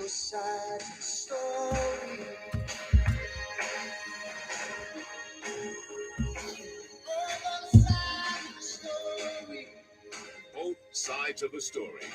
sad story. Both sides of the story.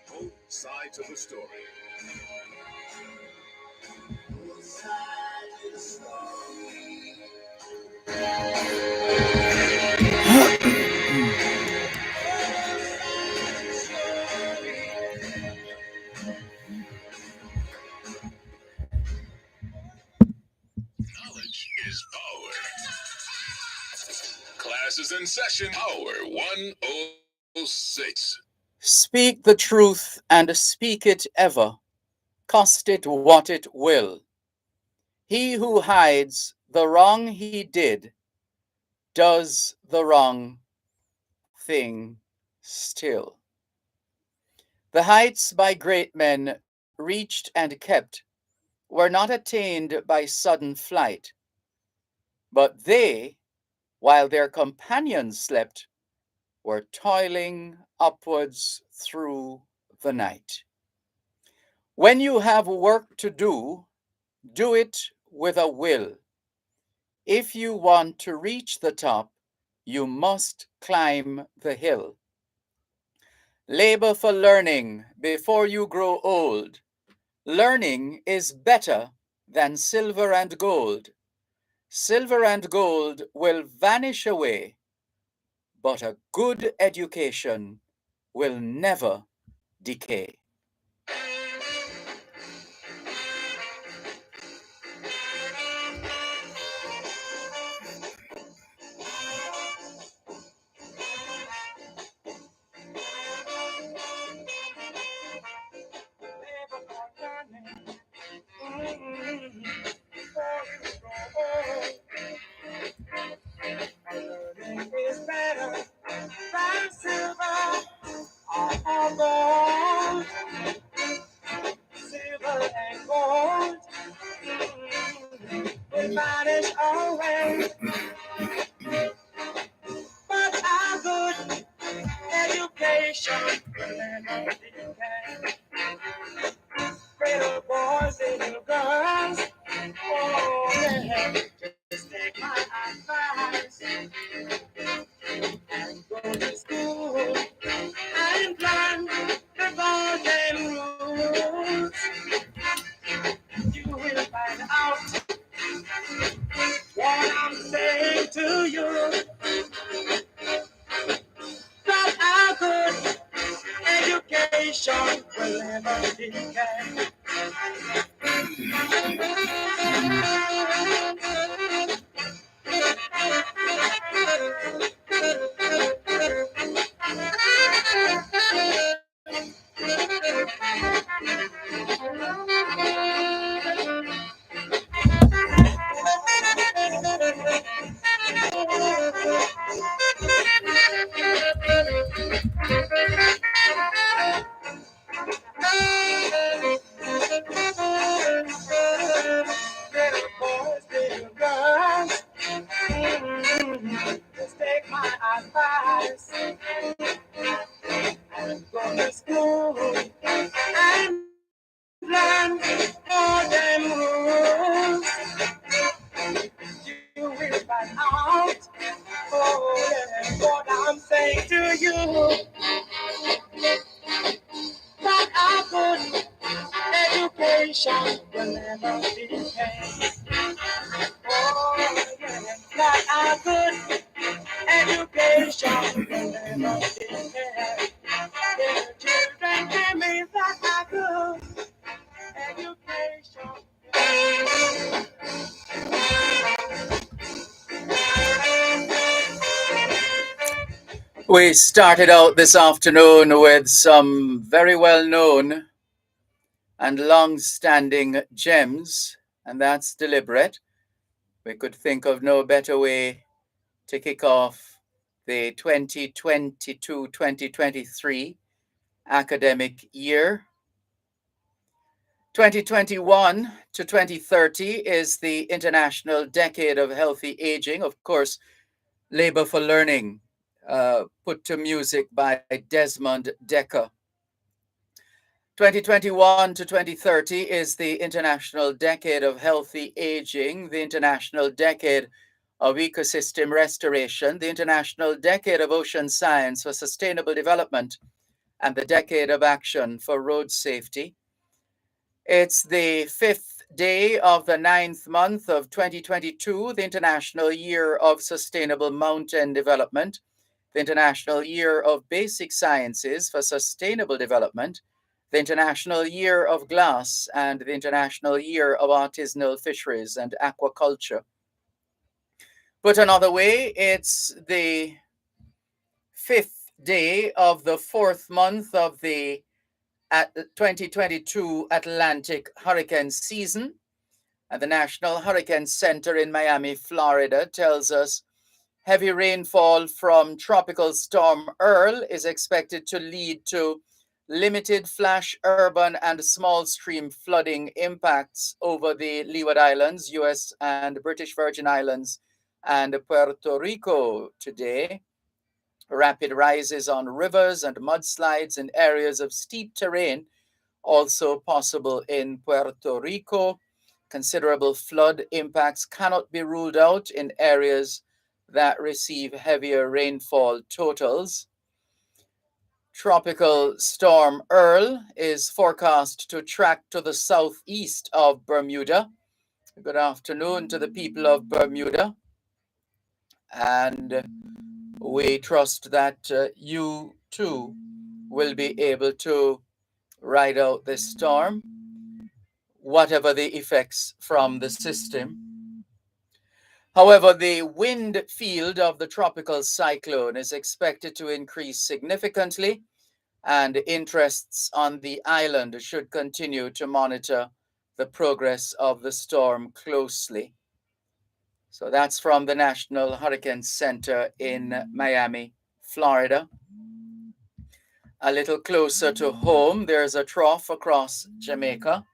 Both sides of the story. Both sides of the story. Knowledge is power. Class is in session. Hour 106. Speak the truth and speak it ever, cost it what it will. He who hides the wrong he did does the wrong thing still. The heights by great men reached and kept were not attained by sudden flight, but they, while their companions slept, were toiling upwards through the night. When you have work to do it with a will. If you want to reach the top, you must climb the hill. Labor for learning before you grow old. Learning is better than silver and gold. Silver and gold will vanish away, but a good education will never decay. Learning is better than silver or gold. Silver and gold will vanish away, but a good education will never decay. Little boys, little girls, oh yeah, just take my advice and go to school and learn the golden rules. You will find out what I'm saying to you. That a good education will never decay. Little boys, little girls, just take my advice and go to school and learn all them rules. You will find out, oh yeah, what I'm saying to you. That a good education will never decay. Oh yeah, that a good education will never decay. Yeah, children, give me that a good education. We started out this afternoon with some very well known and long standing gems, and that's deliberate. We could think of no better way to kick off the 2022-2023 academic year. 2021 to 2030 is the International Decade of Healthy Aging. Of course, Labor for Learning, put to music by Desmond Decker. 2021 to 2030 is the International Decade of Healthy Aging, the International Decade of Ecosystem Restoration, the International Decade of Ocean Science for Sustainable Development, and the Decade of Action for Road Safety. It's the 5th day of the 9th month of 2022, the International Year of Sustainable Mountain Development, the International Year of Basic Sciences for Sustainable Development, the International Year of Glass, and the International Year of Artisanal Fisheries and Aquaculture. Put another way, it's the 5th day of the 4th month of the 2022 Atlantic hurricane season. And the National Hurricane Center in Miami, Florida tells us heavy rainfall from Tropical Storm Earl is expected to lead to limited flash urban and small stream flooding impacts over the Leeward Islands, US and British Virgin Islands, and Puerto Rico today. Rapid rises on rivers and mudslides in areas of steep terrain also possible in Puerto Rico. Considerable flood impacts cannot be ruled out in areas that receive heavier rainfall totals. Tropical Storm Earl is forecast to track to the southeast of Bermuda. Good afternoon to the people of Bermuda. And we trust that you too will be able to ride out this storm, whatever the effects from the system. However, the wind field of the tropical cyclone is expected to increase significantly, and interests on the island should continue to monitor the progress of the storm closely. So that's from the National Hurricane Center in Miami, Florida. A little closer to home, there's a trough across Jamaica.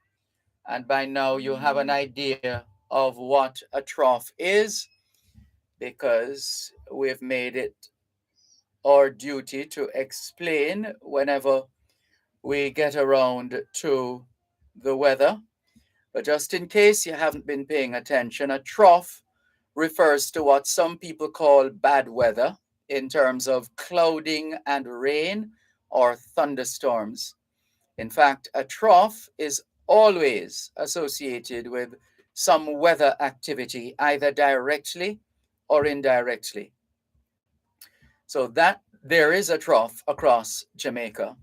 And by now you have an idea of what a trough is, because we've made it our duty to explain whenever we get around to the weather. But just in case you haven't been paying attention, a trough refers to what some people call bad weather in terms of clouding and rain or thunderstorms. In fact, a trough is always associated with some weather activity, either directly or indirectly. So that there is a trough across Jamaica,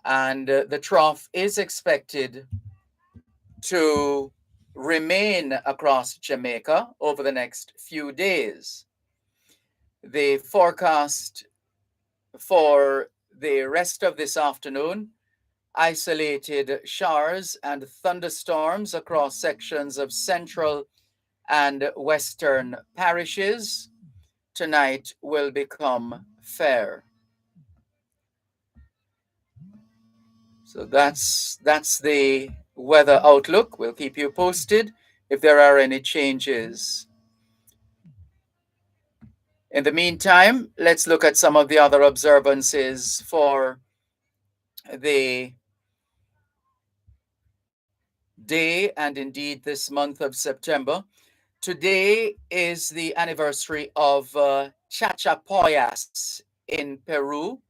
and the trough is expected to remain across Jamaica over the next few days. The forecast for the rest of this afternoon: isolated showers and thunderstorms across sections of central and western parishes. Tonight will become fair. So that's the weather outlook. We'll keep you posted if there are any changes. In the meantime, let's look at some of the other observances for the day and indeed this month of September. Today is the anniversary of Chachapoyas in Peru.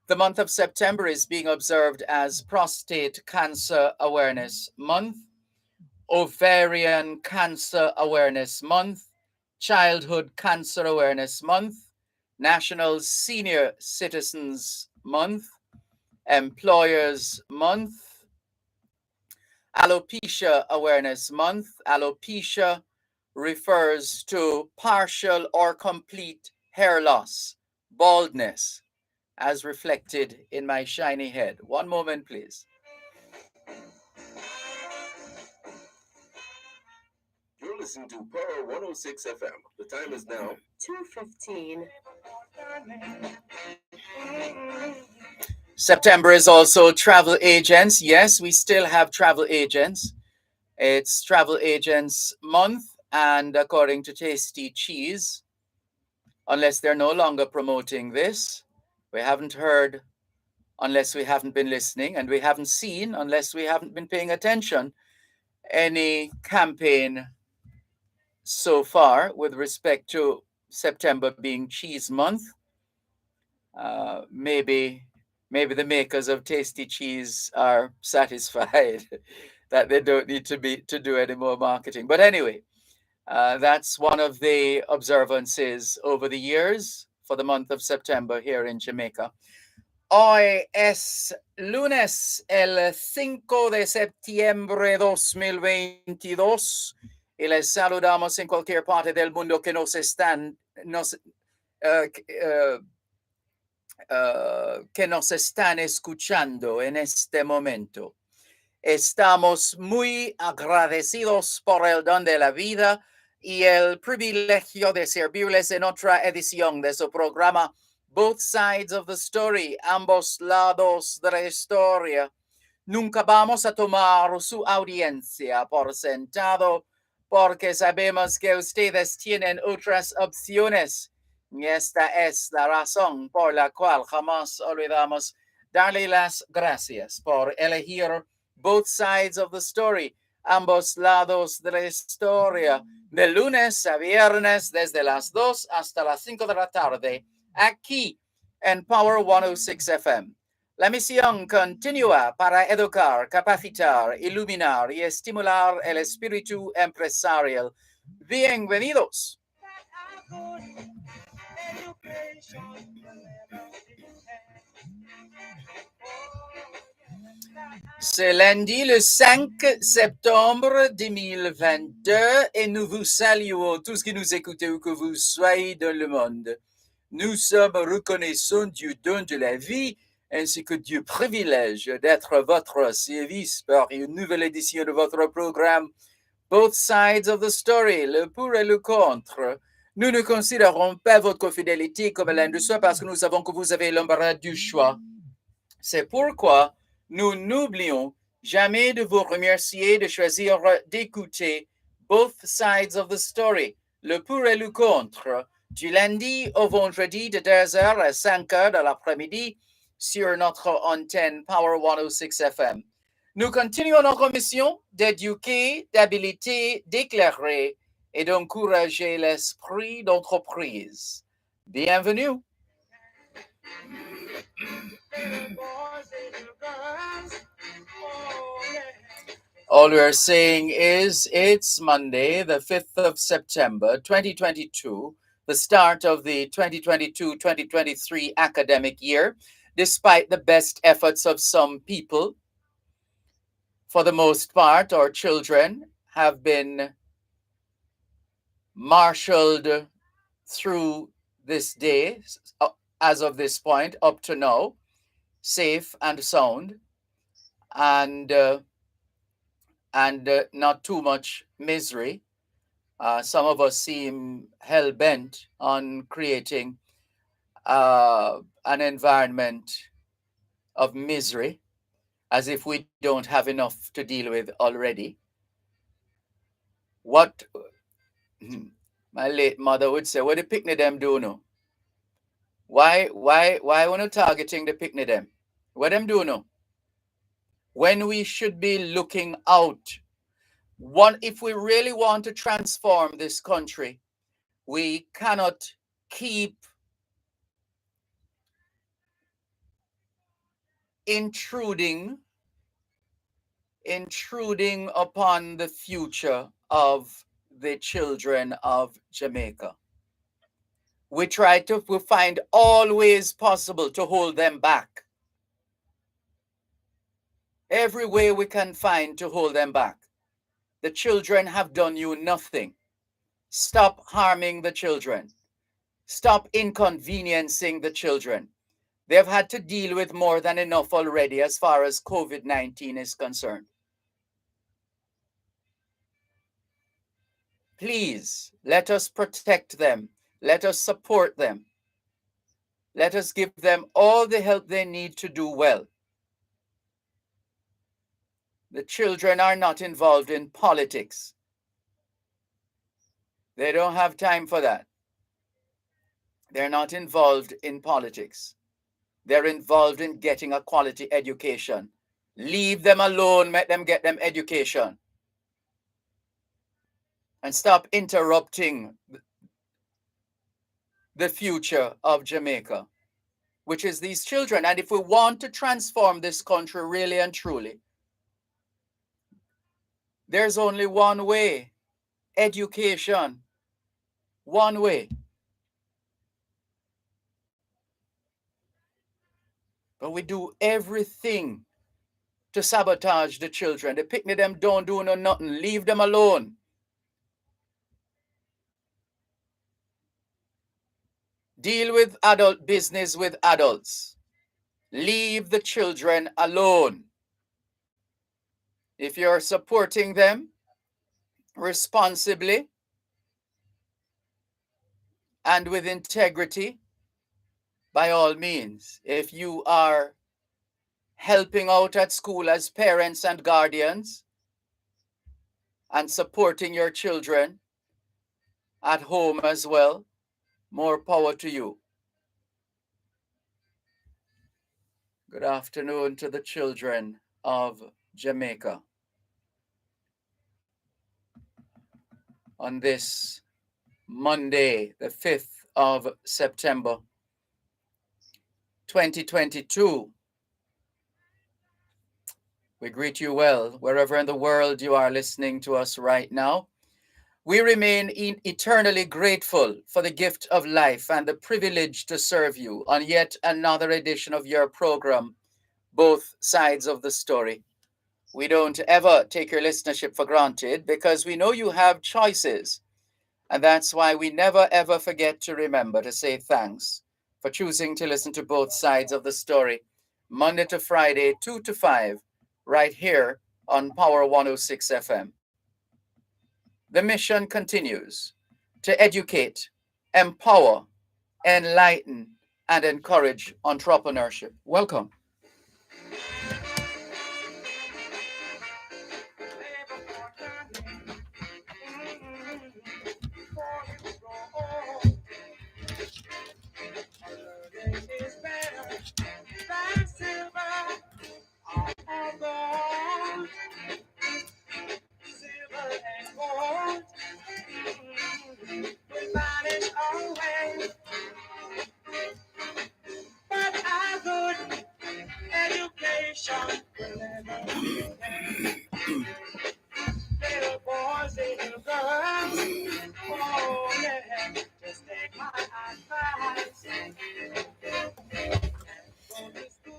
The month of September is being observed as Prostate Cancer Awareness Month, Ovarian Cancer Awareness Month, Childhood Cancer Awareness Month, National Senior Citizens Month, Employers Month, Alopecia Awareness Month. Alopecia refers to partial or complete hair loss, baldness as reflected in my shiny head. One moment, please. You're listening to Pearl 106 FM. The time is now 2:15. September is also travel agents. Yes, we still have travel agents. It's travel agents month, and according to Tasty Cheese, unless they're no longer promoting this, we haven't heard unless we haven't been listening, and we haven't seen unless we haven't been paying attention, any campaign so far with respect to September being cheese month. Maybe the makers of Tasty Cheese are satisfied that they don't need to do any more marketing. But anyway, that's one of the observances over the years for the month of September here in Jamaica. Hoy es lunes el 5 de septiembre 2022 y les saludamos en cualquier parte del mundo que que nos están escuchando en este momento. Estamos muy agradecidos por el don de la vida y el privilegio de servirles en otra edición de su programa Both Sides of the Story, ambos lados de la historia. Nunca vamos a tomar su audiencia por sentado porque sabemos que ustedes tienen otras opciones. Y esta es la razón por la cual jamás olvidamos darle las gracias por elegir Both Sides of the Story, ambos lados de la historia, de lunes a viernes desde las 2 hasta las 5 de la tarde, aquí en Power 106 FM. La misión continúa para educar, capacitar, iluminar y estimular el espíritu empresarial. Bienvenidos. C'est lundi le 5 septembre 2022 et nous vous saluons tous qui nous écoutez où que vous soyez dans le monde. Nous sommes reconnaissants du don de la vie ainsi que du privilège d'être à votre service par une nouvelle édition de votre programme Both Sides of the Story, le pour et le contre. Nous ne considérons pas votre fidélité comme l'un de soi parce que nous savons que vous avez l'embarras du choix. C'est pourquoi nous n'oublions jamais de vous remercier de choisir d'écouter Both Sides of the Story, le pour et le contre, du lundi au vendredi de 2h à 5h de l'après-midi sur notre antenne Power 106 FM. Nous continuons notre mission d'éduquer, d'habiliter, d'éclairer et d'encourager l'esprit d'entreprise. Bienvenue. All we are saying is it's Monday, the 5th of September, 2022, the start of the 2022-2023 academic year. Despite the best efforts of some people, for the most part, our children have been marshaled through this day, as of this point, up to now, safe and sound, and not too much misery. Some of us seem hell-bent on creating an environment of misery, as if we don't have enough to deal with already. What my late mother would say, what the picnic them do no? Why we not targeting the picnic them? What them do no? When we should be looking out. If we really want to transform this country, we cannot keep intruding upon the future of the children of Jamaica. We find all ways possible to hold them back. Every way we can find to hold them back. The children have done you nothing. Stop harming the children. Stop inconveniencing the children. They have had to deal with more than enough already as far as COVID-19 is concerned. Please, let us protect them. Let us support them. Let us give them all the help they need to do well. The children are not involved in politics. They don't have time for that. They're not involved in politics. They're involved in getting a quality education. Leave them alone, let them get them education. And stop interrupting the future of Jamaica, which is these children. And if we want to transform this country really and truly, there's only one way: education. One way. But we do everything to sabotage the children. The picnic them don't do no nothing. Leave them alone. Deal with adult business with adults. Leave the children alone. If you're supporting them responsibly and with integrity, by all means. If you are helping out at school as parents and guardians and supporting your children at home as well, more power to you. Good afternoon to the children of Jamaica. On this Monday, the 5th of September, 2022, we greet you well wherever in the world you are listening to us right now. We remain eternally grateful for the gift of life and the privilege to serve you on yet another edition of your program, Both Sides of the Story. We don't ever take your listenership for granted because we know you have choices. And that's why we never ever forget to remember to say thanks for choosing to listen to Both Sides of the Story, Monday to Friday, 2 to 5, right here on Power 106 FM. The mission continues to educate, empower, enlighten, and encourage entrepreneurship. Welcome.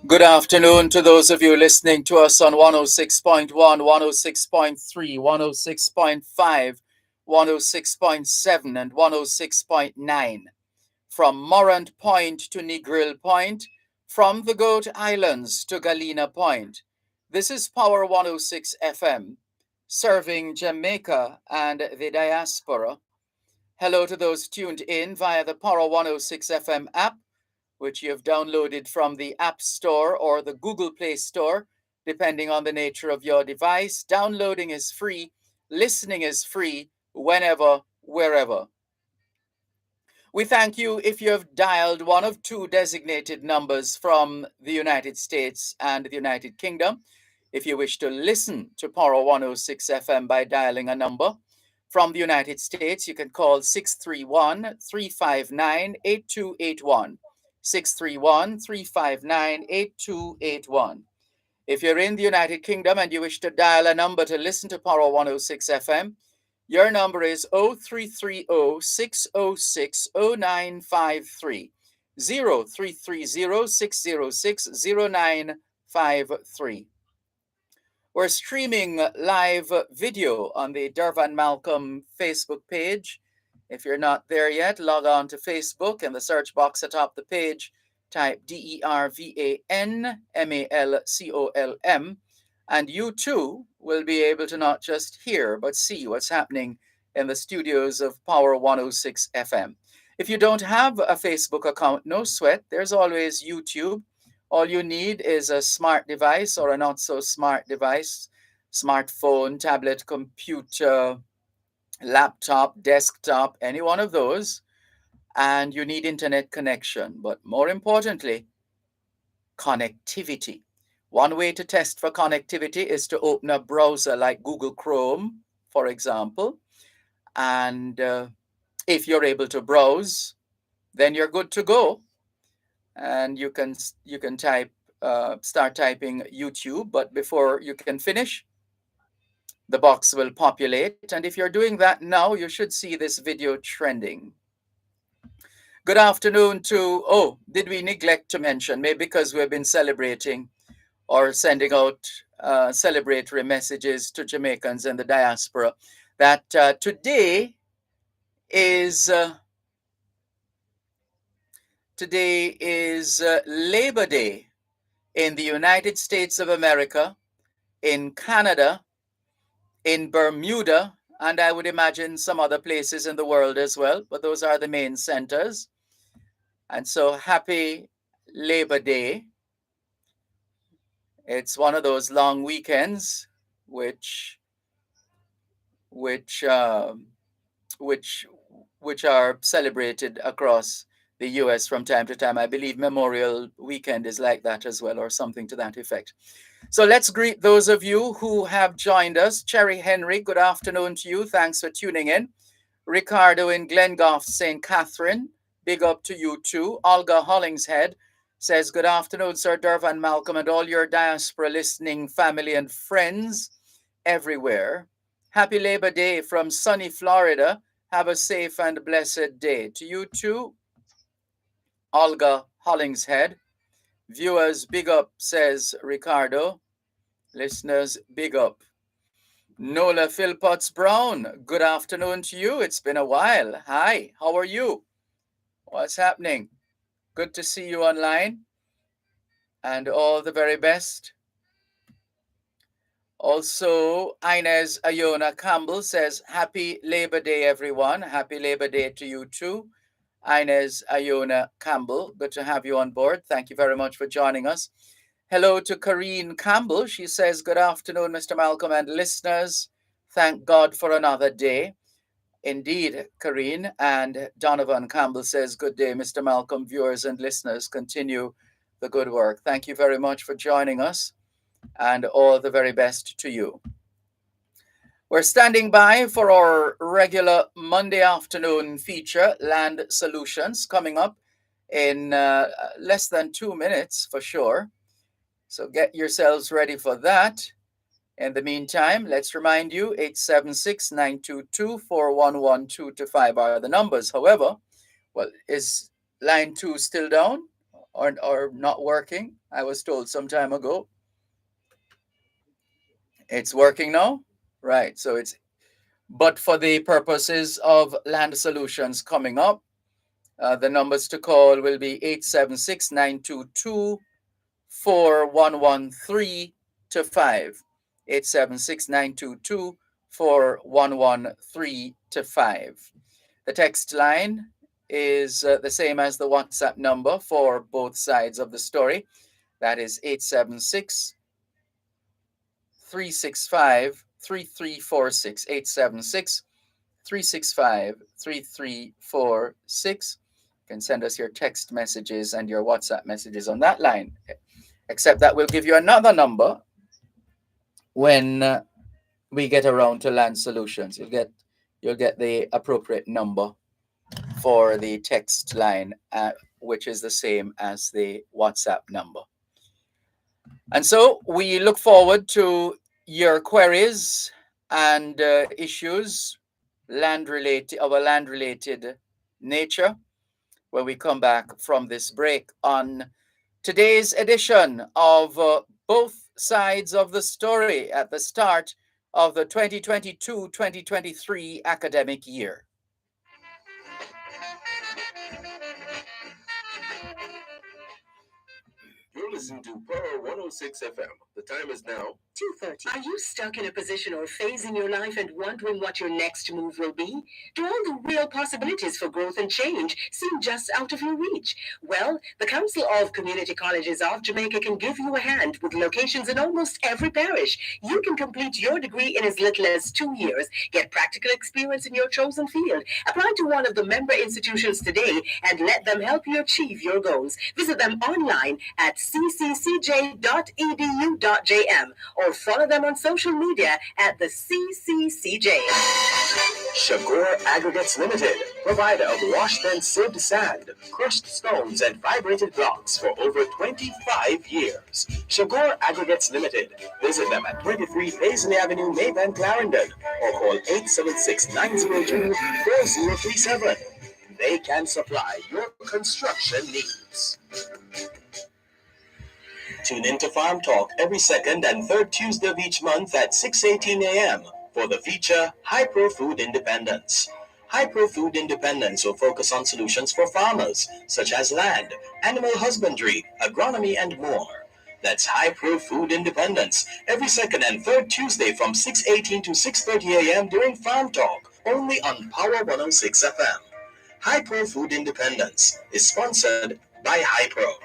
Good afternoon to those of you listening to us on 106.1, 106.3, 106.5, 106.7, and 106.9. From Morant Point to Negril Point, from the Goat Islands to Galena Point. This is Power 106 FM, serving Jamaica and the diaspora. Hello to those tuned in via the Power 106 FM app, which you have downloaded from the App Store or the Google Play Store, depending on the nature of your device. Downloading is free, listening is free, whenever, wherever. We thank you if you have dialed one of two designated numbers from the United States and the United Kingdom. If you wish to listen to Power 106 FM by dialing a number from the United States, you can call 631-359-8281. 631-359-8281. If you're in the United Kingdom and you wish to dial a number to listen to Power 106 FM, your number is 0330-606-0953. 0330-606-0953. We're streaming live video on the Dervan Malcolm Facebook page If you're not there yet, log on to Facebook in the search box atop the page. Type DERVANMALCOLM, and you too will be able to not just hear but see what's happening in the studios of Power 106 FM. If you don't have a Facebook account, no sweat. There's always YouTube. All you need is a smart device or a not so smart device, smartphone, tablet, computer, laptop, desktop, any one of those, and you need internet connection. But more importantly, connectivity. One way to test for connectivity is to open a browser like Google Chrome, for example, and if you're able to browse, then you're good to go, and you can start typing YouTube. But before you can finish, the box will populate, and if you're doing that now, you should see this video trending. Good afternoon to, oh, did we neglect to mention, maybe because we've been celebrating or sending out celebratory messages to Jamaicans in the diaspora, that is today is Labor Day in the United States of America, in Canada, in Bermuda, and I would imagine some other places in the world as well, but those are the main centers. And so happy Labor Day. It's one of those long weekends which which um, which which are celebrated across the US from time to time. I believe Memorial Weekend is like that as well, or something to that effect. So let's greet those of you who have joined us. Cherry Henry, good afternoon to you. Thanks for tuning in. Ricardo in Glengoff, St. Catherine, big up to you too. Olga Hollingshead says, good afternoon, Sir Dervan, Malcolm, and all your diaspora listening family and friends everywhere. Happy Labor Day from sunny Florida. Have a safe and blessed day. To you too, Olga Hollingshead. Viewers, big up, says Ricardo. Listeners, big up. Nola Philpotts Brown, good afternoon to you. It's been a while. Hi, how are you? What's happening? Good to see you online. And all the very best. Also, Inez Iona Campbell says, happy Labor Day, everyone. Happy Labor Day to you too. Inez Iona Campbell, good to have you on board. Thank you very much for joining us. Hello to Karine Campbell. She says, good afternoon, Mr. Malcolm and listeners. Thank God for another day. Indeed, Karine. And Donovan Campbell says, good day, Mr. Malcolm, viewers and listeners. Continue the good work. Thank you very much for joining us, and all the very best to you. We're standing by for our regular Monday afternoon feature, Land Solutions, coming up in less than 2 minutes for sure. So get yourselves ready for that. In the meantime, let's remind you, 876-922-4112-5 are the numbers. However, well, is line 2 still down or not working? I was told some time ago. It's working now? Right, so it's, but for the purposes of Land Solutions coming up, the numbers to call will be 876-922-4113-5. 876-922-4113-5. The text line is the same as the WhatsApp number for both sides of the story. That is 876 365 3346. 876 365 3346. You can send us your text messages and your WhatsApp messages on that line. Except that we'll give you another number when we get around to Land Solutions. You'll get the appropriate number for the text line, which is the same as the WhatsApp number. And so we look forward to your queries and issues, of a land-related nature, when we come back from this break on today's edition of Both Sides of the Story at the start of the 2022-2023 academic year. listening to Pearl 106 FM. The time is now 2:30. Are you stuck in a position or phase in your life and wondering what your next move will be? Do all the real possibilities for growth and change seem just out of your reach? Well, the Council of Community Colleges of Jamaica can give you a hand with locations in almost every parish. You can complete your degree in as little as 2 years, get practical experience in your chosen field. Apply to one of the member institutions today and let them help you achieve your goals. Visit them online at cccj.edu.jm or follow them on social media at the CCCJ. Shagor Aggregates Limited, provider of washed and sieved sand, crushed stones, and vibrated blocks for over 25 years. Shagor Aggregates Limited. Visit them at 23 Paisley Avenue, Maybank, Clarendon, or call 876-902-4037. They can supply your construction needs. Tune in to Farm Talk every second and third Tuesday of each month at 6:18 a.m. for the feature Hyper Food Independence. Hyper Food Independence will focus on solutions for farmers, such as land, animal husbandry, agronomy, and more. That's Hyper Food Independence every second and third Tuesday from 6:18 to 6:30 a.m. during Farm Talk, only on Power 106 FM. Hyper Food Independence is sponsored by Hypro.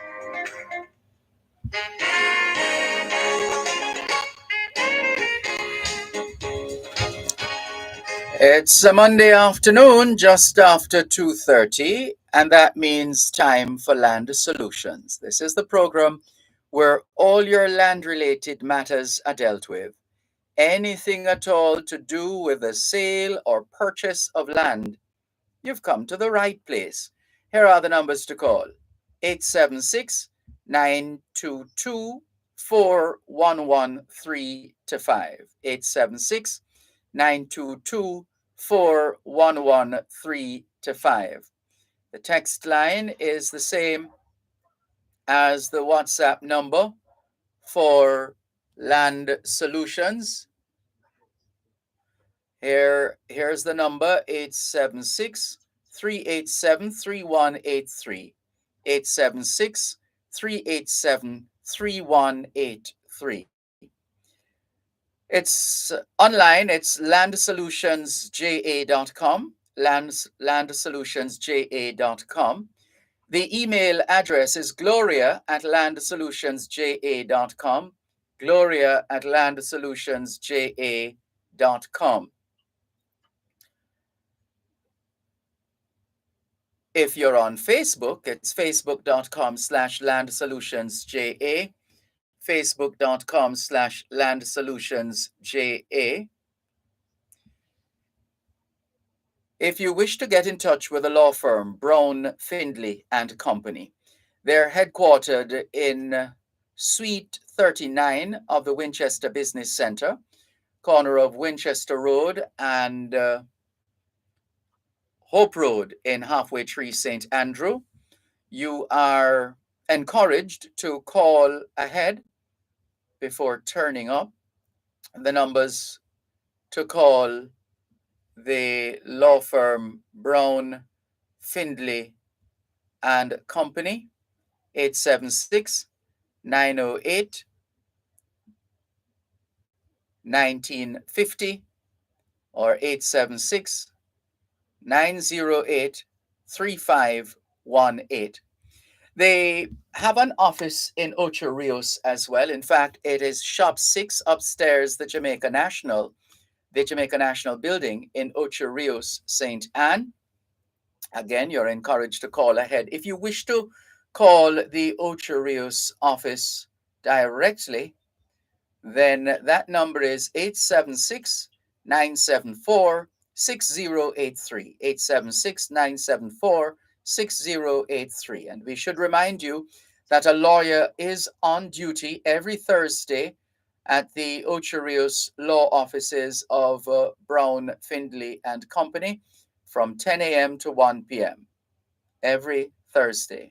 It's a Monday afternoon, just after 2:30, and that means time for Land Solutions. This is the program where all your land-related matters are dealt with. Anything at all to do with the sale or purchase of land, you've come to the right place. Here are the numbers to call: 876-922-4113 876-922-4113. The text line is the same as the WhatsApp number for Land Solutions. Here's the number: 876-387-3183. 876-387-3183. It's online, it's landsolutionsja.com, landsolutionsja.com. The email address is gloria@landsolutionsja.com, gloria@landsolutionsja.com. If you're on Facebook, it's facebook.com/landsolutionsja, facebook.com/landsolutionsja. If you wish to get in touch with the law firm Brown, Findlay and Company, they're headquartered in Suite 39 of the Winchester Business Center, corner of Winchester Road and Hope Road in Halfway Tree, St. Andrew. You are encouraged to call ahead before turning up. The numbers to call the law firm Brown, Findlay and Company: 876-908-1950 or 876-908-3518. They have an office in Ocho Rios as well. In fact, it is Shop 6 upstairs, the Jamaica National building in Ocho Rios, St. Anne. Again, you're encouraged to call ahead. If you wish to call the Ocho Rios office directly, then that number is 876-974-6083, 876-974-6083. And we should remind you that a lawyer is on duty every Thursday at the Ocho Rios law offices of Brown, Findlay and Company from 10 a.m. to 1 p.m. every Thursday.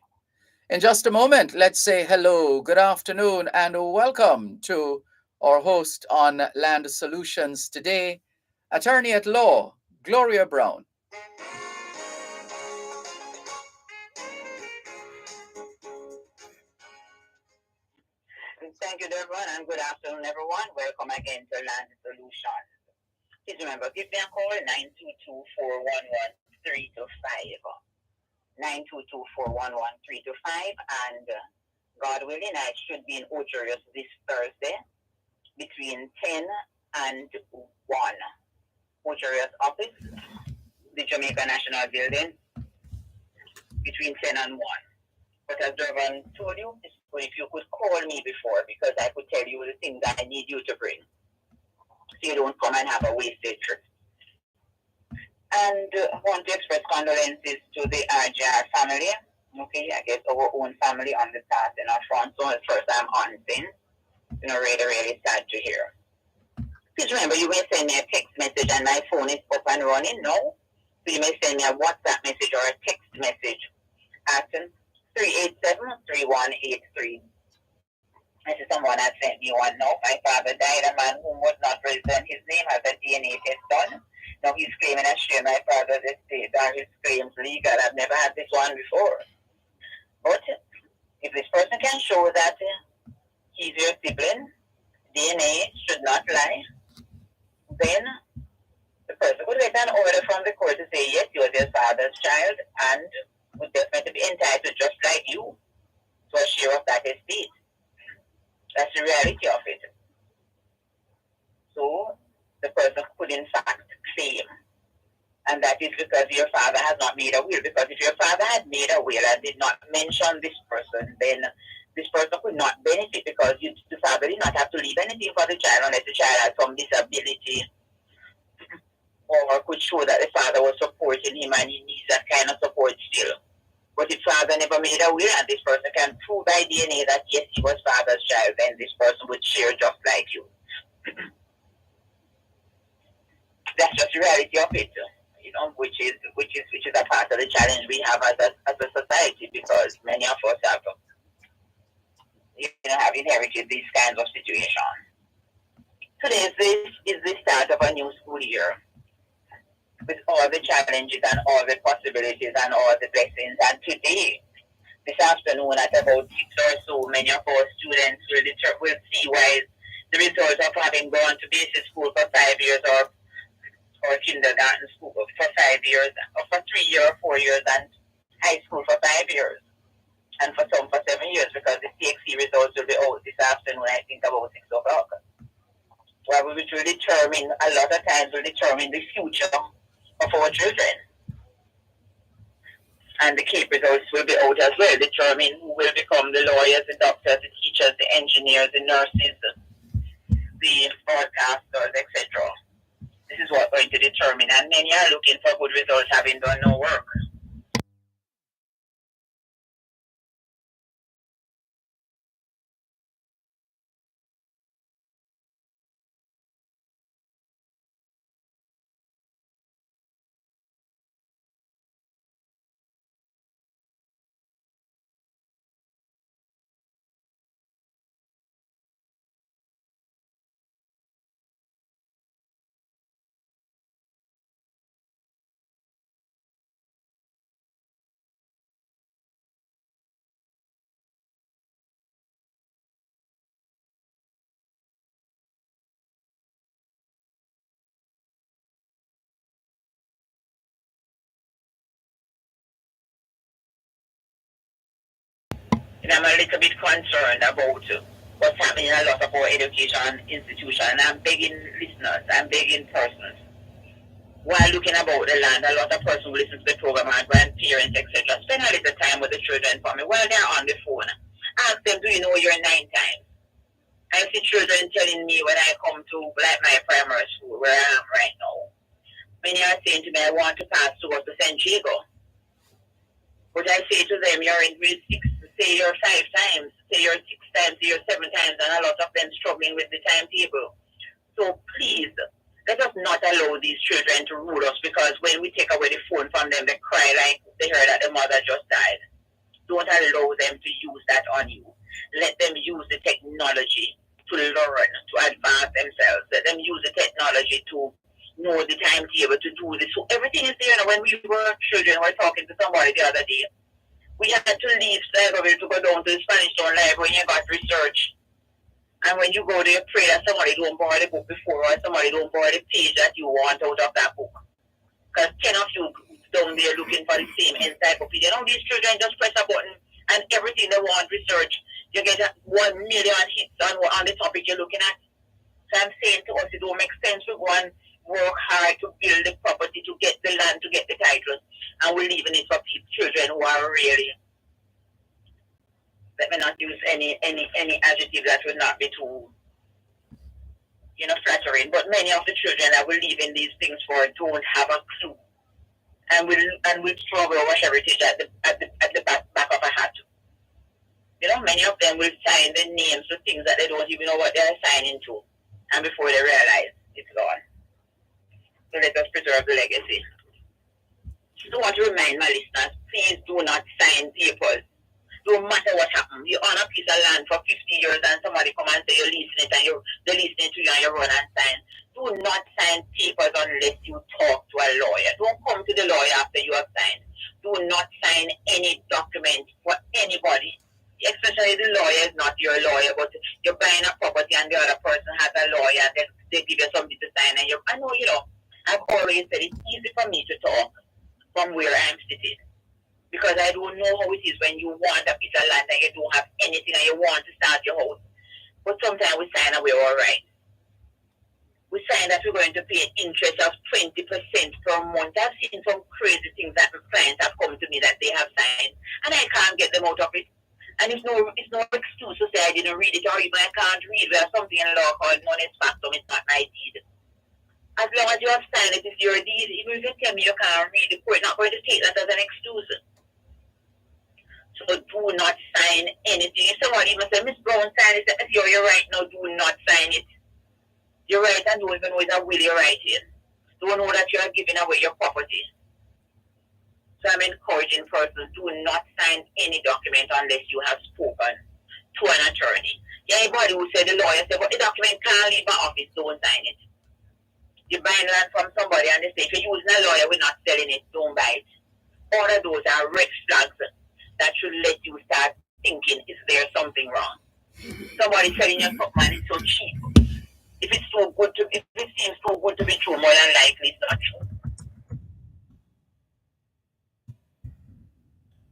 In just a moment, let's say hello, good afternoon, and welcome to our host on Land Solutions today, attorney at law, Gloria Brown. again to Land Solutions. Please remember, give me a call 922-411-325. 922-411-325, and God willing, I should be in Ocherius this Thursday between 10 and 1. Ocherius office, the Jamaica National Building, between 10 and 1. But as Dervan told you, it's good if you could call me before, because I could tell you the things that I need you to bring, so you don't come and have a wasted trip. And I want to express condolences to the RJR family. Okay, I guess our own family on the path in our front. So it's first time on things. Really, really sad to hear. Please remember, you may send me a text message and my phone is up and running now. So you may send me a WhatsApp message or a text message at 387-3183. This is someone that sent me one now. My father died. A man who was not present. His name has a DNA test done. Now he's claiming I share my father's estate. Are his claims legal? I've never had this one before. But if this person can show that he's your sibling, DNA should not lie, then the person would get an order from the court to say, yes, you are their father's child and would definitely be entitled, just like you, to a share of that estate. That's the reality of it. So the person could in fact claim. And that is because your father has not made a will. Because if your father had made a will and did not mention this person, then this person could not benefit, because the father did not have to leave anything for the child unless the child had some disability or could show that the father was supporting him and he needs that kind of support still. But if father never made a will and this person can prove by DNA that yes, he was father's child, then this person would share just like you. That's just the reality of it, which is a part of the challenge we have as a society, because many of us have inherited these kinds of situations. Today is the start of a new school year, with all the challenges and all the possibilities and all the blessings. And today, this afternoon at about 6 or so, many of our students will see why the result of having gone to basic school for 5 years or kindergarten school for 5 years, or for 3 years or 4 years, and high school for 5 years, and for some for 7 years, because the CXC results will be out this afternoon, I think about 6 o'clock. Where we will determine, a lot of times will determine the future of our children. And the CAPE results will be out as well, determine who will become the lawyers, the doctors, the teachers, the engineers, the nurses, the broadcasters, etc. This is what we're going to determine, and many are looking for good results having done no work. And I'm a little bit concerned about what's happening in a lot of our education institutions. And I'm begging listeners, I'm begging persons, while looking about the land, a lot of persons who listen to the program, our grandparents, etc., spend a little time with the children for me while they're on the phone. Ask them, do you know you're 9 times? I see children telling me when I come to like my primary school, where I am right now, many are saying to me, I want to pass to go to St. Diego. But I say to them, you're in grade 6, say you're 5 times, say you're 6 times, say you're 7 times, and a lot of them struggling with the timetable. So please, let us not allow these children to rule us, because when we take away the phone from them, they cry like they heard that the mother just died. Don't allow them to use that on you. Let them use the technology to learn, to advance themselves. Let them use the technology to know the timetable, to do this. So everything is there. When we were children, we were talking to somebody the other day. We had to leave Libreville to go down to the Spanish Town Library and got research. And when you go there, pray that somebody don't borrow the book before, or somebody don't borrow the page that you want out of that book. Because 10 of you down there looking for the same encyclopedia. Now these children just press a button and everything they want research, you get 1 million hits on the topic you're looking at. So I'm saying to us, it don't make sense to go and work hard to build the property, to get the land, to get the titles, and we're leaving it for children who are really, let me not use any adjective that will not be too, flattering, but many of the children that we're leaving these things for don't have a clue. And we'll throw our heritage at the back of a hat. Many of them will sign the names to things that they don't even know what they're signing to. And before they realize it's gone. So let us preserve the legacy. I want to remind my listeners, please do not sign papers. No matter what happens. You own a piece of land for 50 years and somebody come and say you're leasing it and they're leasing it to you and you run and sign. Do not sign papers unless you talk to a lawyer. Don't come to the lawyer after you have signed. Do not sign any document for anybody. Especially the lawyer is not your lawyer, but you're buying a property and the other person has a lawyer and then they give you something to sign. And I know, I've always said it's easy for me to talk from where I'm sitting. Because I don't know how it is when you want a piece of land and you don't have anything and you want to start your house. But sometimes we sign and we're all right. We sign that we're going to pay interest of 20% per month. I've seen some crazy things that the clients have come to me that they have signed and I can't get them out of it. And it's no excuse to say I didn't read it or even I can't read. There's something in law called non-factum. It's not my deed. As long as you have signed it, it's your deed. Even if you tell me you can't read the court, not going to take that as an excuse. So do not sign anything. If somebody even say, Miss Brown, sign it, you're right now, do not sign it. You're right and don't even know it's a will you're writing. Don't know that you are giving away your property. So I'm encouraging persons, do not sign any document unless you have spoken to an attorney. Anybody who said the lawyer said, but the document can't leave my office, don't sign it. You buy land from somebody and they say, if you're using a lawyer, we're not selling it, don't buy it. All of those are red flags that should let you start thinking, is there something wrong? Somebody selling you something and it's so cheap. If it seems so good to be true, more than likely it's not true.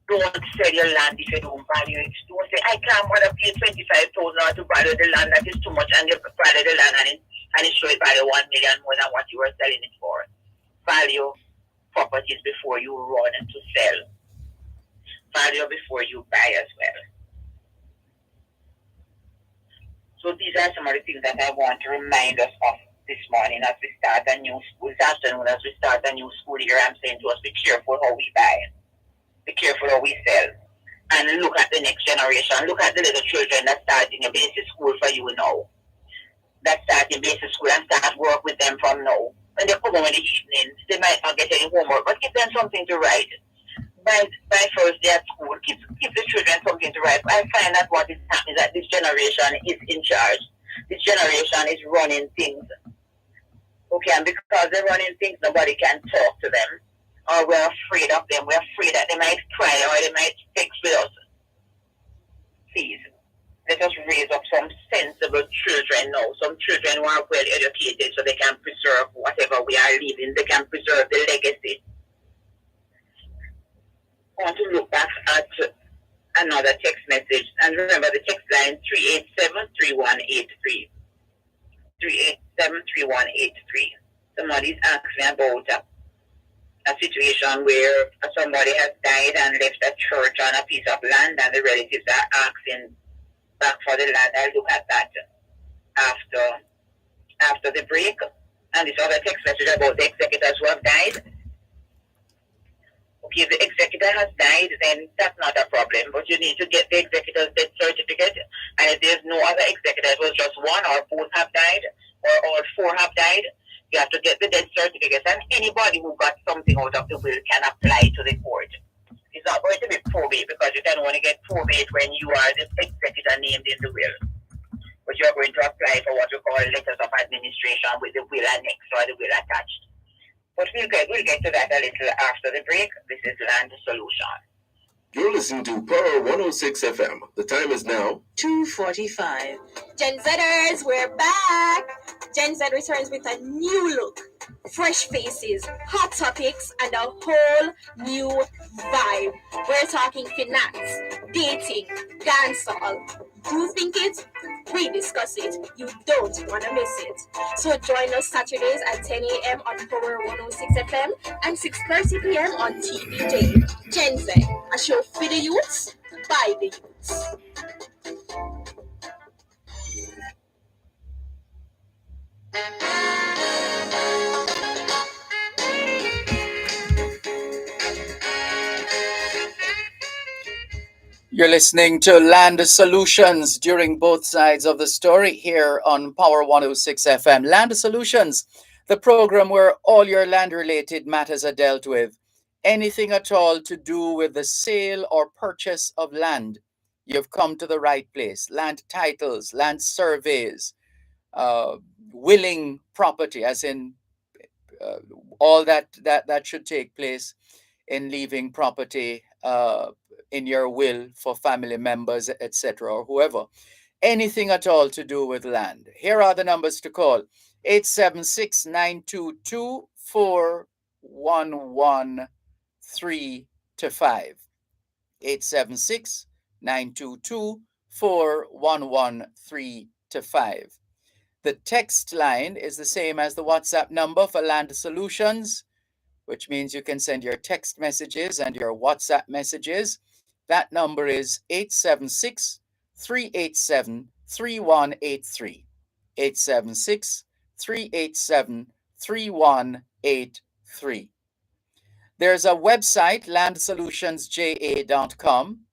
Don't sell your land if you don't value it. Don't say, I can't bother pay $25,000 to value the land, that is too much, and you value the land and it show it value $1 million more than what you were selling it for. Value properties before you run to sell. Value before you buy as well. So these are some of the things that I want to remind us of this morning as we start a new school, this afternoon as we start a new school year. I'm saying to us, be careful how we buy. Be careful how we sell. And look at the next generation. Look at the little children that start in a basic school for you now. That start in basic school and start work with them from now. When they come home in the evening, they might not get any homework, but give them something to write. By first day at school, give the children something to write. I find that what is happening is that this generation is in charge. This generation is running things. Okay, and because they're running things, nobody can talk to them. Or we're afraid of them. We're afraid that they might cry or they might text with us. Please, let us raise up some sensible children now. Some children who are well educated so they can preserve whatever we are leaving. They can preserve the legacy. I want to look back at another text message. And remember the text line 387-3183. 387-3183. Somebody's asked me about a situation where somebody has died and left a church on a piece of land and the relatives are asking back for the land. I'll look at that after the break. And this other text message about the executors who have died. Okay, if the executor has died, then that's not a problem. But you need to get the executor's death certificate. And if there's no other executor, it was just one or both have died or all four have died, you have to get the death certificate, and anybody who got something out of the will can apply to the court. It's not going to be probate because you can only get probate when you are the executor named in the will. But you are going to apply for what we call letters of administration with the will annexed or the will attached. But we'll get to that a little after the break. This is Land Solution. You're listening to Power 106 FM. The time is now 2:45. Gen Zers, we're back. Gen Z returns with a new look, fresh faces, hot topics, and a whole new vibe. We're talking finance, dating, dancehall. You think it? We discuss it. You don't want to miss it. So join us Saturdays at 10 a.m. on Power 106 FM and 6:30 p.m. on TVJ. Gen Z, a show for the youths, by the youths. You're listening to Land Solutions during both sides of the story here on Power 106 FM. Land Solutions, the program where all your land related matters are dealt with. Anything at all to do with the sale or purchase of land, you've come to the right place. Land titles, land surveys, uh, willing property, as in uh, all that should take place in leaving property in your will for family members, etc., or whoever. Anything at all to do with land. Here are the numbers to call: 876 922 4113 to 5. 876 922 4113 to 5. The text line is the same as the WhatsApp number for Land Solutions, which means you can send your text messages and your WhatsApp messages. That number is 876 387 3183. 876 387 3183. There's a website, landsolutionsja.com.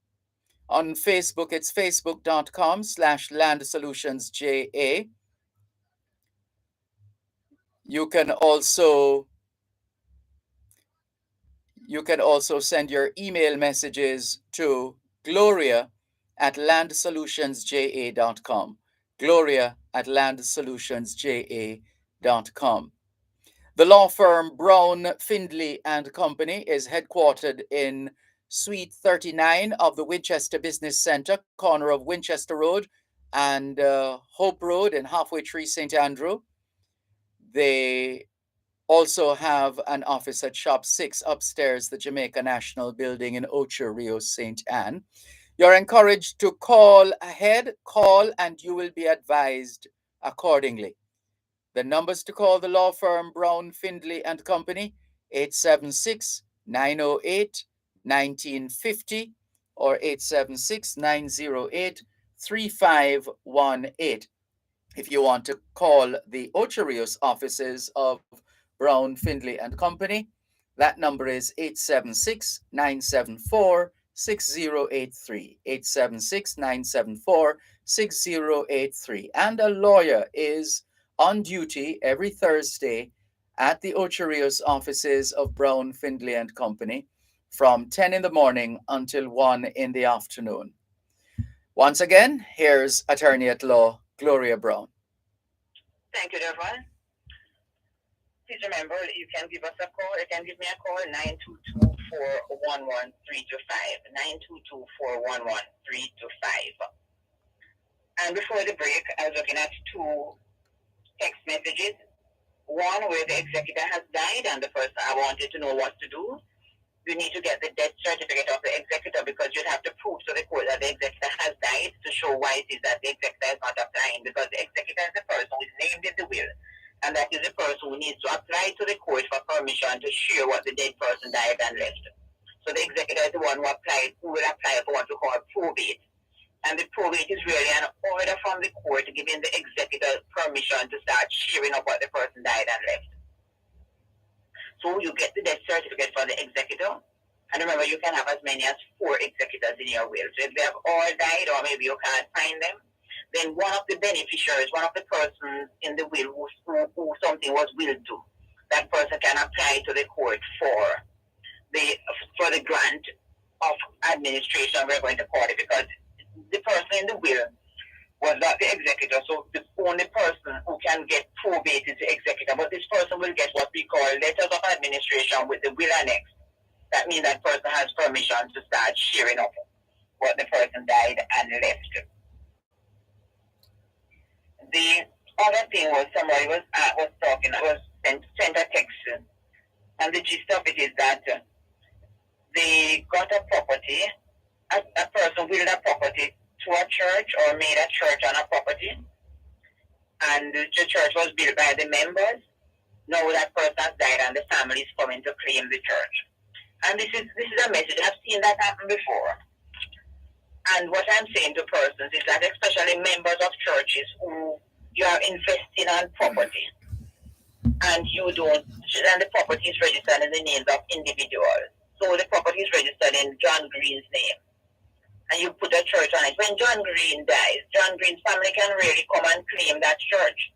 On Facebook, it's facebook.com/landsolutionsja. You can also send your email messages to gloria@landsolutionsja.com. gloria@landsolutionsja.com. The law firm Brown, Findley and Company is headquartered in Suite 39 of the Winchester Business Center, corner of Winchester Road and Hope Road in Halfway Tree, St. Andrew. They also have an office at Shop 6 upstairs, the Jamaica National Building in Ocho Rios, St. Anne. You're encouraged to call ahead, and you will be advised accordingly. The numbers to call the law firm Brown, Findley and Company: 876 908 1950 or 876 908 3518. If you want to call the Ocho Rios offices of Brown, Findley and Company, that number is 876 974 6083. 876 974 6083. And a lawyer is on duty every Thursday at the Ocho Rios offices of Brown, Findley and Company from 10 in the morning until 1 in the afternoon. Once again, here's attorney at law Gloria Brown. Thank you, Dervan. Please remember, you can give us a call. You can give me a call, 922-411-325. 922-411-325. And before the break, I was looking at two text messages. One where the executor has died and the person I wanted to know what to do. You need to get the death certificate of the executor because you'd have to prove to the court that the executor has died to show why it is that the executor is not applying, because the executor is the person who is named in the will, and that is the person who needs to apply to the court for permission to share what the dead person died and left. So the executor is the one who will apply for what we call probate. And the probate is really an order from the court giving the executor permission to start sharing up what the person died and left. So you get the death certificate for the executor. And remember, you can have as many as 4 executors in your will. So if they have all died or maybe you can't find them, then one of the beneficiaries, one of the persons in the will who something was willed to, that person can apply to the court for the grant of administration, we're going to call it, because the person in the will was not the executor, so the only person who can get probate is the executor. But this person will get what we call letters of administration with the will annex. that means that person has permission to start sharing up what the person died and left. The other thing was somebody was talking, sent a text, and the gist of it is that they got a property, a person willed a property to a church or made a church on a property, and the church was built by the members. Now that person has died and the family is coming to claim the church. And this is a message. I've seen that happen before. And what I'm saying to persons is that especially members of churches who you are investing on property and you don't, and the property is registered in the names of individuals. So the property is registered in John Green's name. And you put a church on it. When John Green dies, John Green's family can really come and claim that church.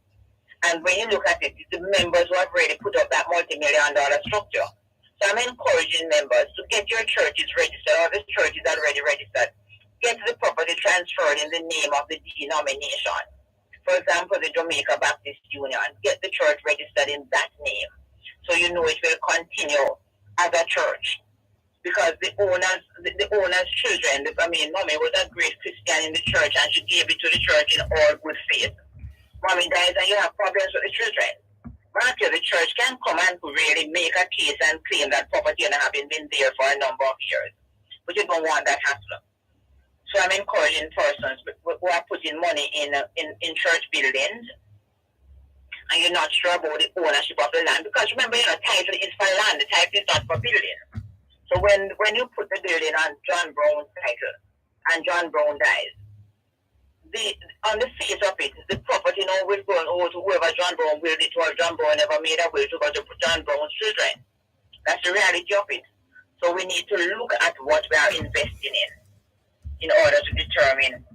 And when you look at it, it's the members who have really put up that multi-million-dollar structure. So I'm encouraging members to get your churches registered, or the church is already registered. Get the property transferred in the name of the denomination. For example, the Jamaica Baptist Union. Get the church registered in that name, so you know it will continue as a church. Because the owner's children, mommy was a great Christian in the church and she gave it to the church in all good faith. Mommy dies and you have problems with the children. After the church can come and really make a case and claim that property and having been there for a number of years. But you don't want that hassle. So I'm encouraging persons who are putting money in church buildings and you're not sure about the ownership of the land. Because remember, title is for land, the title is not for building. So when you put the building on John Brown's title and John Brown dies, on the face of it, the property now will go over to whoever John Brown willed it to, or John Brown never made a will to go to John Brown's children. That's the reality of it. So we need to look at what we are investing in order to determine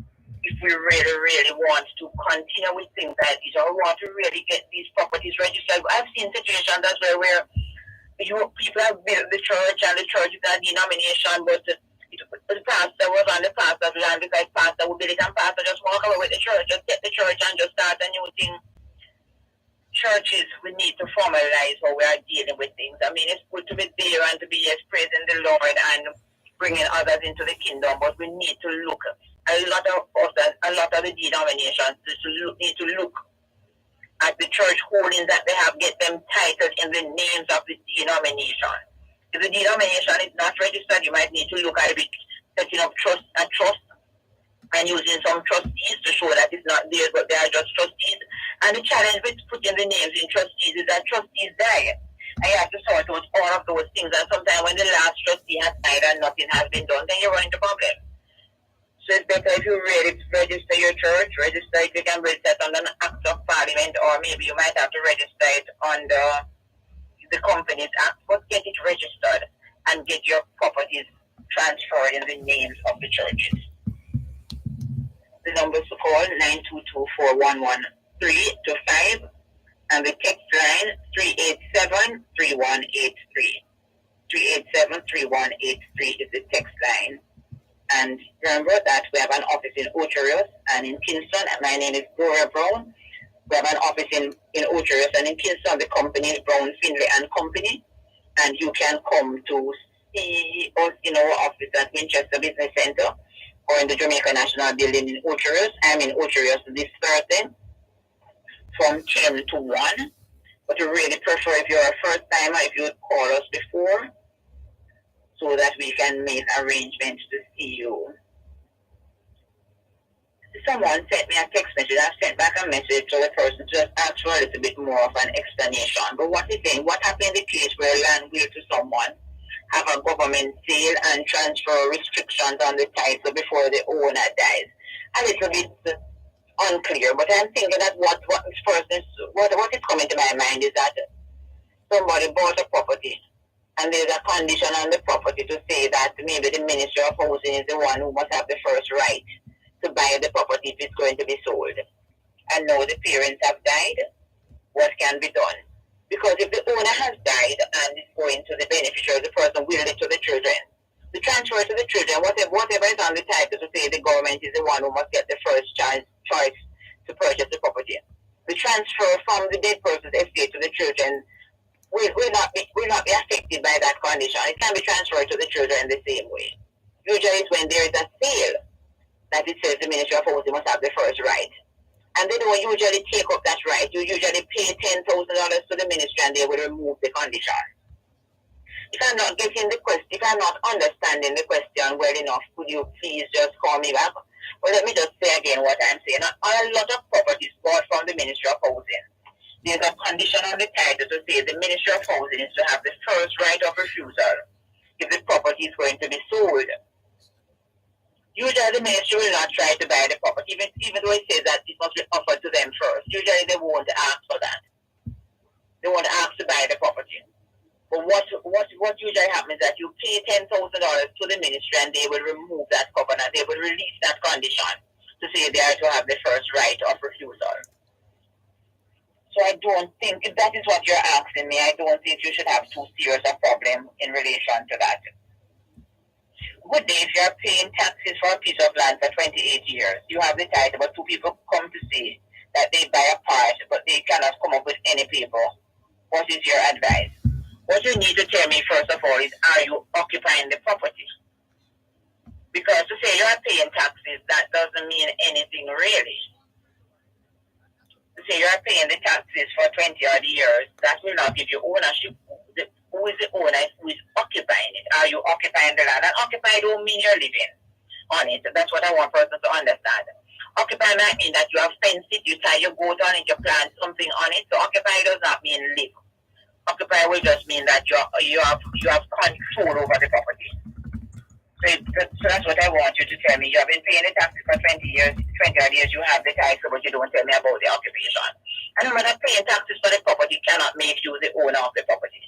if we really, really want to continue with things like this or want to really get these properties registered. I've seen situations as well where people have built the church and the church is a denomination, but the pastor was on the pastor's land because pastor would build it and pastor just walk away with the church, just get the church and just start a new thing. Churches, we need to formalize how we are dealing with things. It's good to be there and to be praising the Lord and bringing others into the kingdom, but we need to look. A lot of the denominations need to look at the church holdings that they have, get them titled in the names of the denomination. If the denomination is not registered, you might need to look at it, setting up a trust and using some trustees to show that it's not theirs, but they are just trustees. And the challenge with putting the names in trustees is that trustees die. And you have to sort out all of those things. And sometimes when the last trustee has died and nothing has been done, then you run into problems. So it's better if you really register your church, register it, you can register it under an act of parliament, or maybe you might have to register it under the Companies Act, but get it registered and get your properties transferred in the names of the churches. The numbers to call 922-411-325 and the text line 387-3183. 387-3183 is the text line. And remember that we have an office in Ocherios and in Kingston. And my name is Gloria Brown. We have an office in Ocherios and in Kingston. The company is Brown, Finley and Company. And you can come to see us in our office at Winchester Business Center or in the Jamaica National Building in Ocherios. I'm in Ocherios this Thursday from 10 to 1. But we really prefer if you're a first timer, if you would call us before, so that we can make arrangements to see you. Someone sent me a text message. I've sent back a message to the person to just ask for a little bit more of an explanation. But what he's saying, what happened in the case where land will to someone have a government sale and transfer restrictions on the title before the owner dies? A little bit unclear, but I'm thinking that what is coming to my mind is that somebody bought a property and there's a condition on the property to say that maybe the Ministry of Housing is the one who must have the first right to buy the property if it's going to be sold. And now the parents have died, what can be done? Because if the owner has died and is going to the beneficiary, the person will it to the children. The transfer to the children, whatever is on the title to say the government is the one who must get the first choice to purchase the property. The transfer from the dead person's estate to the children will will not be affected by that condition. It can be transferred to the children the same way. Usually it's when there is a sale that it says the Ministry of Housing must have the first right. And they don't usually take up that right. You usually pay $10,000 to the ministry and they will remove the condition. If I'm not getting the question, if I'm not understanding the question well enough, could you please just call me back? Well, let me just say again what I'm saying. On a lot of properties bought from the Ministry of Housing, there's a condition on the title to say the Ministry of Housing is to have the first right of refusal if the property is going to be sold. Usually the ministry will not try to buy the property, even though it says that it must be offered to them first. Usually they won't ask for that. They won't ask to buy the property. But what usually happens is that you pay $10,000 to the ministry and they will remove that covenant. They will release that condition to say they are to have the first right of refusal. So I don't think, if that is what you're asking me, I don't think you should have too serious a problem in relation to that. Good day, if you're paying taxes for a piece of land for 28 years, you have the title, but two people come to say that they buy a part, but they cannot come up with any paper. What is your advice? What you need to tell me, first of all, is are you occupying the property? Because to say you're paying taxes, that doesn't mean anything really. To say you're paying the taxes for 20 odd years, that will not give you ownership. Who is the owner? Who is occupying it? Are you occupying the land? And occupy don't mean you're living on it. That's what I want persons to understand. Occupy might mean that you have fenced it, you tie your goat on it, you plant something on it. So occupy does not mean live. Occupy will just mean that you have control over the property. So that's what I want you to tell me. You have been paying the taxes for 20 odd years, you have the title, but you don't tell me about the occupation. And remember that paying taxes for the property cannot make you the owner of the property.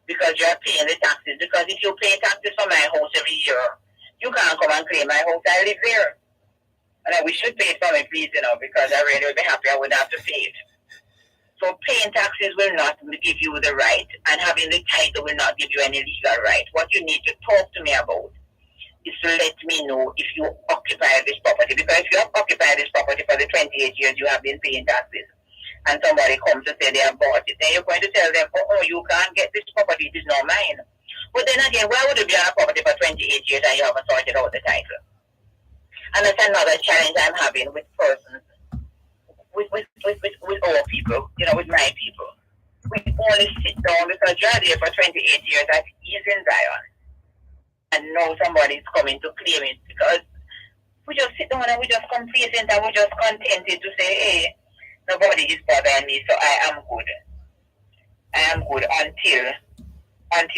Because you're paying the taxes. Because if you pay taxes for my house every year, you can't come and claim my house. I live there. And I wish you'd pay it for me, please, because I really would be happy I wouldn't have to pay it. So paying taxes will not give you the right, and having the title will not give you any legal right. What you need to talk to me about is to let me know if you occupy this property. Because if you have occupied this property for the 28 years you have been paying taxes, and somebody comes to say they have bought it, then you're going to tell them, oh, you can't get this property, it is not mine. But then again, why would you be on a property for 28 years and you haven't sorted out the title? And that's another challenge I'm having with persons, with our people, with my people. We only sit down because you're there for 28 years at ease in Zion. And now somebody is coming to claim it because we just sit down and we just complacent and we just contented to say, hey, nobody is bothering me, so I am good. I am good until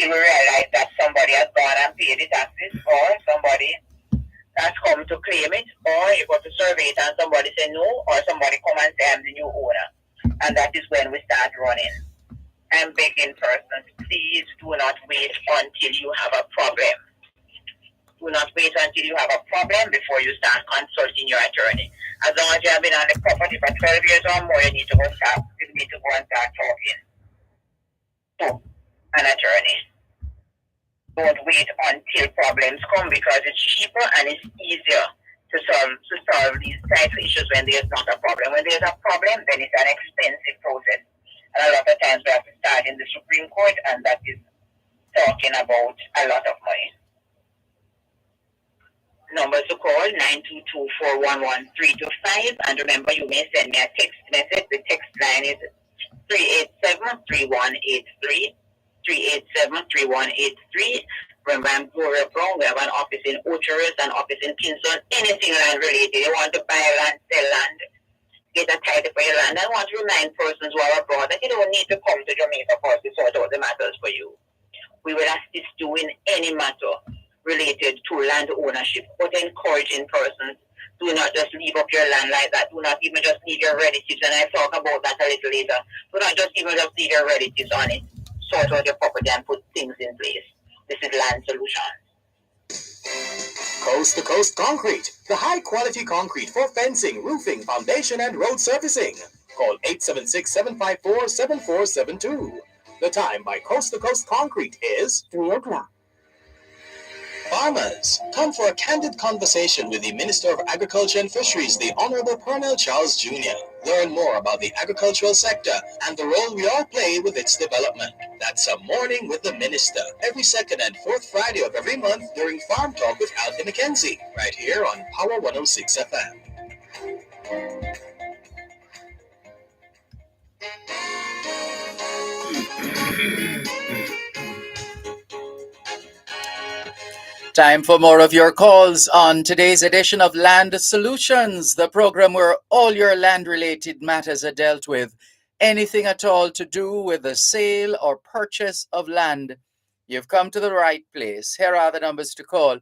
we realize that somebody has gone and paid the taxes, or somebody has come to claim it, or you go to survey it and somebody say no, or somebody come and say I'm the new owner. And that is when we start running. I'm begging persons, please do not wait until you have a problem. Do not wait until you have a problem before you start consulting your attorney. As long as you have been on the property for 12 years or more, you need to go and start talking to an attorney. Don't wait until problems come, because it's cheaper and it's easier to solve these types of issues when there's not a problem. When there's a problem, then it's an expensive process. And a lot of times we have to start in the Supreme Court, and that is talking about a lot of money. Numbers to call 922-411-325, and remember you may send me a text message. The text line is 387-3183, 387-3183. Remember, I'm Gloria Brown. We have an office in Ocherous, an office in Kingston. Anything land related. You want to buy land, sell land, get a title for your land. I want to remind persons who are abroad that you don't need to come to Jamaica for us to sort out the matters for you. We will assist you in any matter related to land ownership, but encouraging persons, do not just leave up your land like that. Do not even just leave your relatives, and I'll talk about that a little later. Do not just even just leave your relatives on it. Sort out your property and put things in place. This is Land Solutions. Coast to Coast Concrete, the high quality concrete for fencing, roofing, foundation, and road surfacing. Call 876-754-7472. The time by Coast to Coast Concrete is 3 o'clock. Farmers, come for a candid conversation with the Minister of Agriculture and Fisheries, the Honorable Pernell Charles Jr. Learn more about the agricultural sector and the role we all play with its development. That's a Morning with the Minister, every second and fourth Friday of every month during Farm Talk with Alfie McKenzie, right here on Power 106 FM. Time for more of your calls on today's edition of Land Solutions, the program where all your land-related matters are dealt with. Anything at all to do with the sale or purchase of land, you've come to the right place. Here are the numbers to call: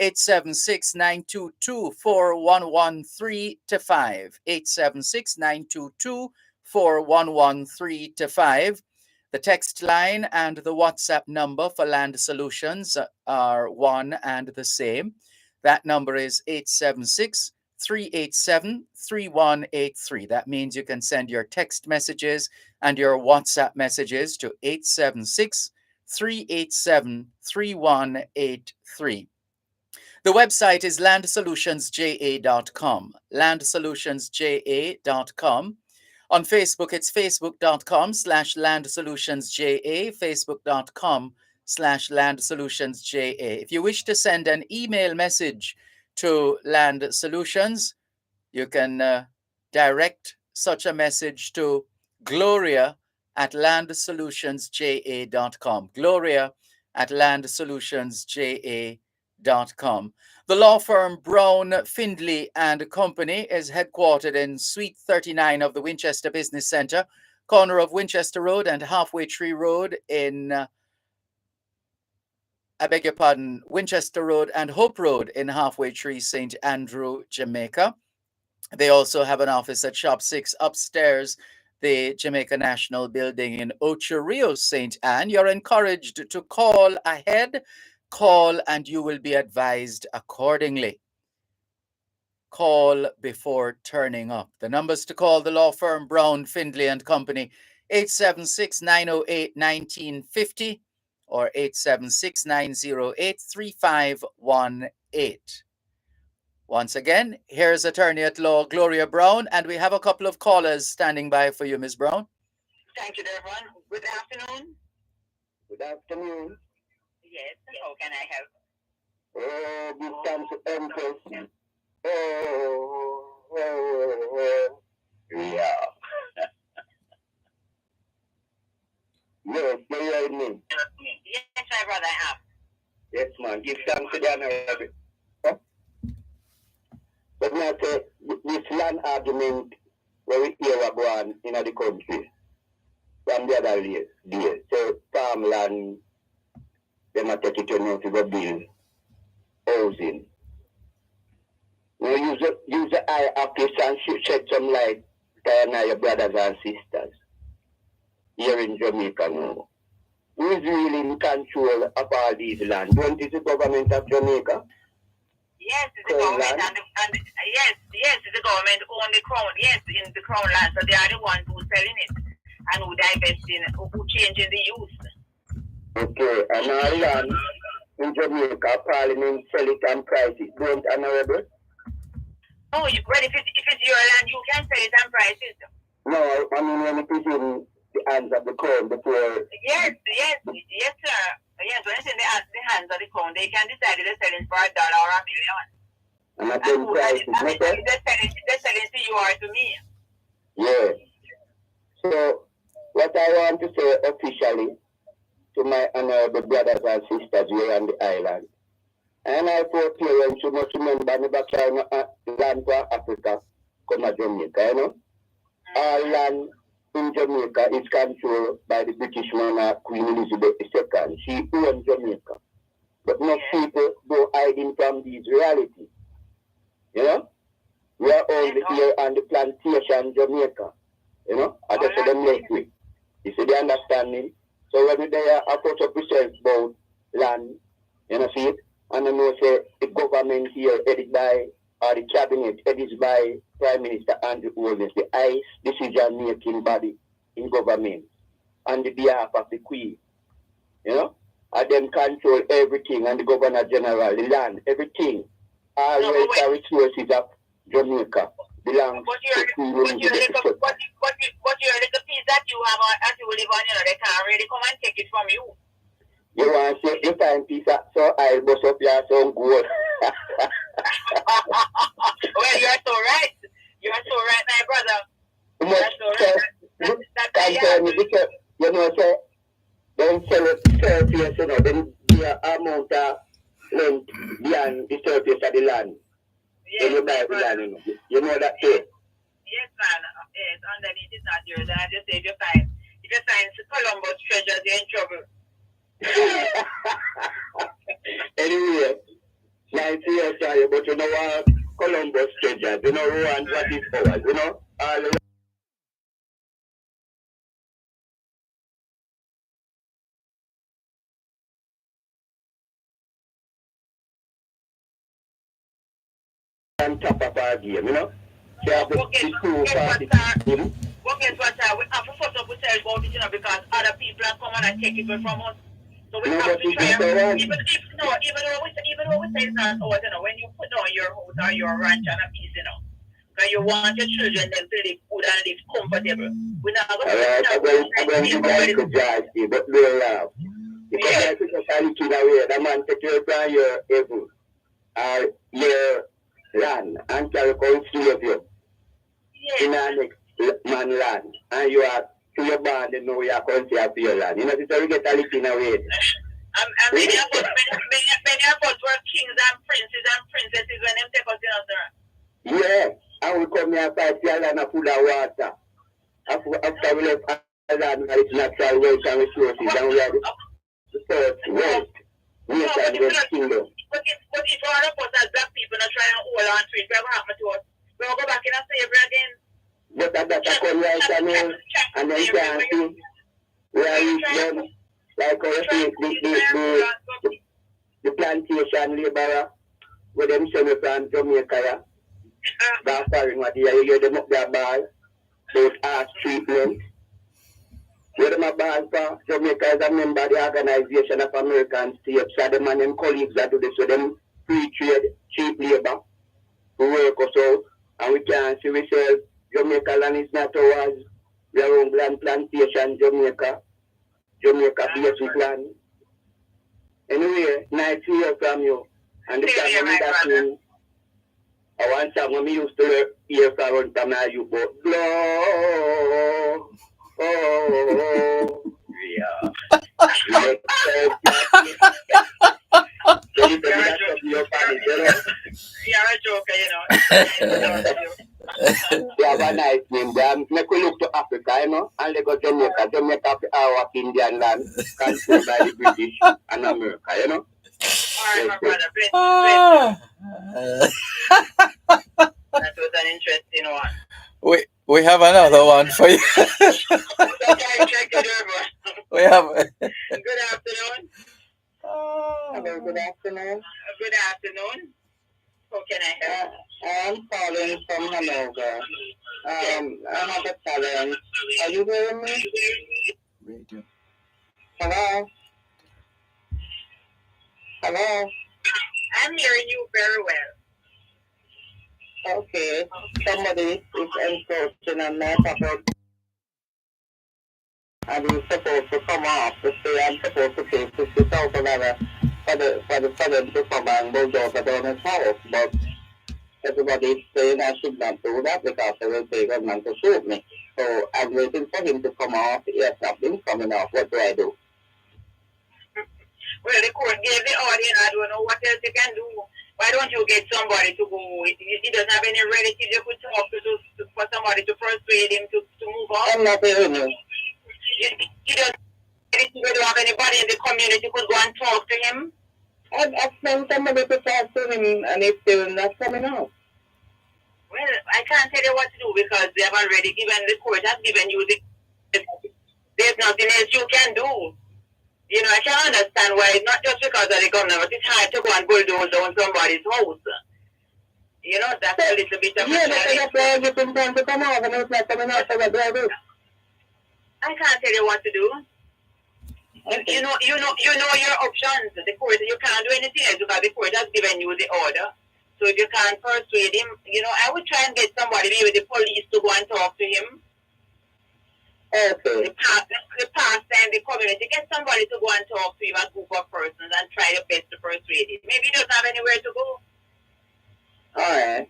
876-922-4113-5, 876-922-4113-5. The text line and the WhatsApp number for Land Solutions are one and the same. That number is 876-387-3183. That means you can send your text messages and your WhatsApp messages to 876-387-3183. The website is landsolutionsja.com, landsolutionsja.com. On Facebook, it's facebook.com/landsolutionsja, facebook.com/landsolutionsja. If you wish to send an email message to Land Solutions, you can direct such a message to gloria@landsolutionsja.com, gloria@landsolutionsja.com. The law firm Brown, Findlay and Company is headquartered in Suite 39 of the Winchester Business Center, corner of Winchester Road and Halfway Tree Road in, Winchester Road and Hope Road in Halfway Tree, St. Andrew, Jamaica. They also have an office at Shop 6 upstairs, the Jamaica National Building in Ocho Rios, St. Anne. You're encouraged to call ahead. Call and you will be advised accordingly. Call before turning up. The numbers to call the law firm Brown, Findlay and Company: 876-908-1950 or 876-908-3518. Once again, here's attorney at law Gloria Brown, and we have a couple of callers standing by for you, Ms. Brown. Thank you, Dervan. Good afternoon. Good afternoon. Yes, how can I help? Oh, give thanks to Empress. Yeah. Yes, you heard me. Yes, my brother, I am. Yes, man. Give thanks to the honorable. Huh? But now say this land argument where we hear about in the country from the other day. So farmland, they might take it to know to go build housing. Now use the eye office and shed some light to your brothers and sisters here in Jamaica now. Who is really in control of all these lands? Don't it the government of Jamaica? Yes, it's the government and yes, it's the government own the crown. Yes, in the crown land, so they are the ones who selling it and who divesting, who changing the use. Okay, and our land in Jamaica, Parliament sell it and price it. Don't honorable? No, if it's your land, you can sell it and price it. No, I mean when it is in the hands of the crown before. Yes, sir. Yes, when it's in the hands of the crown, they can decide if they're selling for $1 or $1 million. And at them prices, they're selling to you or to me. Yeah. So what I want to say officially to my honorable brothers and sisters here on the island, and I for parents who must remember never carry land for Africa come to Jamaica, you know. All land in Jamaica is controlled by the British monarch Queen Elizabeth II. She owns Jamaica. But most people go hiding from these realities. You know? We are only here on the plantation Jamaica. You know? I just say them left with. You see the understanding? So when they are approach up yourself about land, you know, see it? And I know say the government here headed by, or the cabinet headed by Prime Minister Andrew Holness, the highest decision-making body in government, on the behalf of the Queen. You know? And them control everything, and the Governor General, the land, everything. All resources of Jamaica. belongs But to your Queen but your Elizabeth little II. but your little piece that you have as you live on, they can't really come and take it from you. You want to you find piece of, so I bust up your some gold. Well, you're so right. You're so right, my brother. You're so right. Because, you know, say, don't sell it surface, you know, then the amount of length beyond the surface of the land. Yes, When you buy the land, you know that too. Yes, man. Yes, underneath is not yours. I just say if you find Columbus treasures, you're in trouble. Anyway, nice to hear from you, but you know what? Columbus treasures, you know, and what is ours, you know? All the on top of our game, you know? So have the two parties. What guess what? We have to first of all tell about it, you know, because other people are coming and take it away from us. So we have to try. Even though we say it's not ours, you know, when you put down your house or your ranch on a piece, you know, because you want your children them to live good and live comfortable. We're not going to. I'm going to give you a drive, but don't laugh. Because I think you're trying to away, the man take you from your heaven or your land and carry out slave you in our next man land. And you are to your band and know you are going to have your land. You know, so you get a little away. And many of us were kings and princes and princesses when them take us in, sir. Yeah, and we come here and fight your land and full of water. After we left our land, it's natural wealth and resources, and we are the first wealth. We are the kingdom. But if all of us as black people not trying to hold on to it, what will happen to us? We will go back in a slavery again. But that's come right and then can't see where is them, like the plantation laborer, where them send from Jamaica, that foreign what you hear them up their ball, those arts treatment. Where them a ball for Jamaica is a member of the Organization of American States, so them and them colleagues that do this, so them free trade, cheap labor, who work us out, and we can't see ourselves. Jamaica land is not ours. We are on land plantation, Jamaica basic land. Anyway, nice to hear from you. And the song that means, I want song when we used to hear from one time I you go, blow, oh, yeah. You're a joker, you know. You have a nice name there. Make we look to Africa, you know, and they go to Jamaica. Jamaica our Indian land, controlled by the British and America, you know. All right, my brother, bless. That was an interesting one. We have another one for you. We have. Good afternoon. Hello, good afternoon. Good afternoon. How can I help? I'm calling from Hanover. I have a challenge. Are you hearing me? Radio. Hello? Hello? I'm hearing you very well. Okay. Somebody is encroaching on my property. And he's supposed to come off to say I'm supposed to pay $50,000 for them to come and bulldoze down his house. But everybody is saying I should not do that because they will pay government to shoot me. So I'm waiting for him to come off. He has not been coming off. What do I do? Well, the court gave the order, and I don't know what else they can do. Why don't you get somebody to go? He doesn't have any relatives you could talk to for somebody to persuade him to move on. I'm not hearing you. He doesn't have anybody in the community who could go and talk to him. I've sent somebody to talk to him, and it's still not coming out. Well, I can't tell you what to do because they have already given, the court has given you there's nothing else you can do. You know, I can understand why, not just because of the government, but it's hard to go and bulldoze down somebody's house. You know, that's a little bit of a challenge. That's why I'm getting time to come out, and it's not coming out, so what do I do? I can't tell you what to do. Okay. You know your options. The court, you can't do anything else because the court has given you the order. So if you can't persuade him, I would try and get somebody, maybe the police, to go and talk to him. Okay. The pastime, the community, get somebody to go and talk to him, a group of persons, and try their best to persuade him. Maybe he doesn't have anywhere to go. Alright.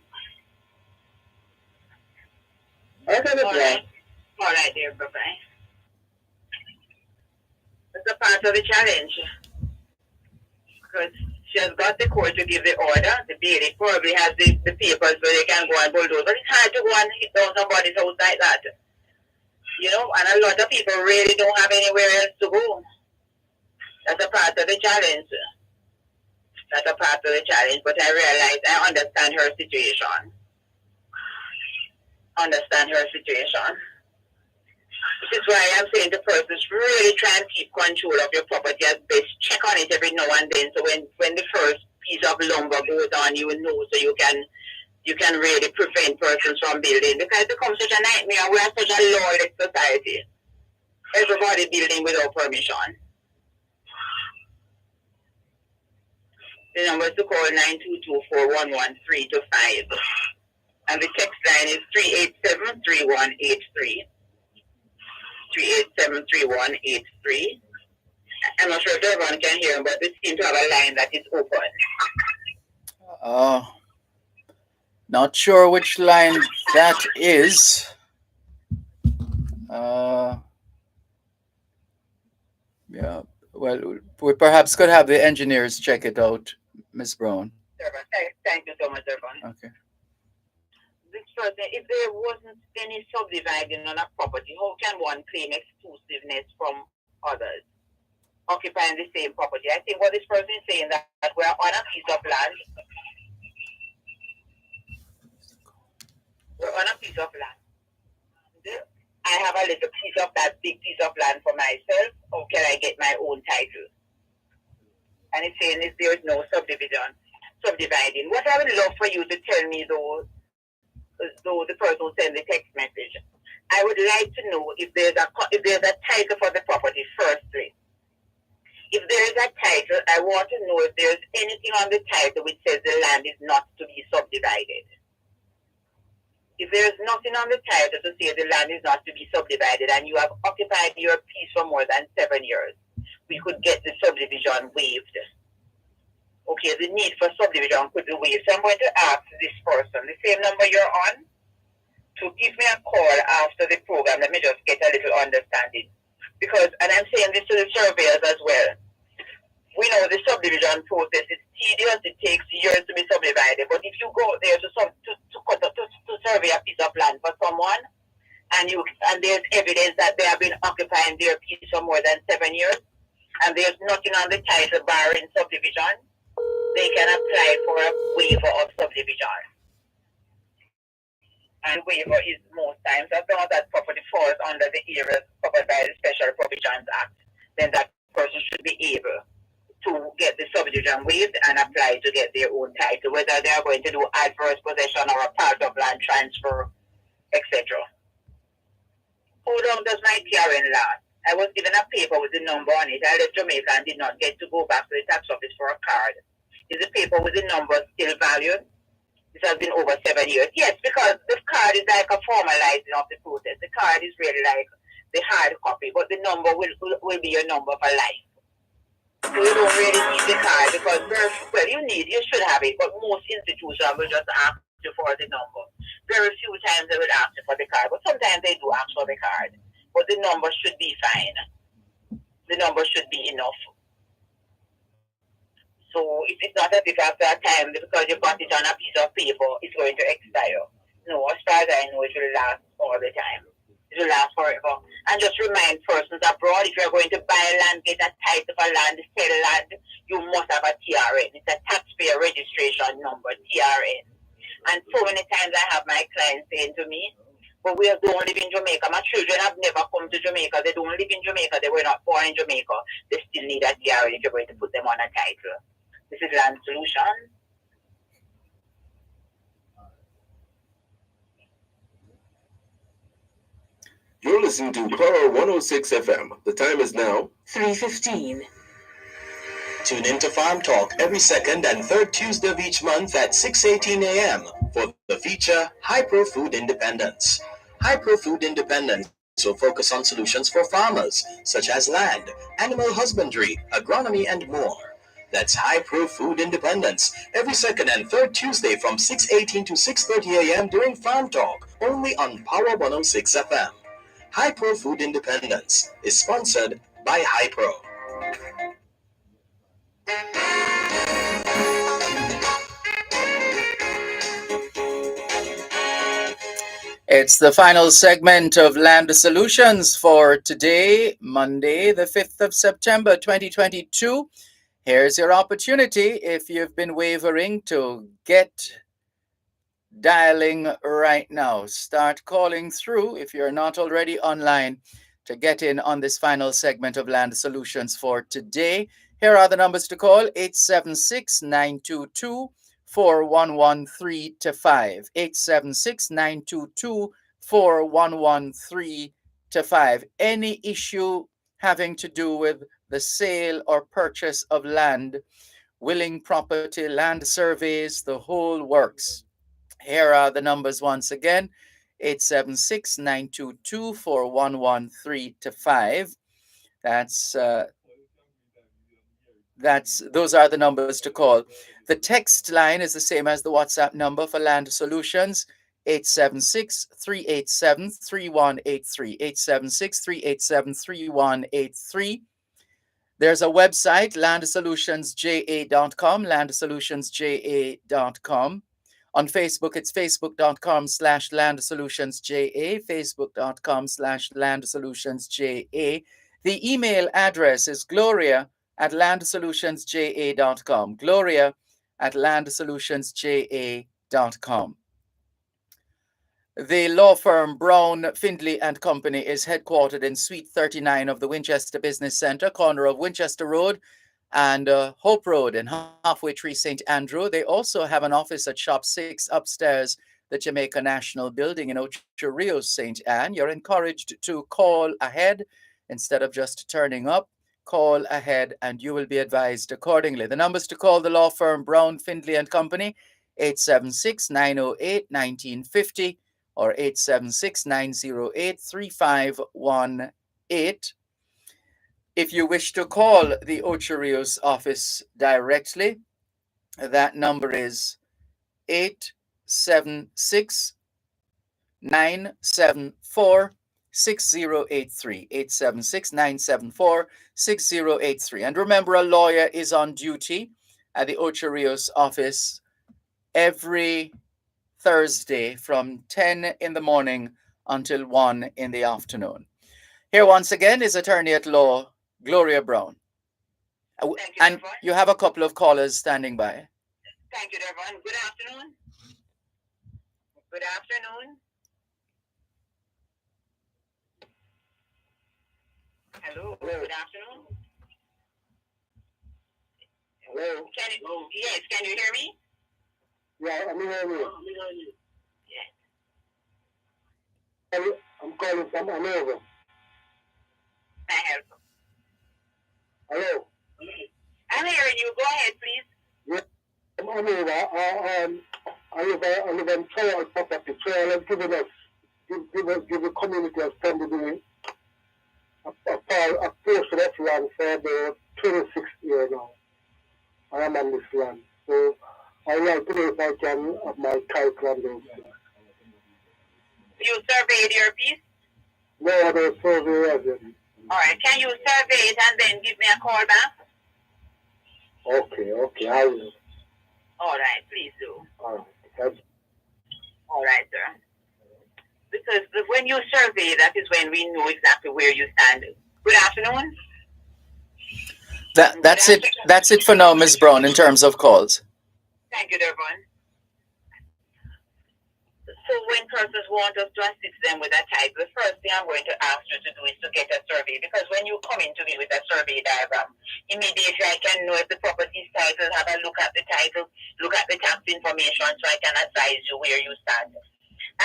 Okay, All right, dear. Bye-bye. It's a part of the challenge. Because she has got the court to give the order. The bailiff probably has the papers so they can go and bulldoze. But it's hard to go and hit down somebody's house like that. And a lot of people really don't have anywhere else to go. That's a part of the challenge. That's a part of the challenge. But I realize I understand her situation. This is why I'm saying to persons, really try and keep control of your property as best. Check on it every now and then. So when the first piece of lumber goes on, you know, so you can really prevent persons from building. Because it becomes such a nightmare. We are such a lawless society. Everybody building without permission. The number to call 922-411-325. And the text line is 387-3183. 387-3183. I'm not sure if everyone can hear, but we seem to have a line that is open. Not sure which line that is. Yeah, well, we perhaps could have the engineers check it out, Ms. Brown. Thank you so much, Dervan. Okay. This person, if there wasn't any subdividing on a property, how can one claim exclusiveness from others occupying the same property? I think what this person is saying that we're on a piece of land. We're on a piece of land. I have a little piece of that big piece of land for myself. How can I get my own title? And it's saying if there is no subdividing. What I would love for you to tell me though the person who sent the text message, I would like to know if there's a title for the property firstly. If there is a title, I want to know if there's anything on the title which says the land is not to be subdivided. If there is nothing on the title to say the land is not to be subdivided and you have occupied your piece for more than 7 years, we could get the subdivision waived. Okay, the need for subdivision could be waived. So I'm going to ask this person, the same number you're on, to give me a call after the program. Let me just get a little understanding. Because, and I'm saying this to the surveyors as well, we know the subdivision process is tedious, it takes years to be subdivided, but if you go there to survey a piece of land for someone, and there's evidence that they have been occupying their piece for more than 7 years, and there's nothing on the title barring subdivision, they can apply for a waiver of subdivision. And waiver is most times, as long as that property falls under the areas covered by the Special Provisions Act, then that person should be able to get the subdivision waived and apply to get their own title, whether they are going to do adverse possession or a part of land transfer, etc. How long does my TRN last? I was given a paper with the number on it. I left Jamaica and did not get to go back to the tax office for a card. Is the paper with the number still valued? This has been over 7 years. Yes, because the card is like a formalizing of the process. The card is really like the hard copy, but the number will be your number for life. So you don't really need the card because, you should have it, but most institutions will just ask you for the number. Very few times they will ask you for the card, but sometimes they do ask for the card. But the number should be fine. The number should be enough. So it's not as if after a time, because you got it on a piece of paper, it's going to expire. No, as far as I know, it will last all the time. It will last forever. And just remind persons abroad, if you're going to buy land, get a title for land, sell land, you must have a TRN. It's a taxpayer registration number, TRN. And so many times I have my clients saying to me, but we don't live in Jamaica. My children have never come to Jamaica. They don't live in Jamaica. They were not born in Jamaica. They still need a TRN if you're going to put them on a title. This is Land Solution. You're listening to Power 106 FM. The time is now 3:15. Tune in to Farm Talk every second and third Tuesday of each month at 6:18 a.m. for the feature High Pro Food Independence. High Pro Food Independence will focus on solutions for farmers, such as land, animal husbandry, agronomy, and more. That's High Pro Food Independence every second and third Tuesday from 6:18 to 6:30 a.m. during Farm Talk, only on Power 106 FM. High Pro Food Independence is sponsored by High Pro. It's the final segment of Land Solutions for today, Monday, the 5th of September, 2022. Here's your opportunity if you've been wavering to get dialing right now. Start calling through if you're not already online to get in on this final segment of Land Solutions for today. Here are the numbers to call: 876-922-4113-5. 876-922-4113-5. Any issue having to do with the sale or purchase of land, willing property, land surveys, the whole works. Here are the numbers once again: 876-922-4113-5. Those are the numbers to call. The text line is the same as the WhatsApp number for Land Solutions: 876-387-3183. 876-387-3183. There's a website, landsolutionsja.com, landsolutionsja.com. On Facebook, it's facebook.com/landsolutionsja, facebook.com/landsolutionsja. The email address is gloria@landsolutionsja.com, gloria@landsolutionsja.com. The law firm Brown, Findley and Company is headquartered in Suite 39 of the Winchester Business Center, corner of Winchester Road and Hope Road in Halfway Tree, St. Andrew. They also have an office at Shop 6 upstairs, the Jamaica National Building in Ocho Rios, St. Anne. You're encouraged to call ahead instead of just turning up. Call ahead and you will be advised accordingly. The numbers to call the law firm Brown, Findley and Company: 876-908-1950 or 876-908-3518. If you wish to call the Ocho Rios office directly, that number is 876-974-6083. 876-974-6083. And remember, a lawyer is on duty at the Ocho Rios office every Thursday from 10 in the morning until 1 in the afternoon. Here once again is attorney at law Gloria Brown. And you have a couple of callers standing by. Thank you, Dervan. Good afternoon. Good afternoon. Hello. Good afternoon. Hello. Yes, can you hear me? Yeah, I'm hearing you. Yes. I'm calling from Hanover. I have. Hello. I'm hearing you. Go ahead, please. Yeah, I'm Hanover. I live on trial property. Trial has given us, give the community of Standing a portion of land for the 26th year now. I am on this land. So I would like to know if I can have my title on this. You surveyed your piece? No other survey as it. All right. Can you survey it and then give me a call back? Okay, I will. All right, please do. All right, thank you. All right, sir. Because when you survey, that is when we know exactly where you stand. Good afternoon. That's it. That's it for now, Ms. Brown, in terms of calls. Thank you, Dervan. So when persons want us to assist them with a title, the first thing I'm going to ask you to do is to get a survey. Because when you come into me with a survey diagram, immediately I can know if the property's title, have a look at the title, look at the tax information, so I can advise you where you stand.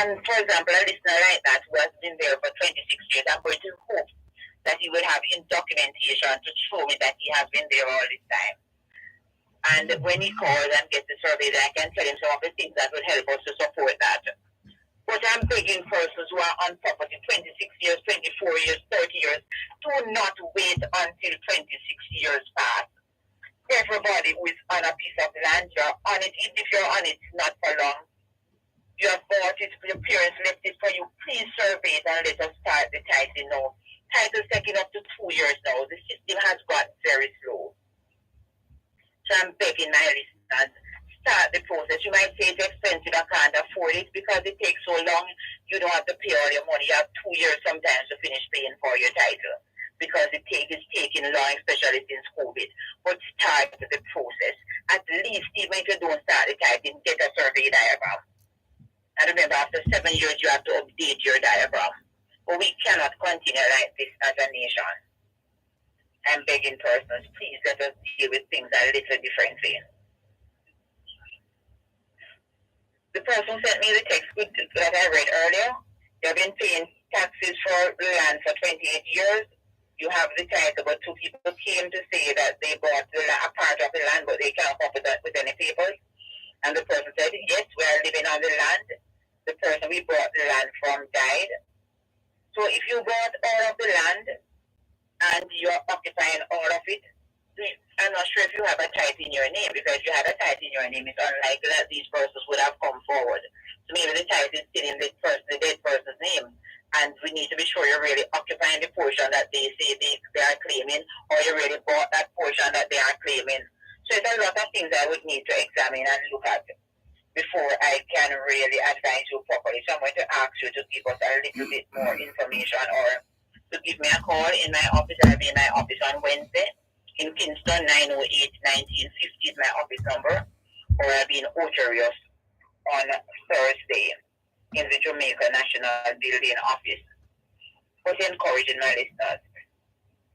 And for example, a listener like that who has been there for 26 years, I'm going to hope that he will have in documentation to show me that he has been there all this time. And when he calls and gets the survey, then I can tell him some of the things that would help us to support that. But I'm begging persons who are on property 26 years, 24 years, 30 years, do not wait until 26 years pass. Everybody who is on a piece of land, you're on it. Even if you're on it, not for long. You have bought it, your parents left it for you. Please survey it and let us start the title now. Title's taking up to 2 years now. The system has got very slow. So I'm begging my listeners, start the process. You might say it's expensive, I can't afford it because it takes so long. You don't have to pay all your money. You have 2 years sometimes to finish paying for your title because it's taking long, especially since COVID. But start the process. At least, even if you don't start the title, get a survey diagram. And remember, after 7 years, you have to update your diagram. But we cannot continue like this as a nation. I'm begging persons, please let us deal with things a little differently. The person sent me the text that I read earlier. They've been paying taxes for land for 28 years. You have the title, but 2 people came to say that they bought a part of the land, but they can't come up with any papers. And the person said, yes, we are living on the land. The person we bought the land from died. So if you bought all of the land and you're occupying all of it, I'm not sure if you have a title in your name, because if you had a title in your name, it's unlikely that these persons would have come forward. So maybe the title is still in the dead person's name. And we need to be sure you're really occupying the portion that they say they are claiming, or you really bought that portion that they are claiming. So it's a lot of things I would need to examine and look at before I can really advise you properly. So I'm going to ask you to give us a little bit more information, or to give me a call in my office. I'll be in my office on Wednesday in Kingston, 908-1950 is my office number, or I'll be in Ocherius on Thursday in the Jamaica National Building office. But encouraging my listeners,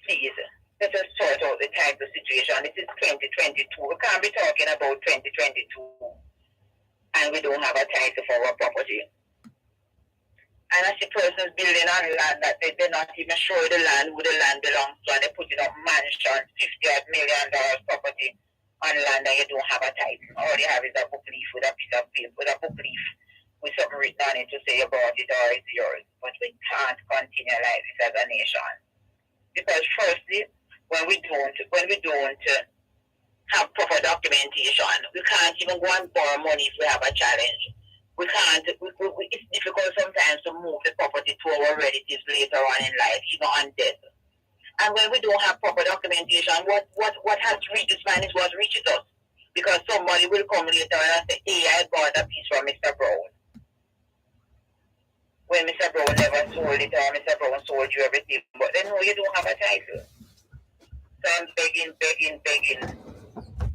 please, let us sort out the type of situation. This is 2022. We can't be talking about 2022 and we don't have a title for our property. And I see persons building on land that they're not even sure the land, who the land belongs to, and they're putting up mansions, $50 million property on land, and you don't have a title. All you have is a book leaf with a piece of paper, with a book leaf with something written on it to say you bought it or it's yours. But we can't continue like this as a nation. Because firstly, when we don't have proper documentation, we can't even go and borrow money if we have a challenge. We can't, it's difficult sometimes to move the property to our relatives later on in life, even on death. And when we don't have proper documentation, what has reached this man is what reaches us. Because somebody will come later and say, hey, I bought a piece from Mr. Brown. When Mr. Brown never sold it, or Mr. Brown sold you everything, but then no, you don't have a title. So I'm begging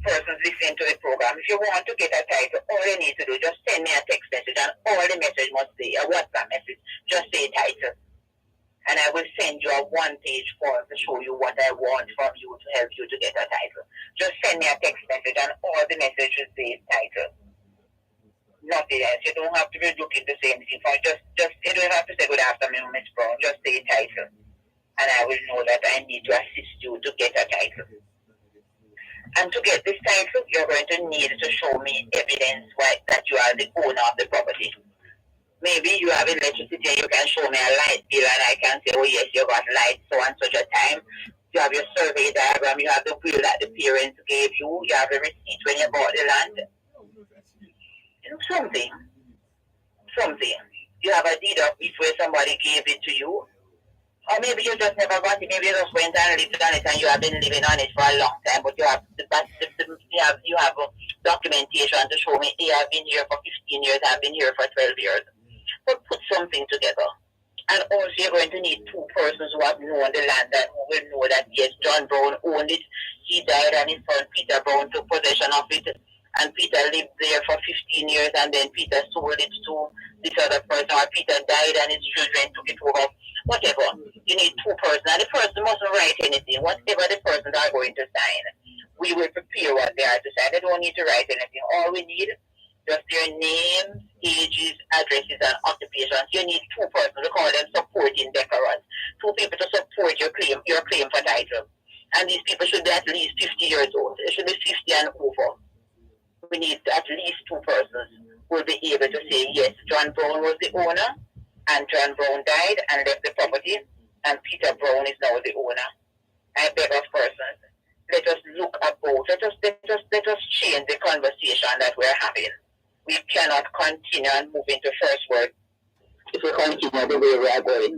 persons listening to the program. If you want to get a title, all you need to do, just send me a text message, and all the message must say a WhatsApp message. Just say title. And I will send you a one-page form to show you what I want from you to help you to get a title. Just send me a text message, and all the message will say title. Nothing else. You don't have to be looking the same thing. Just you don't have to say good afternoon, Miss Brown. Just say title. And I will know that I need to assist you to get a title. And to get this title, you're going to need to show me evidence that you are the owner of the property. Maybe you have electricity and you can show me a light bill and I can say, oh yes, you got light so and such a time. You have your survey diagram, you have the bill that the parents gave you, you have the receipt when you bought the land. You know, something. You have a deed of it where somebody gave it to you. Or maybe you just never got it. Maybe you just went and lived on it and you have been living on it for a long time. But you have documentation to show me, hey, I've been here for 15 years, I've been here for 12 years. But put something together. And also you're going to need 2 persons who have known the land and who will know that, yes, John Brown owned it. He died and his son Peter Brown took possession of it. And Peter lived there for 15 years and then Peter sold it to this other person. Or Peter died and his children took it over. Whatever. You need 2 persons. And the person mustn't write anything. Whatever the persons are going to sign, we will prepare what they are to sign. They don't need to write anything. All we need just their names, ages, addresses, and occupations. You need 2 persons. We call them supporting decorants. 2 people to support your claim for title. And these people should be at least 50 years old. They should be 50 and over. We need at least two persons who will be able to say, yes, John Brown was the owner, and John Brown died and left the property, and Peter Brown is now the owner. I beg of persons, let us look about, let us change the conversation that we're having. We cannot continue and move into first world if we continue the way we are going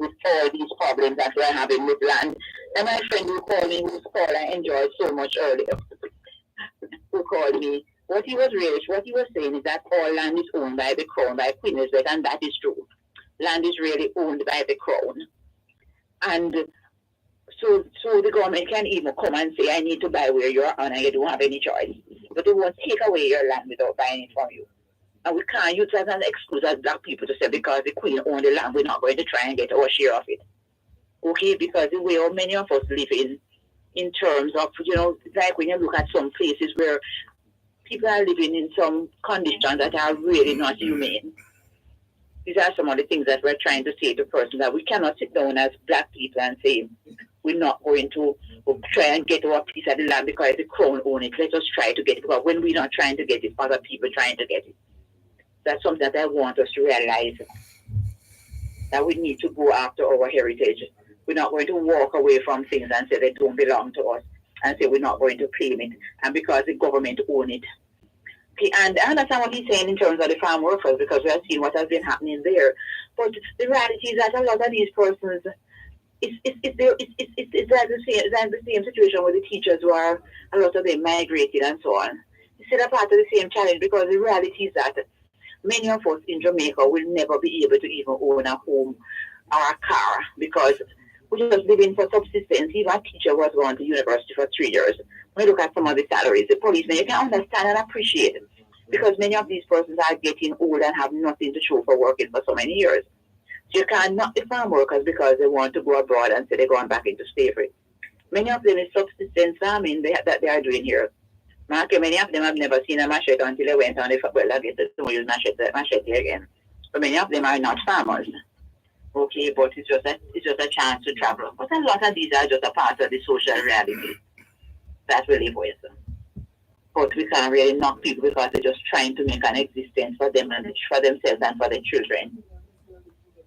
with all these problems that we're having with land. And my friend who called me, whose call I enjoyed so much earlier, who called me, what he was saying is that all land is owned by the crown, by Queen Elizabeth, and that is true. Land is really owned by the crown. And so the government can even come and say, I need to buy where you're on, and you don't have any choice. But they won't take away your land without buying it from you. And we can't use that as an excuse as black people to say, because the Queen owned the land, we're not going to try and get our share of it. Okay, because the way many of us live in terms of, like when you look at some places where people are living in some conditions that are really not humane. These are some of the things that we're trying to say to persons, that we cannot sit down as black people and say, we're not going to try and get our piece of the land because the crown owns it. Let us try to get it. But when we're not trying to get it, other people trying to get it. That's something that I want us to realize, that we need to go after our heritage. We're not going to walk away from things and say they don't belong to us, and say we're not going to claim it, and because the government owns it. Okay, and I understand what he's saying in terms of the farm workers, because we have seen what has been happening there. But the reality is that a lot of these persons, it's like the same situation with the teachers who are, a lot of them migrated and so on. It's still a part of the same challenge, because the reality is that many of us in Jamaica will never be able to even own a home or a car, because we're just living for subsistence. Even a teacher was going to university for 3 years. When you look at some of the salaries, the policemen, you can understand and appreciate it, because many of these persons are getting old and have nothing to show for working for so many years. So you can't knock the farm workers because they want to go abroad and say they're going back into slavery. Many of them is subsistence farming that they are doing here. Many of them have never seen a machete until they went on the well, I guess they don't use machete again. But many of them are not farmers. Okay, but it's just a chance to travel. But a lot of these are just a part of the social reality that we live with. But we can't really knock people because they're just trying to make an existence for them and for themselves and for their children.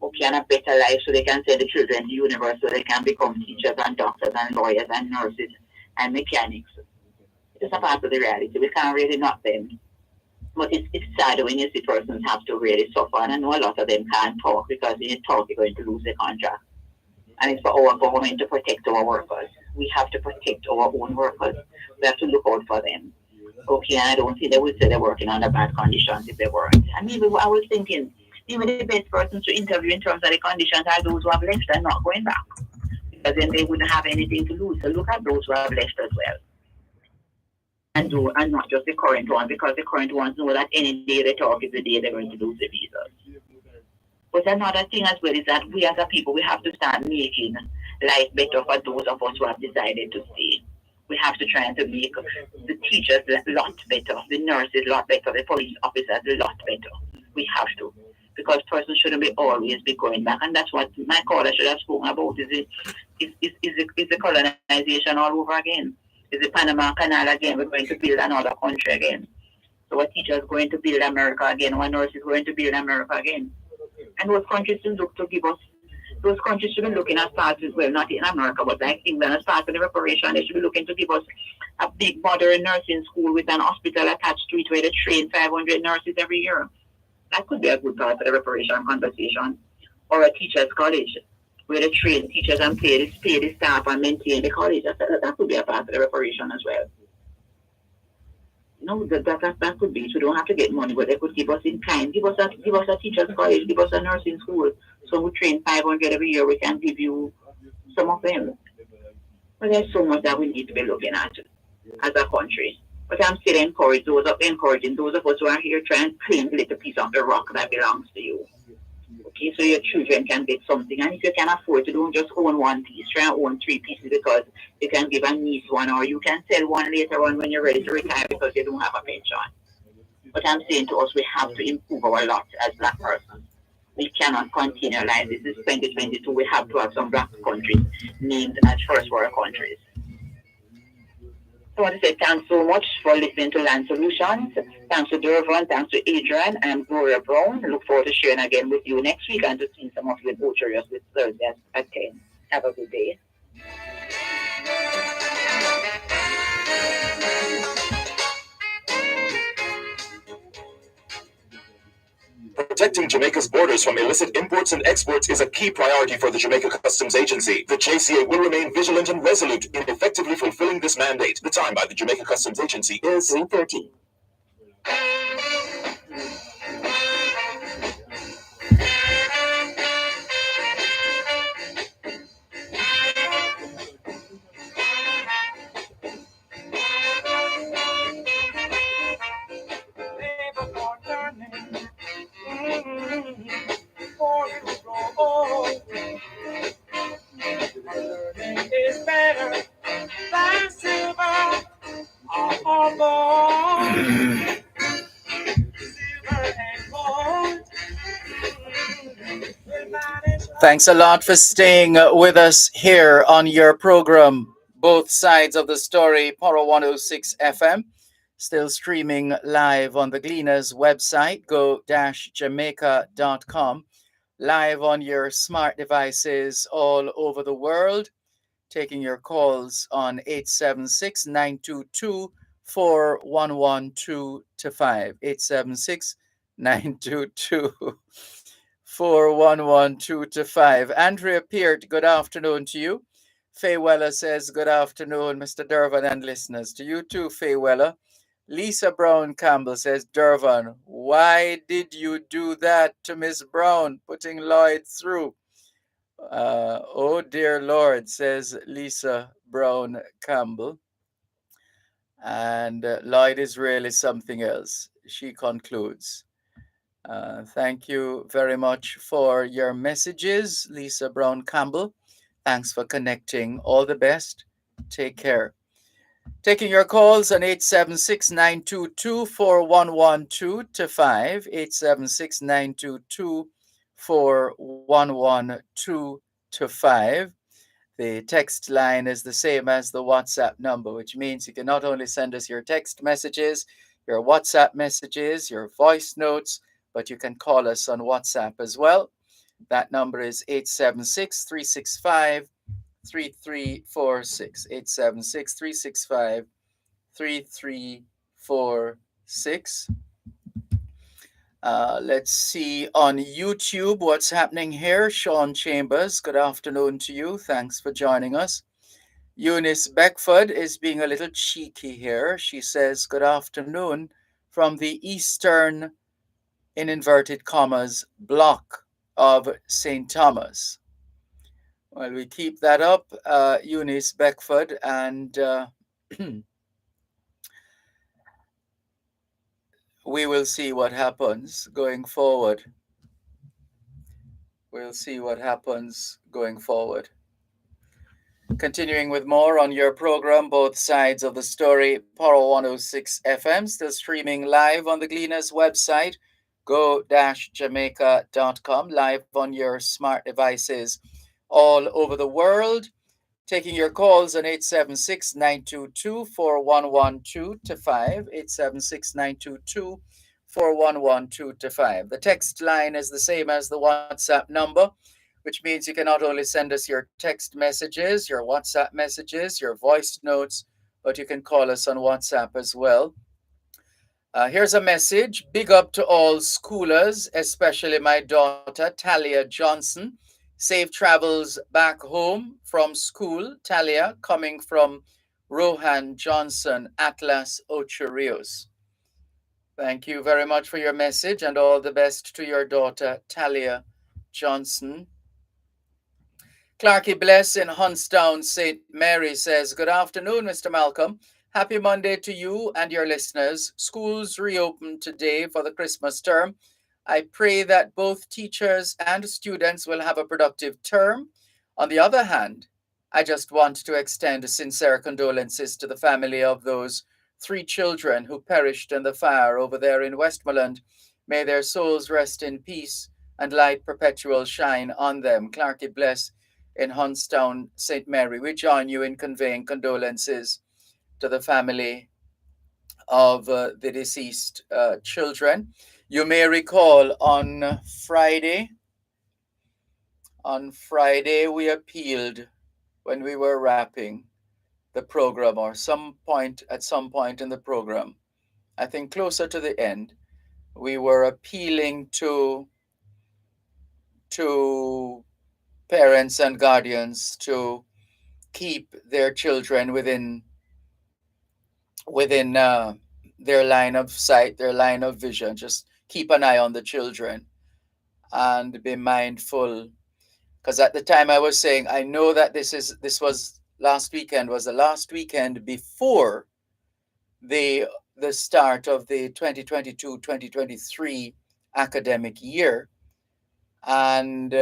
Okay, and a better life so they can send the children to university, so they can become teachers and doctors and lawyers and nurses and mechanics. It's a part of the reality. We can't really knock them. But it's sad when you see persons have to really suffer. And I know a lot of them can't talk, because when you talk, you're going to lose the contract. And it's for our government to protect our workers. We have to protect our own workers. We have to look out for them. Okay, and I don't think they would say they're working under bad conditions if they weren't. And maybe I was thinking, even the best persons to interview in terms of the conditions are those who have left and not going back. Because then they wouldn't have anything to lose. So look at those who have left as well. And not just the current one, because the current ones know that any day they talk is the day they're going to lose the visas. But another thing as well is that we as a people, we have to start making life better for those of us who have decided to stay. We have to try to make the teachers a lot better, the nurses a lot better, the police officers a lot better. We have to, because persons shouldn't always be going back, and that's what my caller should have spoken about. Is the colonization all over again? Is the Panama Canal again? We're going to build another country again. So our teachers are going to build America again. Our nurses are going to build America again. And those countries should look to give us. Those countries should be looking as part of, well, not in America, but like England, as part of the reparation. They should be looking to give us a big modern nursing school with an hospital attached to it, where they train 500 nurses every year. That could be a good part of the reparation conversation. Or a teachers' college, where they train teachers and pay the staff and maintain the college. That could be a part of the reparation as well. No, that could be. So we don't have to get money, but they could give us in kind. Give us a teachers' college, give us a nursing school. So we train 500 every year. We can give you some of them. But there's so much that we need to be looking at as a country. But I'm still encouraging those of us who are here trying to claim the little piece of the rock that belongs to you. Okay, so your children can get something. And if you can afford to, don't just own one piece. Try and own 3 pieces, because you can give a niece one, or you can sell one later on when you're ready to retire because you don't have a pension. But I'm saying to us, we have to improve our lot as black persons. We cannot continue like this. This is 2022. We have to have some black countries named as first world countries. So I want to say thanks so much for listening to Land Solutions. Thanks to Dervan, thanks to Adrian and Gloria Brown. Look forward to sharing again with you next week and to seeing some of you in Ocherios this Thursday at 10. Have a good day. Protecting Jamaica's borders from illicit imports and exports is a key priority for the Jamaica Customs Agency. The JCA will remain vigilant and resolute in effectively fulfilling this mandate. The time by the Jamaica Customs Agency is 3:30. Is better than silver or gold. Silver and gold. Thanks a lot for staying with us here on your program, Both Sides of the Story, Poro 106 FM. Still streaming live on the Gleaners website, go-jamaica.com. Live on your smart devices all over the world. Taking your calls on 876-922-4112-5. 876-922-4112-5. Andrea Peart, good afternoon to you. Faye Weller says, good afternoon, Mr. Dervan and listeners. To you too, Faye Weller. Lisa Brown Campbell says, Dervan, why did you do that to Miss Brown, putting Lloyd through? Oh dear Lord, says Lisa Brown Campbell. And Lloyd is really something else, she concludes. Thank you very much for your messages, Lisa Brown Campbell. Thanks for connecting. All the best. Take care. Taking your calls on 876-922-4112-5, 876-922-4112-5. The text line is the same as the WhatsApp number, which means you can not only send us your text messages, your WhatsApp messages, your voice notes, but you can call us on WhatsApp as well. That number is 876-365-3346, 876-365-3346. Let's see on YouTube what's happening here. Sean Chambers, good afternoon to you. Thanks for joining us. Eunice Beckford is being a little cheeky here. She says, good afternoon from the eastern, in inverted commas, block of St. Thomas. Well, we keep that up, Eunice Beckford, and we will see what happens going forward. We'll see what happens going forward. Continuing with more on your program, Both Sides of the Story, Poro 106 FM, still streaming live on the Gleaners website, go-jamaica.com, live on your smart devices all over the world. Taking your calls on 876-922-4112-5, 876-922-4112-5. The text line is the same as the WhatsApp number, which means you can not only send us your text messages, your WhatsApp messages, your voice notes, but you can call us on WhatsApp as well. Here's a message. Big up to all schoolers, especially my daughter, Talia Johnson. Safe travels back home from school. Talia, coming from Rohan Johnson, Atlas Ocherios. Thank you very much for your message and all the best to your daughter, Talia Johnson. Clarky Bless in Hunstown, St. Mary says, good afternoon, Mr. Malcolm. Happy Monday to you and your listeners. Schools reopened today for the Christmas term. I pray that both teachers and students will have a productive term. On the other hand, I just want to extend sincere condolences to the family of those 3 children who perished in the fire over there in Westmoreland. May their souls rest in peace. and light perpetual shine on them. Clarky Bless in Hunstown, St. Mary. We join you in conveying condolences to the family of the deceased children. You may recall on Friday we appealed when we were wrapping the program, or some point in the program, I think closer to the end, we were appealing to parents and guardians to keep their children within their line of sight, their line of vision. Just keep an eye on the children and be mindful. Because at the time I was saying, I know that this was last weekend, was the last weekend before the the start of the 2022-2023 academic year. And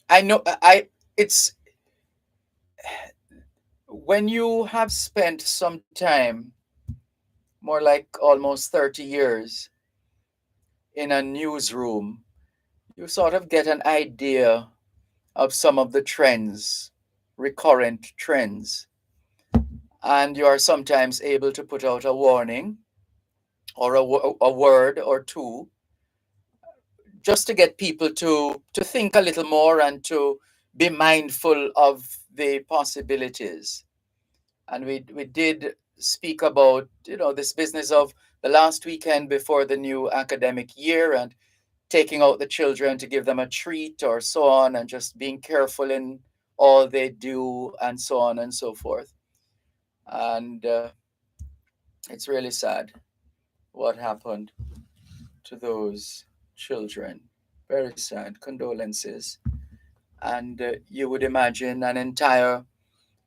I know I it's when you have spent some time, more like almost 30 years, in a newsroom, you sort of get an idea of some of the trends, recurrent trends. And you are sometimes able to put out a warning or a word or two, just to get people to think a little more and to be mindful of the possibilities. And we did speak about, this business of the last weekend before the new academic year, and taking out the children to give them a treat or so on, and just being careful in all they do, and so on and so forth. And it's really sad what happened to those children. Very sad. Condolences. And you would imagine an entire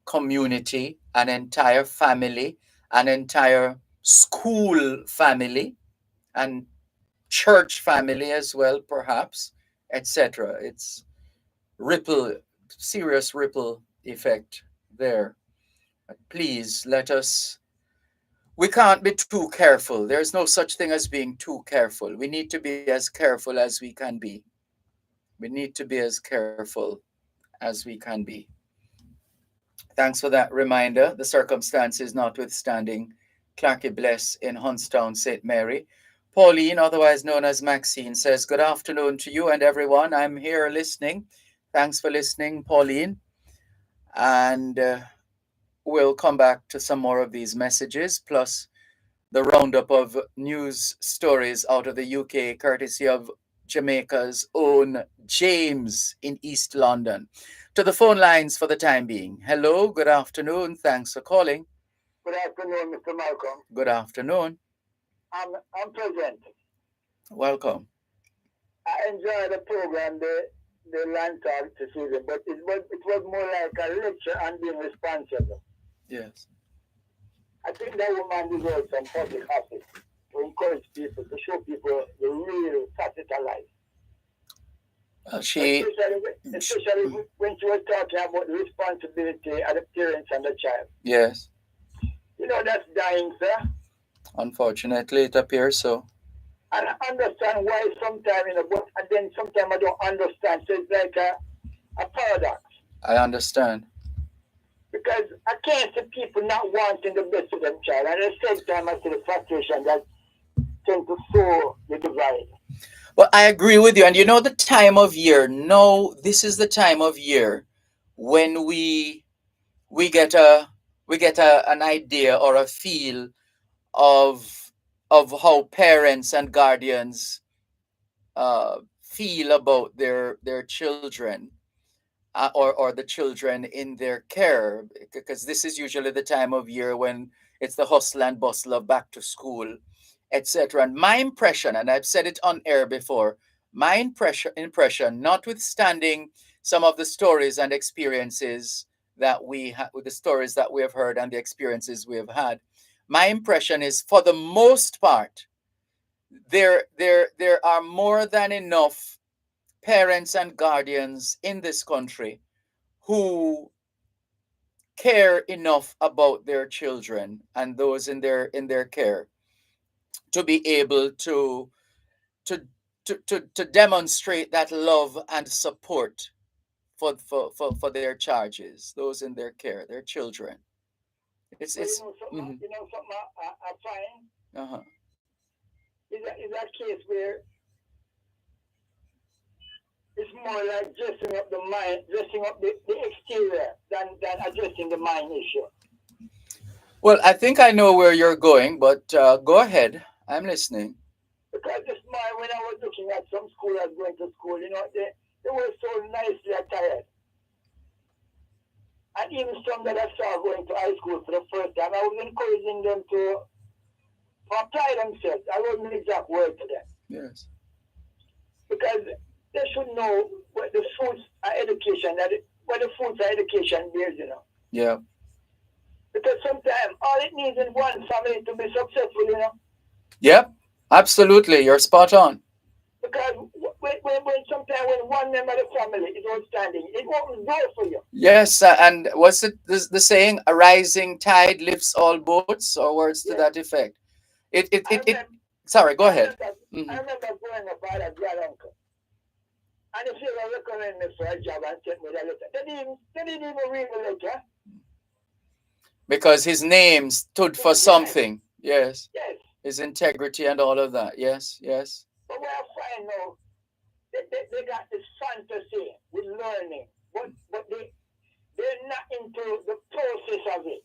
community, an entire family, an entire school family, and church family as well, perhaps, etc. It's ripple, serious ripple effect there. But please let us. We can't be too careful. There's no such thing as being too careful. We need to be as careful as we can be. We need to be as careful as we can be. Thanks for that reminder. The circumstances notwithstanding, Clarky Bless in Hunstown, St. Mary. Pauline, otherwise known as Maxine, says, "Good afternoon to you and everyone. I'm here listening." Thanks for listening, Pauline. And we'll come back to some more of these messages, plus the roundup of news stories out of the UK, courtesy of Jamaica's own James in East London. To the phone lines for the time being. Hello, good afternoon. Thanks for calling. Good afternoon, Mr. Malcolm. Good afternoon. I'm present. Welcome. I enjoyed the program, the land talk this season, but it was more like a lecture on being responsible. Yes. I think that woman deserves some public office to encourage people, to show people the real facet of life. Especially when she was talking about the responsibility of the parents and the child. Yes. That's dying, sir. Unfortunately, it appears so. And I understand why sometimes, but then sometimes I don't understand. So it's like a paradox. I understand. Because I can't see people not wanting the best for them child. And at the same time, I see the frustration that tend to sow the divide. Well, I agree with you. And the time of year, no, this is the time of year when we get an idea or a feel of how parents and guardians feel about their children, or the children in their care, because this is usually the time of year when it's the hustle and bustle of back to school, etc. And my impression, and I've said it on air before, my impression, notwithstanding some of the stories and experiences that with the stories that we have heard and the experiences we have had, my impression is, for the most part, there are more than enough parents and guardians in this country who care enough about their children and those in their care to be able to to demonstrate that love and support for their charges, those in their care, their children. It's But it's you know something I find uh-huh. is that case where it's more like dressing up the mind, dressing up the exterior than addressing the mind issue. Well, I think I know where you're going, but go ahead. I'm listening. Because this morning when I was looking at some schoolers going to school, you know, they were so nicely attired. And even some that I saw going to high school for the first time, I was encouraging them to apply themselves. I wrote an exact word to them. Yes. Because they should know what the fruits are education, what the fruits are education bears, you know. Yeah. Because sometimes all it needs is one family to be successful, you know. Yep. Absolutely. You're spot on. Because when sometimes when one member of the family is outstanding, it won't go for you. Yes, and what's it the saying? A rising tide lifts all boats, or words to Yes. that effect. It. I remember, Sorry, go I ahead. remember, I remember growing up, I had a grand uncle. And if he was recommending me for a job and sent me the letter, they didn't even read the letter. Because his name stood for Yes. something. Yes. Yes. His integrity and all of that. Yes, yes. But what I find now, they got this fantasy with learning, but they're not into the process of it.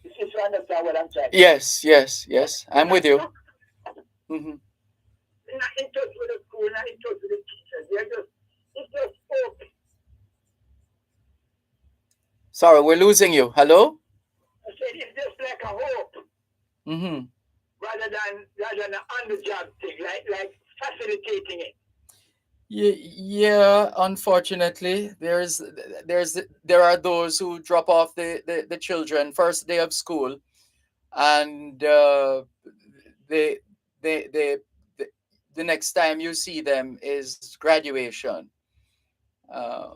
If you understand what I'm saying. Yes, yes, yes. I'm with you. Mm-hmm. They're not in touch with the school, not in touch with the teachers. It's just hope. Sorry, we're losing you. Hello? I said it's just like a hope. Mm-hmm. Rather than an on-the-job thing, like facilitating it. Yeah, unfortunately, there are those who drop off the children first day of school, and they, they the next time you see them is graduation, uh,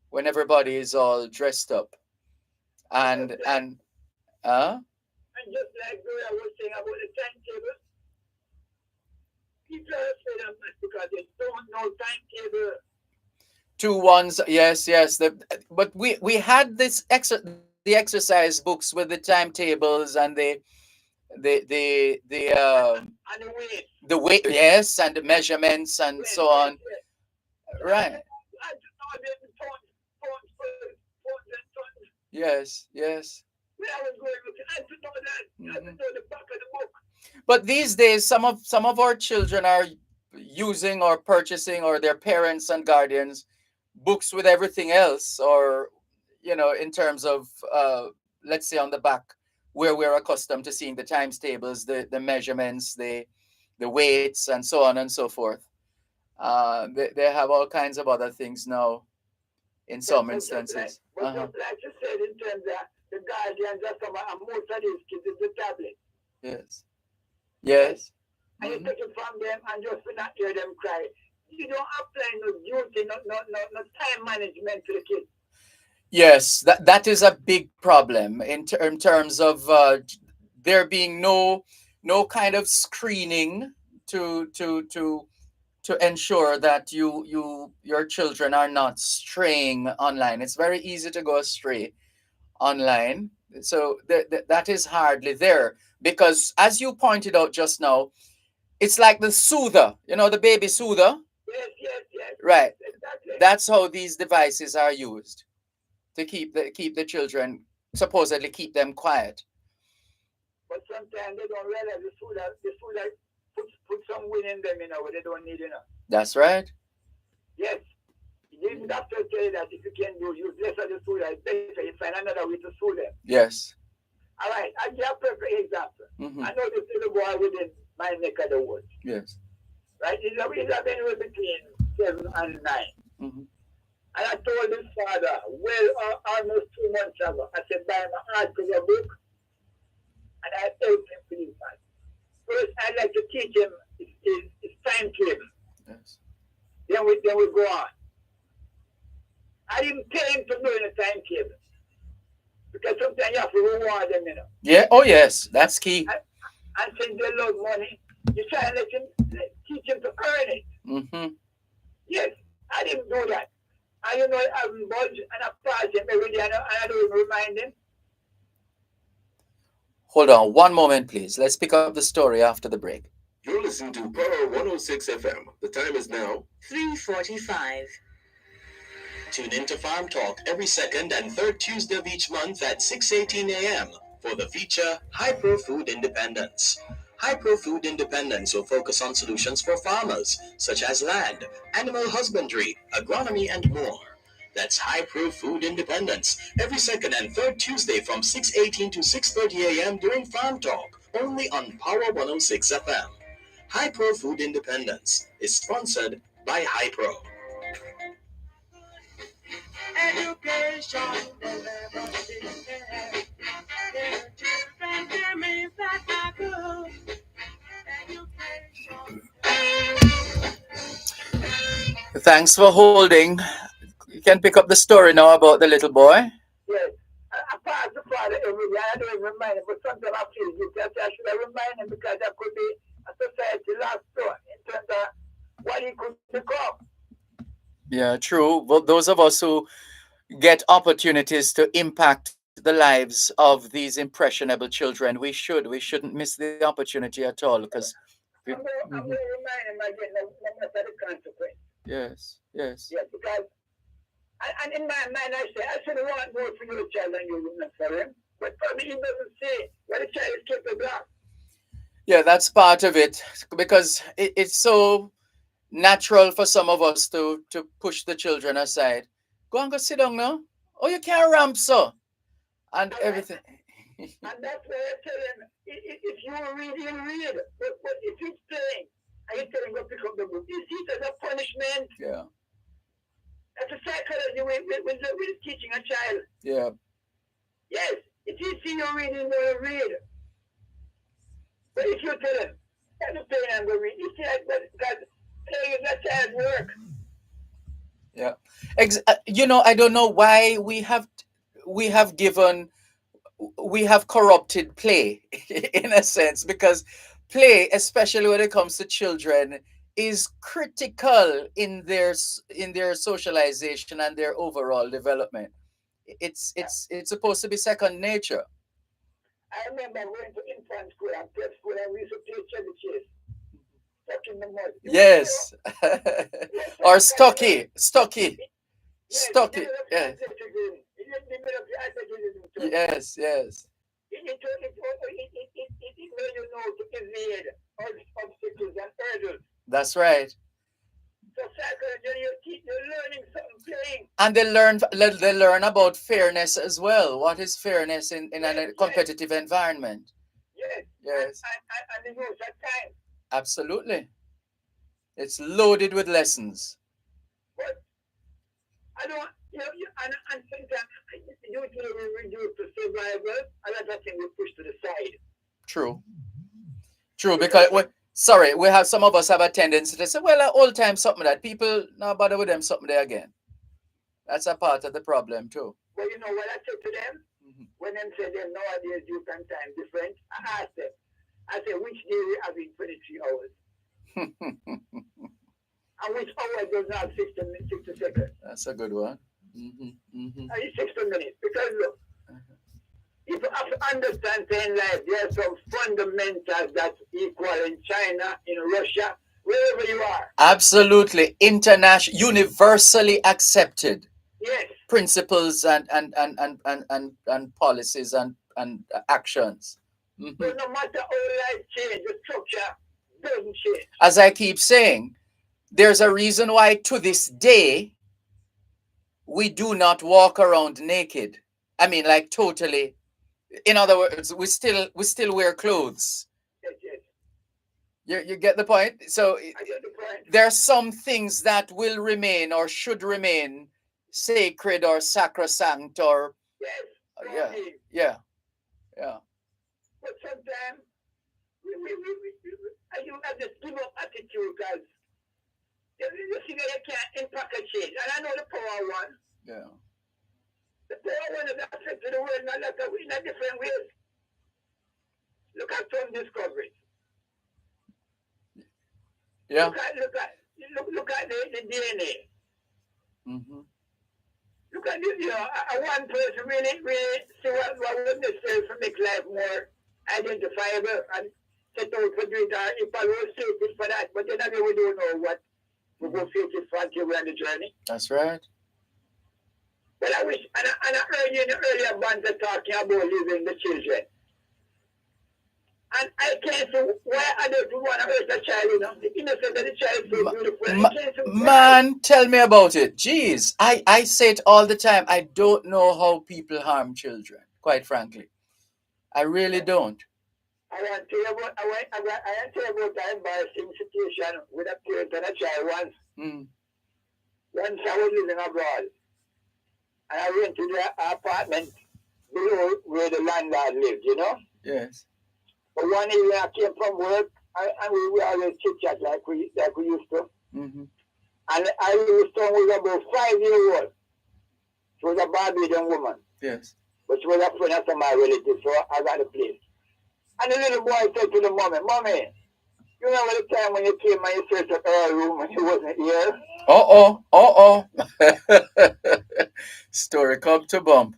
when everybody is all dressed up, and And just like I was saying about the timetable, people are afraid of that because they don't know timetable. 2 1s, yes, yes. But we had the exercise books with the timetables and And the weight, yes, and the measurements and so on. Right. I just know them phones, and Yes, yes. where I was going looking, I just know that. I just know the back of the book. But these days, some of our children are using or purchasing, or their parents and guardians, books with everything else, or in terms of let's say on the back, where we're accustomed to seeing the times tables, the measurements, the weights, and so on and so forth. They have all kinds of other things now in some instances. But just like you said, in terms of the guardians, and most of these kids is the tablet. Yes. Yes. And you take it from them and just not hear them cry. You don't apply no duty, no time management to the kids. Yes, that is a big problem in terms of there being no kind of screening to ensure that your children are not straying online. It's very easy to go astray online, so that is hardly there, because as you pointed out just now, it's like the soother, the baby soother. Yes. Right. Exactly. That's how these devices are used to keep the children, supposedly keep them quiet. But sometimes they don't realize the soother put some wind in them, where they don't need, That's right. Yes. The doctor tell you that if you can use less of the soother, it's better. You find another way to soothe them. Yes. All right. I give a perfect example. Mm-hmm. I know this little boy within my neck of the woods. Yes. Right? He's anywhere between 7 and 9. Mm-hmm. And I told his father, almost 2 months ago, I said, buy my art for your book, and I helped him to do that. First, I'd like to teach him his timetable. Yes. Then we go on. I didn't tell him to do the timetable, because sometimes you have to reward them, Yeah. Oh, yes. That's key. And since they love money, you try to teach him to earn it. Mm-hmm. Yes, I didn't do that. And you know, I'm budge and I pass him every day and I don't even remind him. Hold on one moment, please. Let's pick up the story after the break. You're listening to Power 106 FM. The time is now 3:45. Tune in to Farm Talk every second and third Tuesday of each month at 6:18 a.m. for the feature Hyper Food Independence. Hyper Food Independence will focus on solutions for farmers, such as land, animal husbandry, agronomy, and more. That's Hyper Food Independence every second and third Tuesday from 6:18 to 6:30 a.m. during Farm Talk, only on Power 106 FM. Hyper Food Independence is sponsored by Hypro. Education will never be there. Their children hear me that I could. Education. Thanks for holding. You can pick up the story now about the little boy. Yes. I pass the father every day. I don't even remind him, but sometimes I feel guilty. I say I should have reminded him because that could be a society lost store in terms of what he could become. Yeah, true. But those of us who get opportunities to impact the lives of these impressionable children, we shouldn't miss the opportunity at all because I'm going to remind him again, no matter the consequence. yes, yes. Yes, because, and in my mind, I should want more for your child than you want for him. But for me, he doesn't see what the child is capable of. Yeah, that's part of it because it's so natural for some of us to push the children aside. Go and go sit down now. Oh, you can't ramp so and everything. And that's why I tell him, if you read, you read. But if he's playing, I tell him go pick up the book. You see it as a punishment. Yeah. That's a psychology with teaching a child. Yeah. Yes, if you see you reading, you will read. But if you tell him, I'm not playing, I'm going to read. You see that playing is not child's work. Yeah. You know, I don't know why we have corrupted play in a sense, because play, especially when it comes to children, is critical in their socialization and their overall development. It's supposed to be second nature. I remember going to infant school and prep school and we used to play chevy chase. Stuck in the mud. Yes. Or stocky. Yes, Yes. Yes, yes. It made you know to evade obstacles and hurdles. That's right. So psychology, you're learning something playing. And they learn about fairness as well. What is fairness in a competitive environment? Yes. Yes. And the use of time. Absolutely. It's loaded with lessons. But I don't, and sometimes you reduce to survival, and that's thing we push to the side. True, because we have some of us have a tendency to say, well, old time something that people now bother with them something there again. That's a part of the problem too. Well, you know what I said to them? When them say them nowadays you can time different, I asked them, I said, which day we have in 23 hours? And which hour does not have 60 seconds? That's a good one. It's 60 minutes. Because look, you have to understand in life, there are some fundamentals that's equal in China, in Russia, wherever you are. Absolutely. International, universally accepted. Yes. Principles and policies and actions. So no matter how life changes, the structure doesn't change. As I keep saying, there's a reason why to this day we do not walk around naked. I mean, like totally. In other words, we still wear clothes. Yes. You get the point? So I get the point. there are some things that will remain or should remain sacred or sacrosanct or yeah. But sometimes you have this give up attitude because you see that you can't impact a change. And I know the power one. Yeah. The power one is affected the world in a different ways. Look at some discoveries. Yeah. Look look at the DNA. Mm-hmm. Look at this, one person really see what would necessary to make life more identifiable and set out for doing that. If I was suited for that, but then again, we don't know what we go face it for until we're on the journey. That's right. But I wish, and I heard you in the earlier bands talking about leaving the children. And I can't see why others would want to hurt a child, The innocence of the child is so beautiful. Man, tell me about it. Jeez, I say it all the time. I don't know how people harm children, quite frankly. I really don't. I want to tell you about an embarrassing situation with a parent and a child once. Once I was living abroad, and I went to the apartment below where the landlord lived, Yes. But one evening I came from work, and we always chit-chat like we used to. Mm-hmm. And I was was about 5-year-old. She was a Barbadian woman. Yes. But she was a friend of my relatives, so I got a place. And the little boy said to the mommy, you remember the time when you came and you searched her room and she wasn't here? Story come to bump.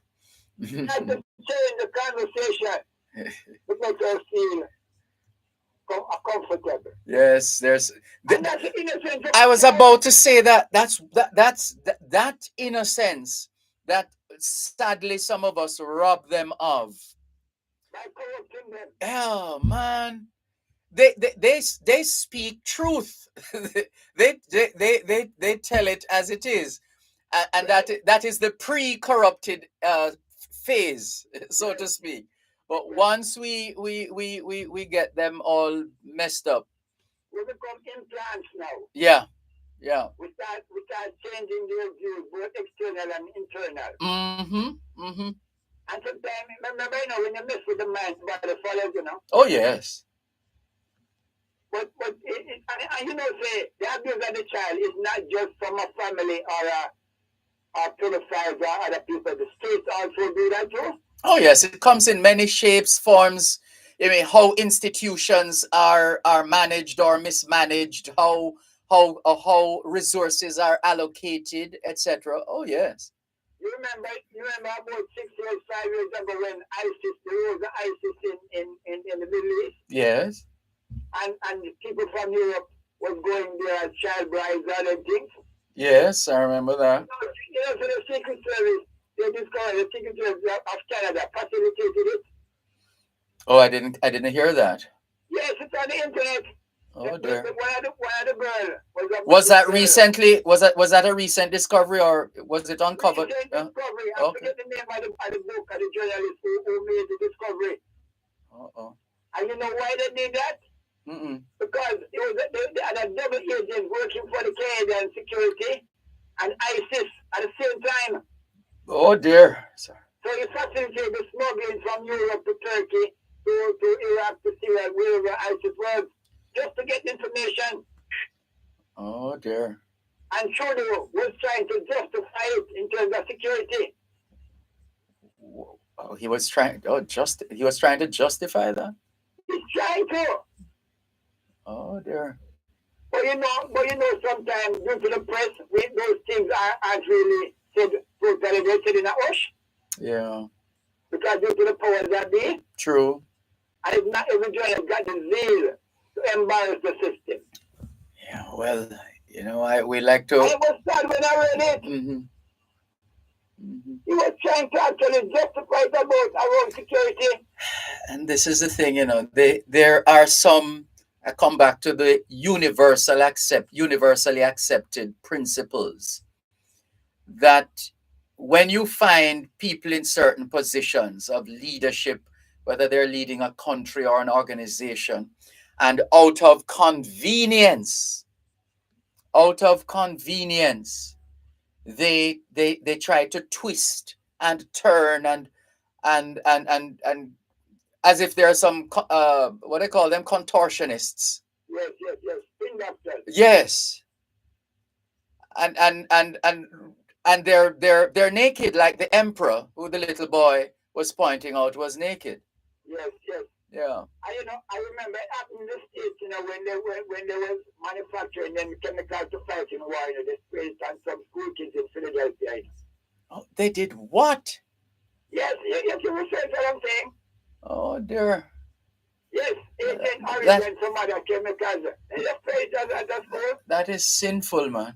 I had to change the conversation to make her feel comfortable. Yes, there's. And that's the innocence. I was about to say that's that innocence that sadly some of us rob them of. By corrupting them. Oh man, they speak truth. they tell it as it is, and that is the pre-corrupted phase, so to speak. But once we get them all messed up, we become implants now. Yeah. We start changing their views, both external and internal. Mm-hmm. And sometimes, remember, when you mess with the mind, body follows, Oh, yes. But say, the abuse of the child is not just from a family or pedophiles or other people. The states also do that too. Oh, yes. It comes in many shapes, forms. I mean, how institutions are managed or mismanaged, how resources are allocated, etc. Oh, yes. You remember about 6 years, 5 years ago when there was ISIS in the Middle East? Yes. And people from Europe was going there as child brides and other things? Yes, I remember that. So the Secret Service, they discovered the Secret Service of Canada facilitated it. Oh, I didn't hear that. Yes, it's on the internet. Oh dear. One of the girls was that recently? Was that a recent discovery or was it uncovered? Recent discovery. I forget the name of the book of the journalist who made the discovery. And you know why they did that? Because they had a double agent working for the Canadian security and ISIS at the same time. Oh dear. So you facilitate the smuggling from Europe to Turkey to Iraq to Syria, wherever ISIS was, just to get information. Oh dear. And Trudeau was trying to justify it in terms of security. Oh, he was trying to justify that? He's trying to. Oh dear. But sometimes due to the press, those things aren't really said totally. They said in a hush. Yeah. Because due to the powers that be. True. And it's not every journalist got the zeal to embarrass the system. Yeah, well, we like to. I was sad when I read it. He was trying to actually justify it about our own security. And this is the thing, there are some. I come back to the universally accepted principles that when you find people in certain positions of leadership, whether they're leading a country or an organization, and out of convenience, they try to twist and turn and as if there are some what I call them, contortionists. Yes. Spin doctors. Yes. And they're naked, like the emperor who the little boy was pointing out was naked. Yes. Yeah. I remember it happened in the States, when they was manufacturing them chemicals to fight in war, they sprayed on some school kids in Philadelphia. Oh, they did what? Yes, you research what I'm saying. Oh dear. Yes, Agent Orange and some other chemicals. They just sprayed at the school. That is sinful, man.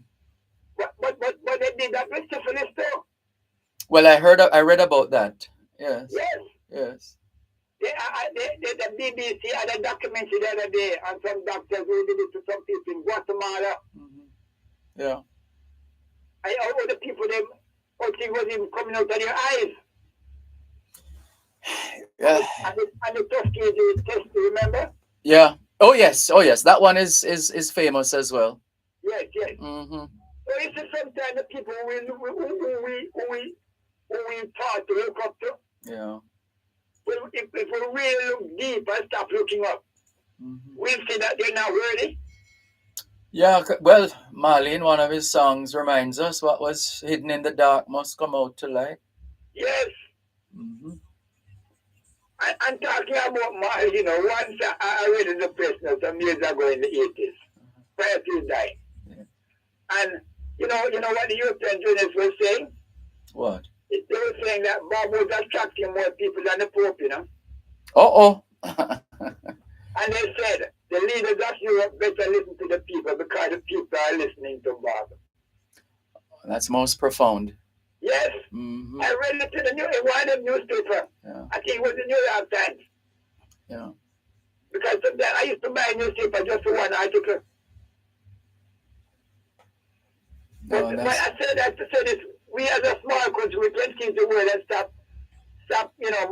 But they did that with syphilis too. Well, I read about that. Yes. Yes. Yes. The BBC had a documentary the other day on some doctors who did it to some people in Guatemala. Mm-hmm. Yeah. All the people, all things was even coming out of their eyes. Yeah. And the Tuskegee test, remember? Yeah. Oh yes. That one is famous as well. Yes. Mm-hmm. So it's sometimes the people who we taught to look up to. Yeah. Well, if we really look deep and stop looking up, we'll see that they're not worthy. Yeah, well, Marley in one of his songs reminds us what was hidden in the dark must come out to light. Yes. Mm-hmm. I'm talking about Marley, once I read in the press some years ago in the 80s, prior to his dying. Yeah. And you know what the European journalists were saying? What? They were saying that Bob was attracting more people than the Pope, Uh-oh. And they said, the leaders of Europe better listen to the people because the people are listening to Bob. That's most profound. Yes. Mm-hmm. I read it in one of the newspaper. Yeah. I think it was the New York Times. Yeah. Because sometimes I used to buy a newspaper just for one article. But I said that to say this, we as a small country, we can change the world and stop,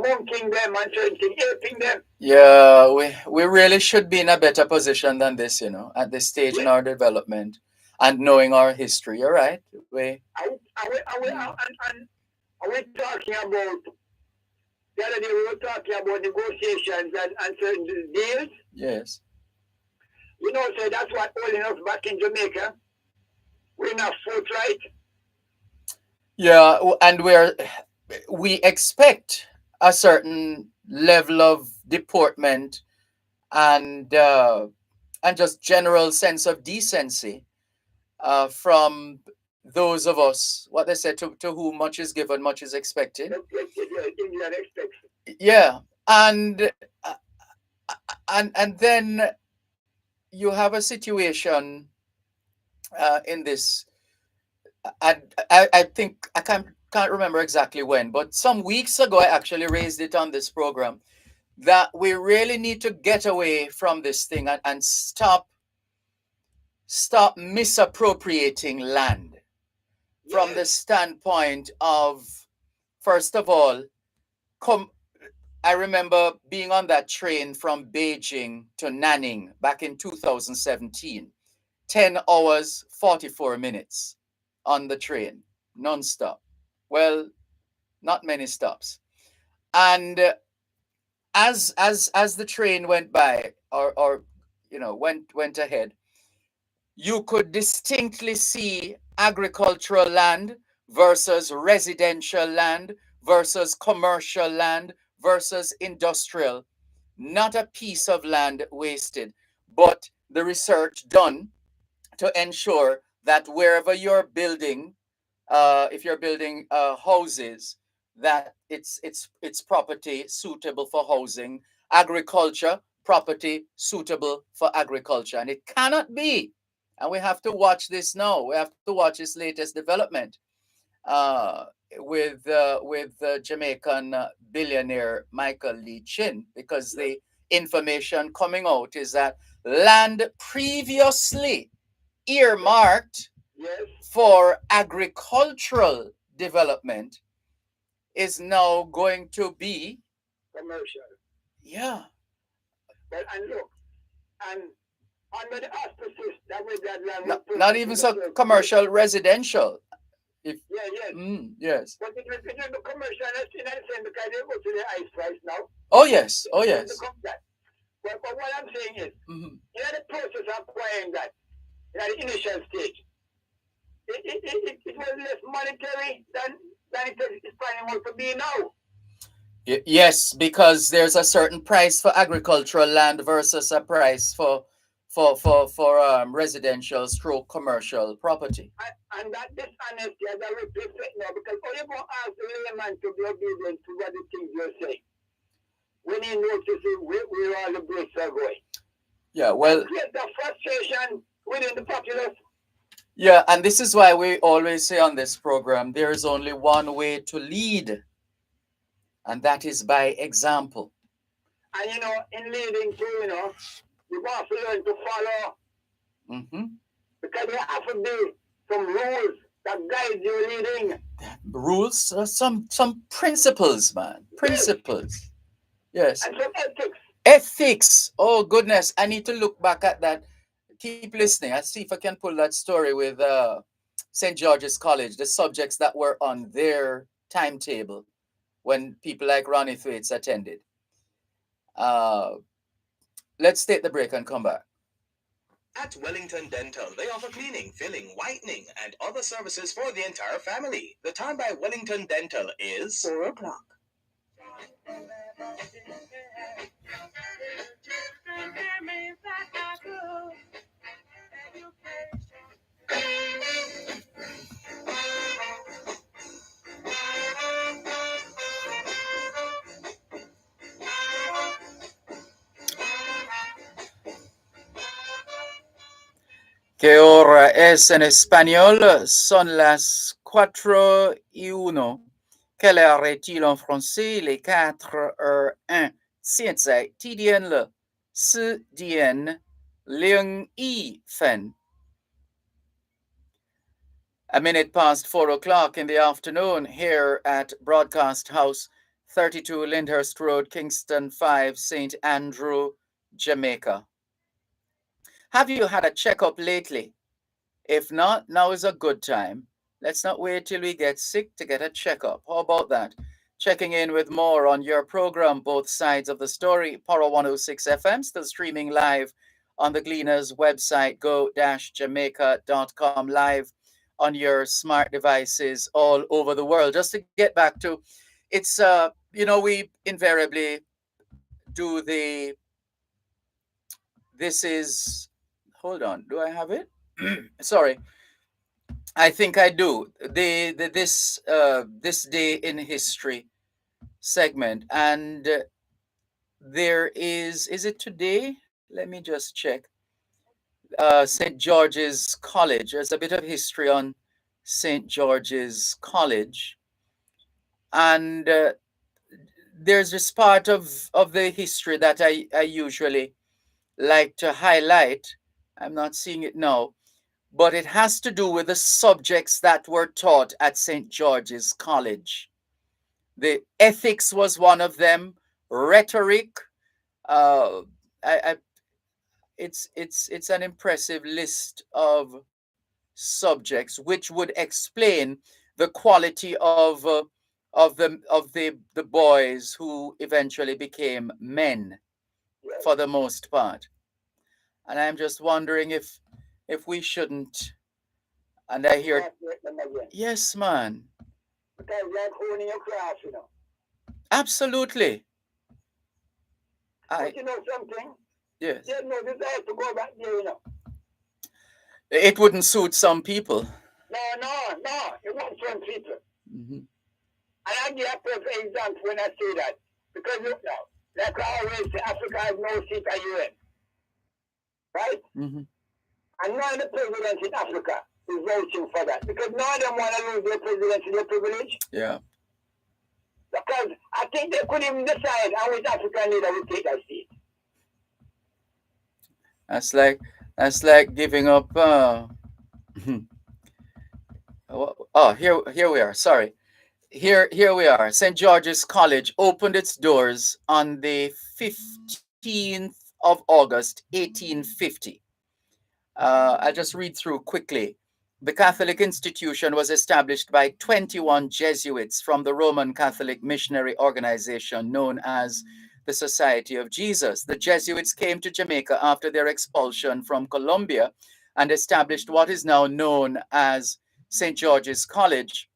monkeying them and helping them. Yeah, we really should be in a better position than this, at this stage in our development and knowing our history. You're right. Are we talking about, the other day we were talking about negotiations and certain deals? Yes. So that's what holding us back in Jamaica. We're not forthright. Yeah, and we expect a certain level of deportment and just general sense of decency from those of us, what they say, to whom much is given, much is expected. Yeah, and then you have a situation in this. I think I can't remember exactly when, but some weeks ago I actually raised it on this program that we really need to get away from this thing and stop misappropriating land from the standpoint of, first of all, I remember being on that train from Beijing to Nanning back in 2017, 10 hours, 44 minutes on the train, non-stop. Well, not many stops. And as the train went by or went ahead, you could distinctly see agricultural land versus residential land versus commercial land versus industrial. Not a piece of land wasted, but the research done to ensure that wherever you're building, if you're building houses, that it's property suitable for housing, agriculture property suitable for agriculture, and it cannot be. And we have to watch this now. We have to watch this latest development with Jamaican billionaire Michael Lee Chin, because the information coming out is that land previously earmarked for agricultural development is now going to be commercial. Yeah. But and look, and under the auspices that we got land, not even so commercial, residential. Yes. Yes. But it will be commercial in the same because they go to the ice price now. Oh yes. But what I'm saying is, in the process of acquiring that, in the initial stage, it was less monetary than it is finding out to be now. Yes, because there's a certain price for agricultural land versus a price for residential stroke commercial property. And that dishonesty as a reflect now, because all you going to ask the layman to be obedient to what the things you're saying when he notices where all the breaks are going. Yeah, well, that creates a frustration within the populace. Yeah, and this is why we always say on this program, there is only one way to lead, and that is by example. And in leading too, you have to learn to follow. Mm-hmm. Because there have to be some rules that guide you leading. Rules, some principles, man. Principles. Yes. And some ethics. Ethics. Oh goodness, I need to look back at that. Keep listening. I'll see if I can pull that story with St. George's College, the subjects that were on their timetable when people like Ronnie Thwaites attended. Let's take the break and come back. At Wellington Dental, they offer cleaning, filling, whitening, and other services for the entire family. The time by Wellington Dental is 4 o'clock. ¿Qué hora es en español? Son las 4:01. Quelle heure est-il en français? Les 4:01. 现在几点了？4点01分. A minute past 4 o'clock in the afternoon here at Broadcast House, 32 Lyndhurst Road, Kingston 5, St. Andrew, Jamaica. Have you had a checkup lately? If not, now is a good time. Let's not wait till we get sick to get a checkup. How about that? Checking in with more on your program, Both Sides of the Story, Power 106 FM, still streaming live on the Gleaners website, go-jamaica.com, live on your smart devices all over the world. Just to get back to, it's, we invariably do this is, hold on, do I have it? Sorry. I think I do. This day in history segment, and there is it today? Let me just check. St. George's College. There's a bit of history on St. George's College, and there's this part of the history that I usually like to highlight. I'm not seeing it now, but it has to do with the subjects that were taught at St. George's College. The ethics was one of them. Rhetoric. Uh, it's an impressive list of subjects which would explain the quality of the boys who eventually became men, for the most part. And I'm just wondering if we shouldn't. And I hear, yes, man. Because you're honing your craft, Absolutely. But you know something? Yes. There's no desire to go back there, It wouldn't suit some people. No. It won't suit people. Mm-hmm. And I give a perfect example when I say that. Because look now, like I always say, Africa has no seat at UN. Right? Mm-hmm. And none of the presidents in Africa is voting for that. Because none of them want to lose their presidency, privilege. Yeah. Because I think they couldn't even decide how which African leader would take that seat. That's like giving up. Here we are. Sorry. Here we are. St. George's College opened its doors on the 15th of August, 1850. I'll just read through quickly. The Catholic institution was established by 21 Jesuits from the Roman Catholic missionary organization known as the Society of Jesus. The Jesuits came to Jamaica after their expulsion from Colombia and established what is now known as St. George's College.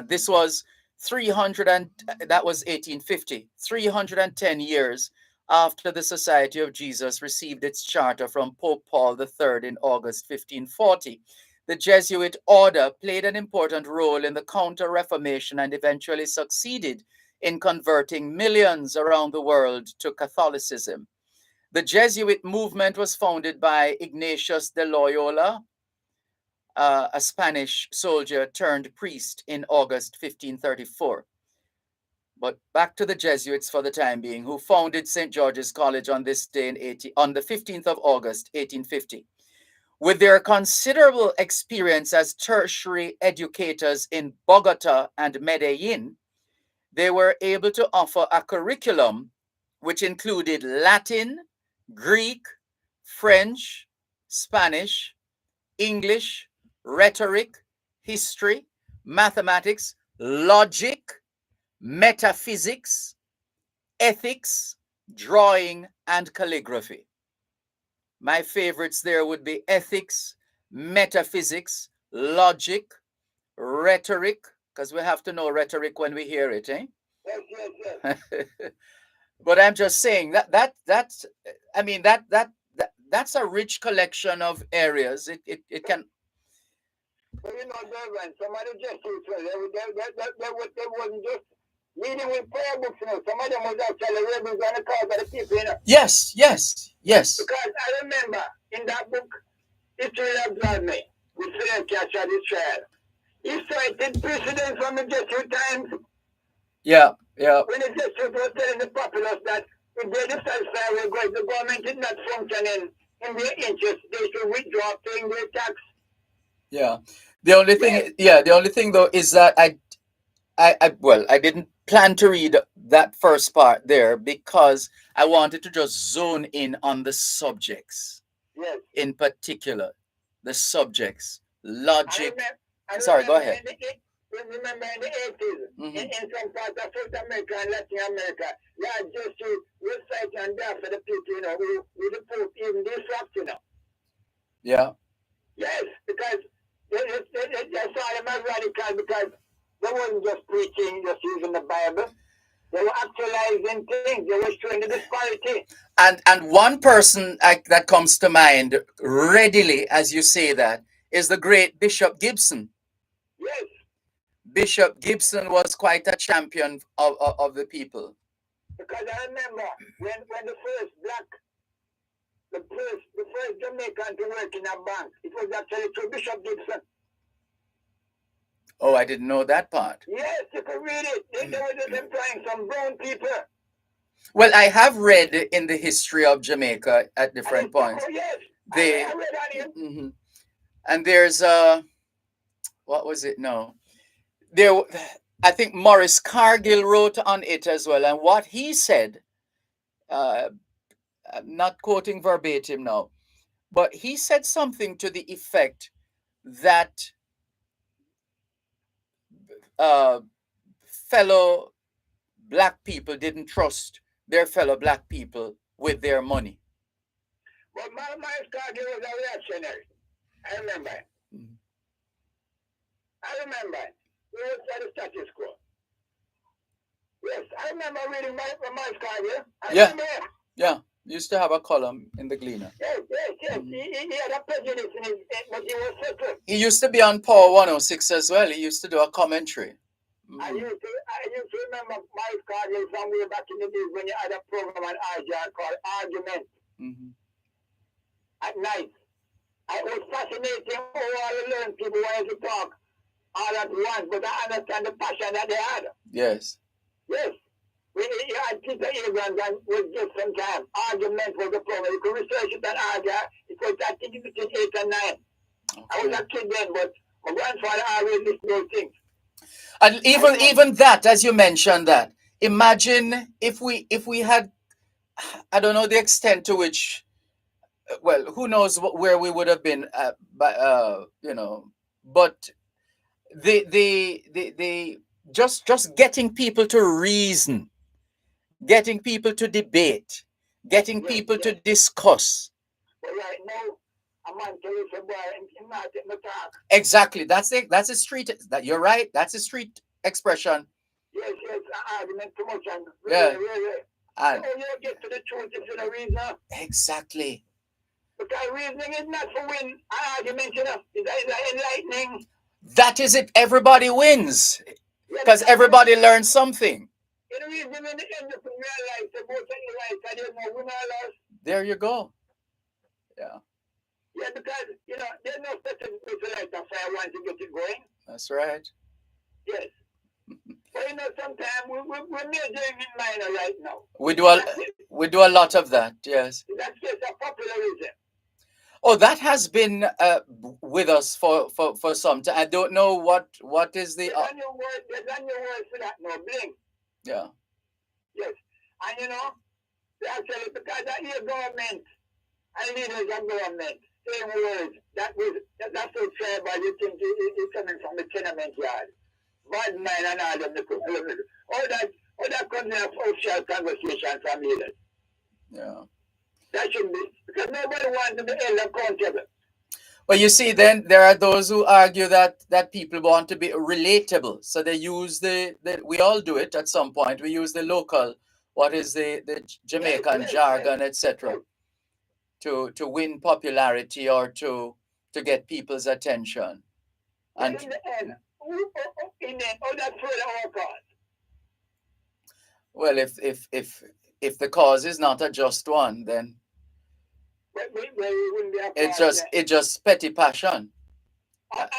This was that was 1850, 310 years after the Society of Jesus received its charter from Pope Paul III in August 1540. The Jesuit order played an important role in the Counter-Reformation and eventually succeeded in converting millions around the world to Catholicism. The Jesuit movement was founded by Ignatius de Loyola, a Spanish soldier turned priest in August 1534. But back to the Jesuits for the time being, who founded St. George's College on this day on the 15th of August, 1850. With their considerable experience as tertiary educators in Bogota and Medellin, they were able to offer a curriculum which included Latin, Greek, French, Spanish, English, rhetoric, history, mathematics, logic, metaphysics, ethics, drawing, and calligraphy. My favorites there would be ethics, metaphysics, logic, rhetoric, because we have to know rhetoric when we hear it, eh? Yes. But I'm just saying that's a rich collection of areas. It can. But Dervan, some of the Jesuits, they wasn't just reading with prayer books, Some of them was actually rebels on the cause of the people, Yes. Because I remember in that book, History of Blasphemy, with Fidel Castro Israel, he cited precedents from the Jesuit times. Yeah. When the Jesuits were telling the populace that if they dissatisfied with God, the government is not functioning in their interest, they should withdraw paying their tax. Yeah. The only thing though is that I didn't plan to read that first part there because I wanted to just zone in on the subjects. Yes. In particular, the subjects, logic. Sorry, go ahead. Remember in the 80s, in some parts of South America and Latin America, you had just to recite and die for the people, who the Pope even disrupt, Yeah. Yes, because they saw them as radical because they wasn't just preaching, just using the Bible. They were actualizing things. They were showing the disparity. And one person that comes to mind readily as you say that is the great Bishop Gibson. Yes. Bishop Gibson was quite a champion of the people. Because I remember when the first Jamaican to work in a bank, it was actually through Bishop Gibson. Oh, I didn't know that part. Yes, you can read it. They were just employing some brown people. Well, I have read in the history of Jamaica at different points. Oh, yes. I read on him. And there's what was it? No. I think Maurice Cargill wrote on it as well. And what he said, I'm not quoting verbatim now, but he said something to the effect that fellow black people didn't trust their fellow black people with their money. Well, Maurice Cargill was a reactionary. I remember. We were at the status quo. Yes, I remember reading Maurice Cargill. Yeah. Used to have a column in the Gleaner. Yes. He had a prejudice in his, but he was settled. He used to be on Power 106 as well. He used to do a commentary. I used to remember Maurice Cargill from way back in the days when you had a program on RJR called Argument. At night. It was fascinating how all the learned people wanted to talk all at once, but I understand the passion that they had. Yes. You had Peter Abrams and was just some time. Argument was the program. You could research it on RJR. It was, I think, between 8 and 9. Okay. I was a kid then, but my grandfather always listened to those things. And even that, as you mentioned that, imagine if we had, I don't know the extent to which, well, who knows where we would have been, but the just getting people to reason, getting people to debate, getting people to discuss. But right now, a man tells a boy, "I'm not in the talk." Exactly. That's a street. You're right. That's a street expression. Yes, argument too much and Yeah. really. And So you get to the truth if you don't reason. exactly. Because reasoning is not for win argument, it's enlightening. That is it. Everybody wins. Because everybody learns something. In reason in the end of realize the both and the right and there's no winner loss. There you go. Yeah. Yeah, because there's no such a like a fire once you get it going. That's right. Yes. But sometimes we're majoring in minor right now. We do a lot of that, yes. That's just a popularism. Oh, that has been with us for some time. I don't know what is the. There's a new word for that now, bling. Yeah. Yes. And actually, because I hear government and leaders of government saying words that's so tribal, you think it's coming from the tenement yard. Bad mind and all them. All that comes in a social conversation from leaders. Yeah. That should be, because nobody wants to be held accountable. Well, you see, then there are those who argue that people want to be relatable, so they use the we all do it at some point. We use the local, what is the Jamaican jargon, etc., to win popularity or to get people's attention. And in the end, that's further our cause. Well, if the cause is not a just one, then it's just petty passion. And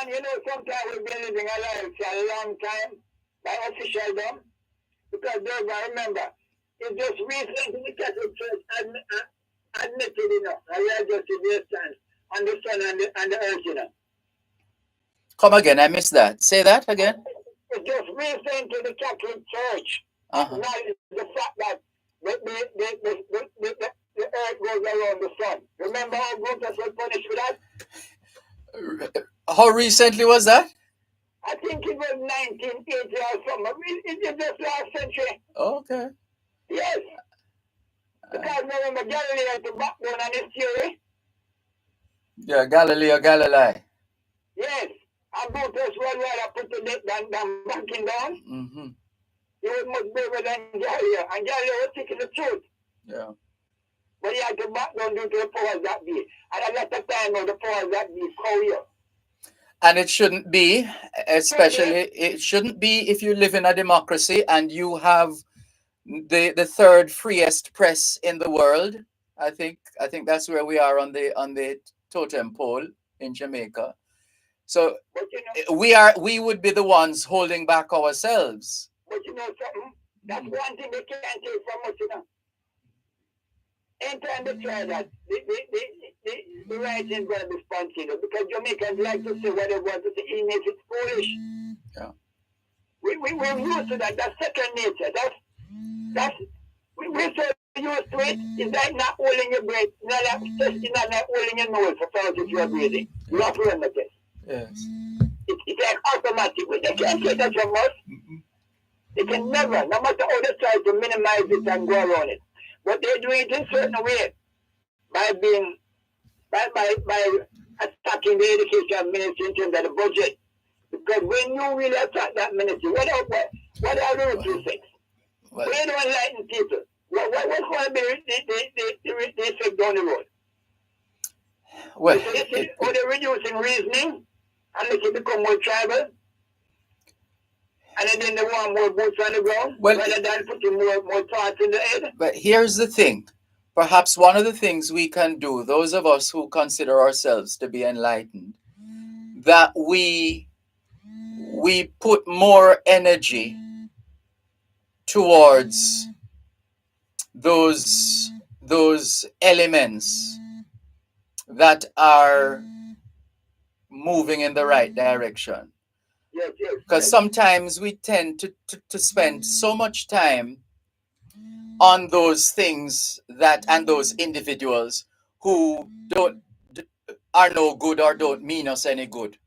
sometimes we've been living our lives for a long time by officialdom, because Dervan, remember, it's just recently the Catholic Church admitted, and we are just in their stance on the sun and the earth, Come again, I missed that. Say that again. It's just recently the Catholic Church acknowledged the fact that the earth goes around the sun. Remember how Brutus was punished for that? How recently was that? I think it was 1980 or something. It's just last century. Okay. Yes. Because remember Galileo had to back down on his theory. Yeah, Galileo Galilei. Yes. And Brutus would rather put the deck than backing down. Mm-hmm. He was much braver than Galileo. And Galileo was speaking the truth. Yeah. But he had to back down due to the powers that be. And a lot of time now, the powers that be call you. And it shouldn't be, especially, it shouldn't be if you live in a democracy and you have the third freest press in the world. I think that's where we are on the totem pole in Jamaica. So we would be the ones holding back ourselves. But something? That's one thing they can't take from us, Anytime they try that, the right is going to be sponsored, because Jamaicans like to say what they want to say, even if it's foolish. Yeah. We're used to that. That's second nature. We're so used to it. It's like not holding your breath. It's not like holding your nose for as if you're breathing. You have to remember this. Yes. It's like automatic. They can't take that from us. They can never, no matter how they try to minimize it and go around it. But they do it in a certain way by attacking the education ministry in terms of the budget. Because when you really attack that ministry, what are the two things? Well, we don't enlighten people. What's going to be the effect down the road? Well, or they're reducing reasoning and make it become more tribal. And then they want more boots on the ground, rather than putting more thoughts in the head. But here's the thing. Perhaps one of the things we can do, those of us who consider ourselves to be enlightened, that we put more energy towards those elements that are moving in the right direction. Because sometimes we tend to spend so much time on those things and those individuals who are no good or don't mean us any good.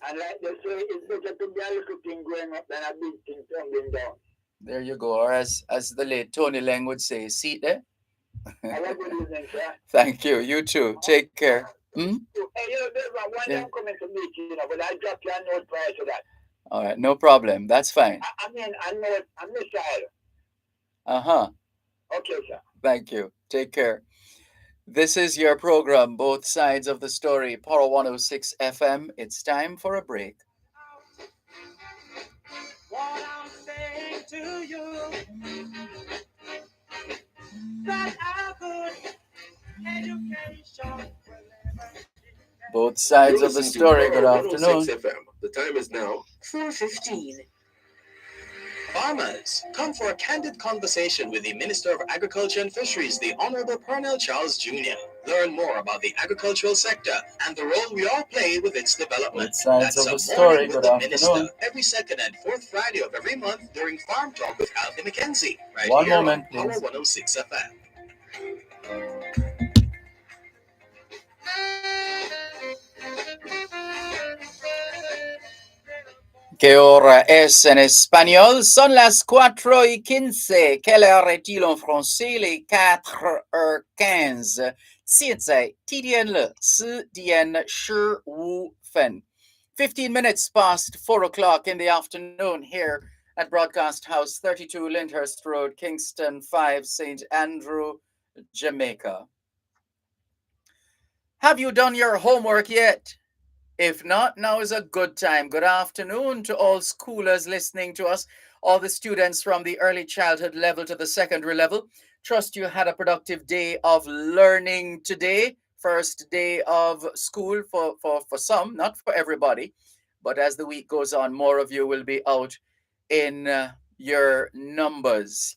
And like they say, it's better to be a little thing going up than a big thing tumbling down. There you go. Or as the late Tony Lang would say, see it there? Have a good evening, sir. Thank you. You too. Take care. Hey, Dervan, one day I'm coming to meet you, but I'll drop you a note prior to that. All right, no problem. That's fine. I mean, I know it. I'm missile. Uh-huh. Okay, sir. Thank you. Take care. This is your program, Both Sides of the Story, Power 106 FM. It's time for a break. What I'm saying to you, that I could education. Both sides of the story. Good afternoon. FM. The time is now 4:15. Farmers, come for a candid conversation with the Minister of Agriculture and Fisheries, the Honorable Pernell Charles Jr. Learn more about the agricultural sector and the role we all play with its development. Both sides That's of a the story. Morning with Good the afternoon. Minister, every second and fourth Friday of every month during Farm Talk with Alvin McKenzie, right One here moment, on Power please. 106 FM. ¿Qué hora es en español? Son las 4:15. Quelle heure est-il en français? Les 4:15. 现在7点了，10点15分。15 minutes past 4 o'clock in the afternoon here at Broadcast House, 32 Lyndhurst Road, Kingston 5, St. Andrew, Jamaica. Have you done your homework yet? If not, now is a good time. Good afternoon to all schoolers listening to us, all the students from the early childhood level to the secondary level. Trust you had a productive day of learning today. First day of school for some, not for everybody. But as the week goes on, more of you will be out in your numbers.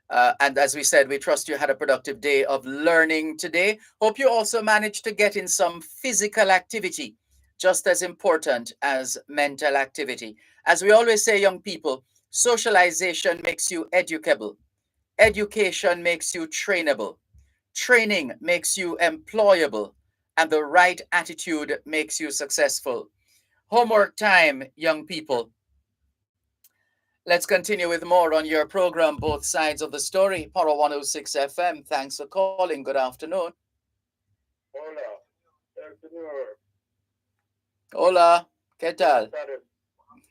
And as we said, we trust you had a productive day of learning today. Hope you also managed to get in some physical activity, just as important as mental activity. As we always say, young people, socialization makes you educable. Education makes you trainable. Training makes you employable. And the right attitude makes you successful. Homework time, young people. Let's continue with more on your program, Both Sides of the Story, Power 106 FM. Thanks for calling. Good afternoon. Hola. Señor. Hola, ¿qué tal? Buenas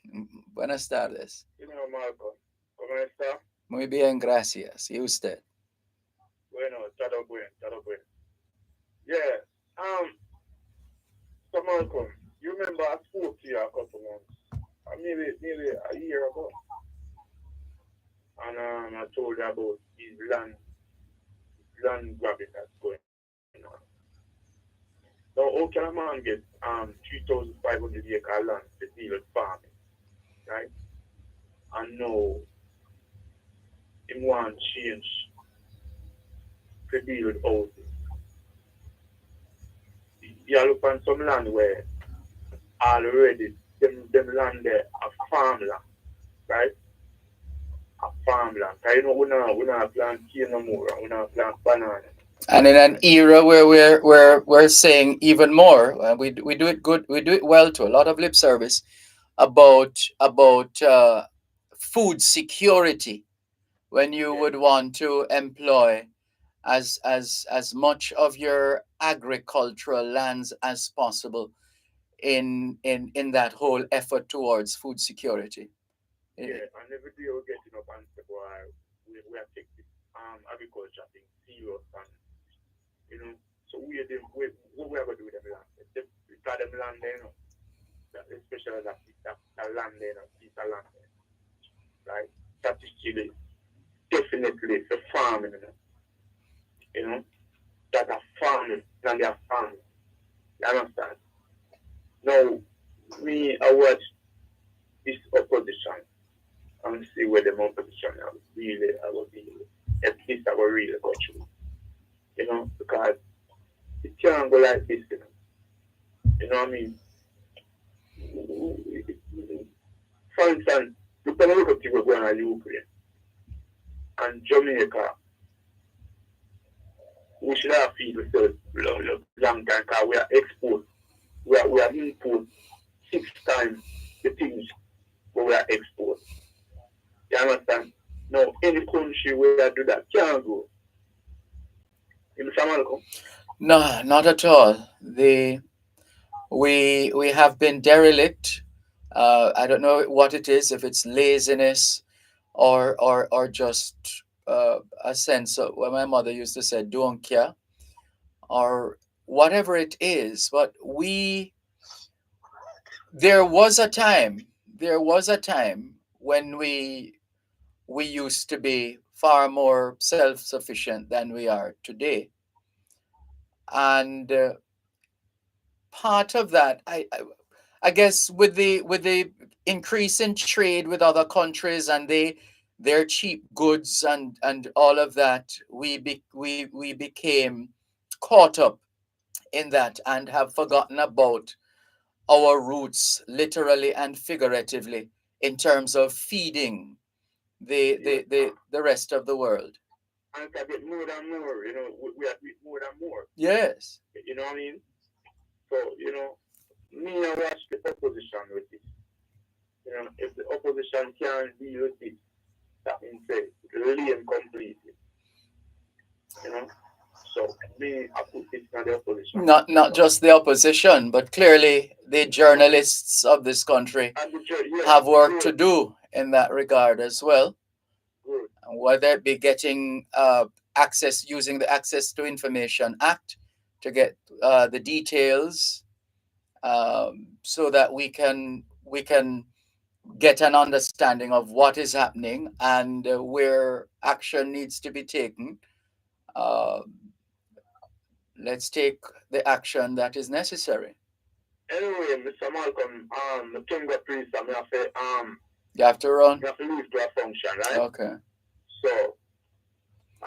tardes. Buenas tardes. Señor Marco, ¿cómo está? Muy bien, gracias. ¿Y usted? Bueno, todo bueno, todo bueno. Yeah. So Malcolm, you remember I spoke to you a couple months, maybe a year ago, and I told you about these land grabbing that's going on. Now, how can a man get 3,500 acre land to deal with farming, right? And now, him want change to deal with housing. You look on some land where already them land there a farmland, right? A farmland. Cause you know we not plant cane no more, we not plant banana. And in an era where we're saying even more, we do it good, we do it well to a lot of lip service about food security, when you would want to employ as much of your agricultural lands as possible in that whole effort towards food security. Yeah, and every day we're getting up and say, boy, we are taking this agriculture thing serious, and you know, so what we are going to do with them land? We got them land there, you know, especially that land there, you know, piece of land there, right? That is Chile, definitely for farming, you know, that are farming, and they are farming. You understand? Now, I watch this opposition and see where the opposition are really, at least I will really go through. You know, because it can't go like this, you know. You know what I mean? For instance, look at the people going to Ukraine and Jamaica. We should have feed ourselves long time because we are export. We are import 6 times the things we are export. You understand? Now, any country where do that can't go. You understand? No, not at all. We have been derelict I don't know what it is, if it's laziness or just a sense of what my mother used to say, don't care, or whatever it is. But there was a time, when we used to be far more self-sufficient than we are today. And part of that, I guess, with the increase in trade with other countries and their cheap goods and all of that, we became caught up in that and have forgotten about our roots, literally and figuratively, in terms of feeding the rest of the world. And I get more and more, we are more and more. Yes. You know what I mean? So, me, I watch the opposition with it. If the opposition can't deal with it, that means it lame completely. So me, I put it in the opposition. Not just the opposition, but clearly the journalists of this country have work to do in that regard as well. Good. Whether it be getting access, using the Access to Information Act to get the details, so that we can get an understanding of what is happening and where action needs to be taken. Uh, let's take the action that is necessary. Anyway, Mr. Malcolm, the Tunga priest, I have to You have to run. you have to leave to a function, right? Okay. So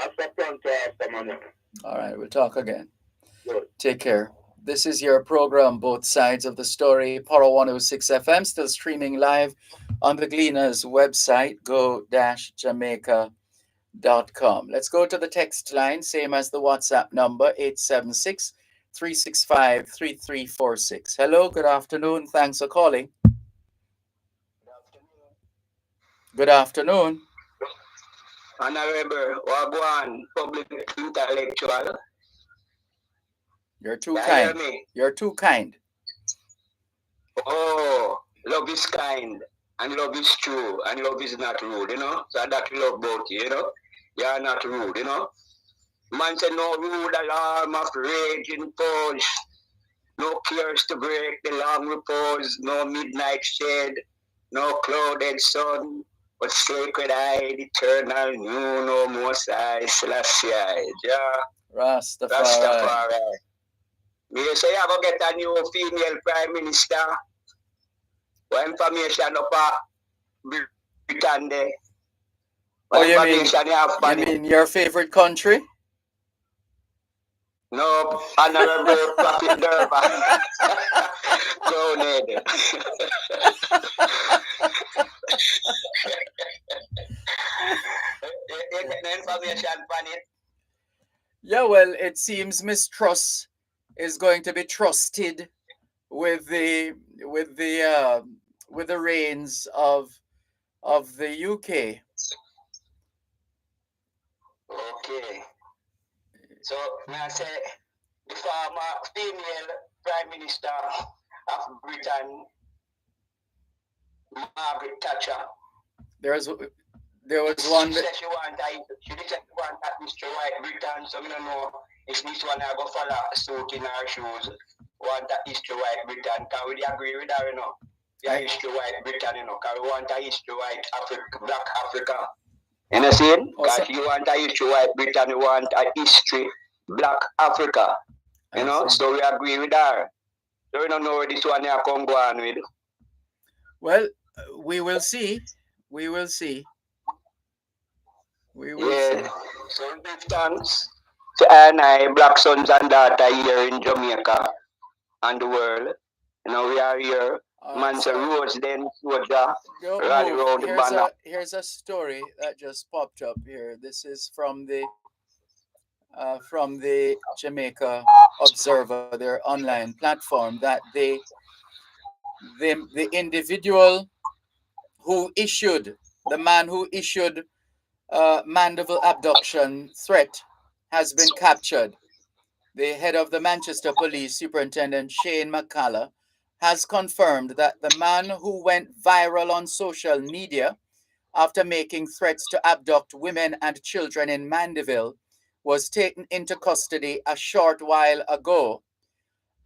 after plan to after man. All right. We'll talk again. Good. Take care. This is your program, Both Sides of the Story, Power 106 FM, still streaming live on the Gleaners website, go-jamaica.com. Let's go to the text line, same as the WhatsApp number, 876 365 3346. Hello, good afternoon. Thanks for calling. Good afternoon. Honorable Wagwan, public intellectual. You're too kind. You're too kind. Oh, love is kind, and love is true, and love is not rude, So that love both, You're not rude, Man said no rude alarm of raging pulse, no cares to break the long repose, no midnight shade, no clouded sun, but sacred eye, eternal, new, no more size, Selassie, yeah. Rastafari. Me say I go get a new female prime minister. What information up Britain there? What you mean your favorite country? No, Honorable Prophet Dervan. Crowned. You get the information on it? Yeah, well, it seems Miss Truss is going to be trusted with the reins of the UK. Okay. So I say the former female Prime Minister of Britain, Margaret Thatcher. There was one she said she want that Mr. White Britain, so I don't know if this one I go follow suit in her shoes. Want that Mr. White Britain, can we agree with her, Yeah, Mr. White Britain, can we want a Mr. White Africa, Black Africa? You know what I'm saying? Because you want a history White Britain, you want a history Black Africa. So we agree with her. So we don't know where this one here come go on with. Well, we will see. We will see. We will see. So give thanks to I, black sons and daughters here in Jamaica and the world. We are here. Man say Rose then soldier rally around the banner. Here's a story that just popped up here. This is from the Jamaica Observer, their online platform, that the individual who issued, the man who issued Mandeville abduction threat has been captured. The head of the Manchester Police, Superintendent Shane McCullough, has confirmed that the man who went viral on social media after making threats to abduct women and children in Mandeville was taken into custody a short while ago.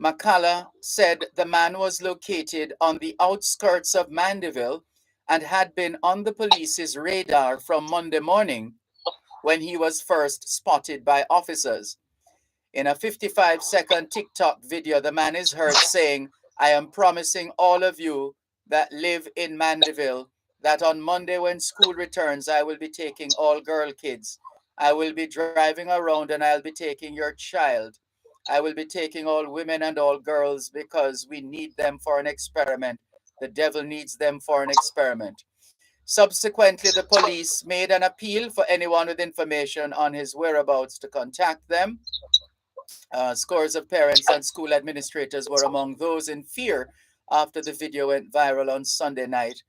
McCullough said the man was located on the outskirts of Mandeville and had been on the police's radar from Monday morning when he was first spotted by officers. In a 55-second TikTok video, the man is heard saying, "I am promising all of you that live in Mandeville that on Monday when school returns, I will be taking all girl kids. I will be driving around and I'll be taking your child. I will be taking all women and all girls because we need them for an experiment. The devil needs them for an experiment." Subsequently, the police made an appeal for anyone with information on his whereabouts to contact them. Scores of parents and school administrators were among those in fear after the video went viral on Sunday night,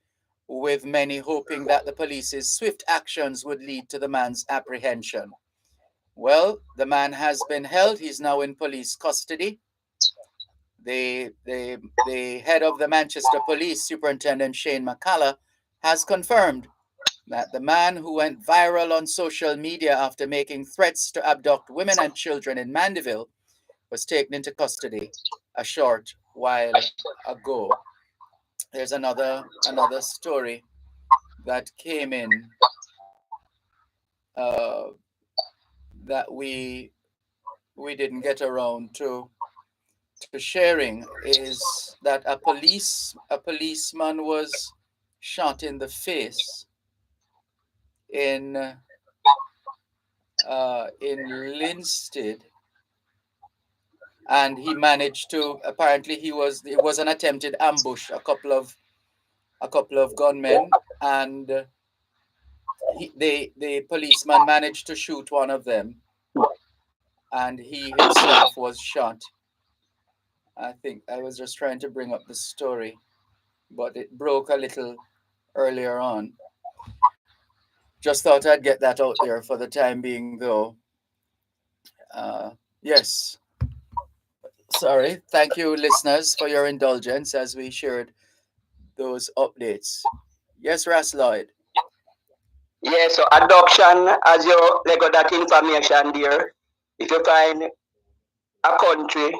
with many hoping that the police's swift actions would lead to the man's apprehension. Well, the man has been held. He's now in police custody. The head of the Manchester Police, Superintendent Shane McCullough, has confirmed that the man who went viral on social media after making threats to abduct women and children in Mandeville was taken into custody a short while ago. There's another story that came in uh, that we didn't get around to sharing, is that a policeman was shot in the face in Linstead, and he managed to, apparently it was an attempted ambush. A couple of gunmen, and the policeman managed to shoot one of them, and he himself was shot. I think I was just trying to bring up the story, but it broke a little earlier on. Just thought I'd get that out there for the time being, though. Yes. Sorry. Thank you, listeners, for your indulgence as we shared those updates. Yes, Ras Lloyd. Yeah, so adoption, as you got that information there, if you find a country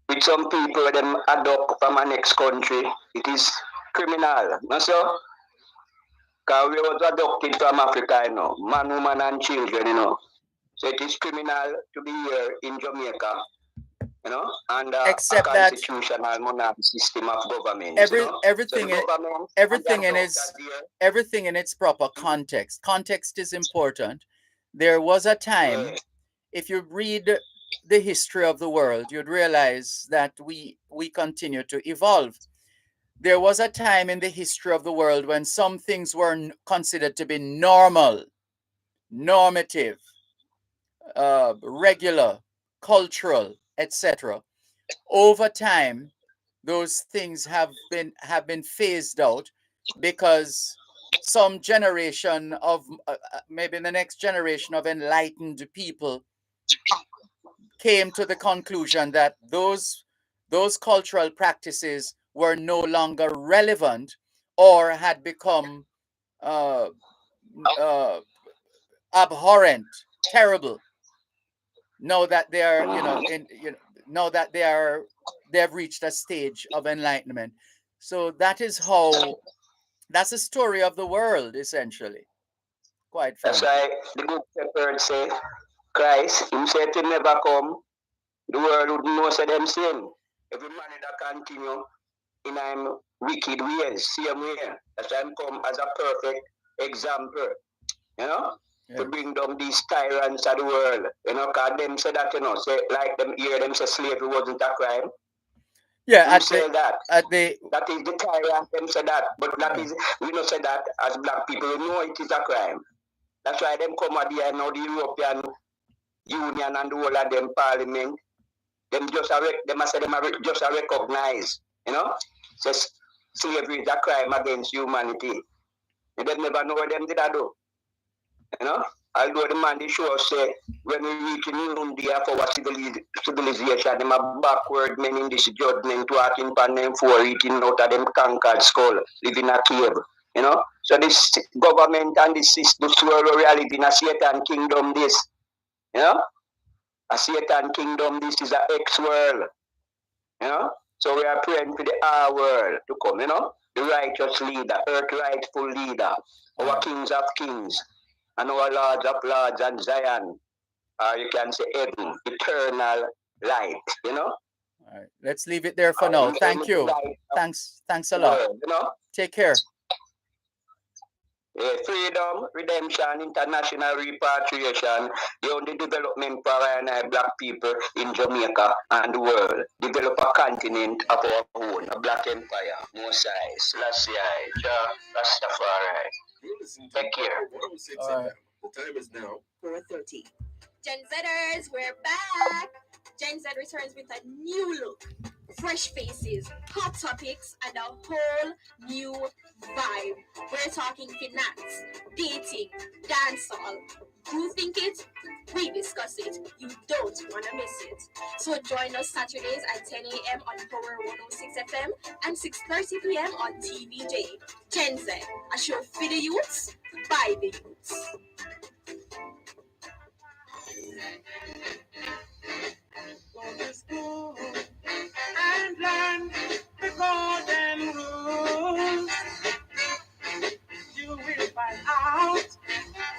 with some people them adopt from a next country, it is criminal. No, so? Because we was adopted from Africa, man, woman, and children, So it is criminal to be here in Jamaica, under a constitutional monarch system of government. Everything in its proper context. Context is important. There was a time, if you read the history of the world, you'd realize that we continue to evolve. There was a time in the history of the world when some things were considered to be normal, normative, regular, cultural, etc. Over time, those things have been phased out because some generation of maybe the next generation of enlightened people came to the conclusion that those cultural practices were no longer relevant or had become abhorrent, terrible. Now that they are, now that they've reached a stage of enlightenment. So that's the story of the world, essentially. Quite frankly. That's why the good shepherd say, Christ, him said to never come, the world would know say them sin. Every man that continue in him wicked ways, same way. That's why him come as a perfect example, to bring down these tyrants of the world. Because them say that, say like them hear them say slavery wasn't a crime. Yeah, that is the tyrant, them say that. But that is, we don't say that as black people, we know it is a crime. That's why them come at the end of the European Union and the whole of them parliament. Them just recognize, says slavery is a crime against humanity. And them never know what them did I do. Although the man they show us say when we reach a new day of our civilization, them a backward men in this judgment walking upon them for eating out of them conquered skull, living a cave. You know? So this government and this world where we are living a Satan kingdom this. You know? A Satan kingdom this is a X world. You know? So we are praying for the R world to come, you know? The righteous leader, earth rightful leader, our kings of kings, and our lords of lords and Zion, or you can say heaven, eternal light, you know? All right. Let's leave it there for now. Thank you. Thanks a lot. You know? Take care. Freedom, redemption, international repatriation, the only development for our black people in Jamaica and the world. Develop a continent of our own, a black empire, Mosai, Selassie, Rastafari. Take care. All right. The time is now 4:30. Gen Zers, we're back. Gen Z returns with a new look, fresh faces, hot topics, and a whole new vibe. We're talking finance, dating, dancehall. You think it? We discuss it. You don't want to miss it. So join us Saturdays at 10 a.m. on Power 106 FM and 6:30 p.m. on TVJ. Gen Z, a show for the youths, by the youths. Go to school and learn the golden rules. You will find out,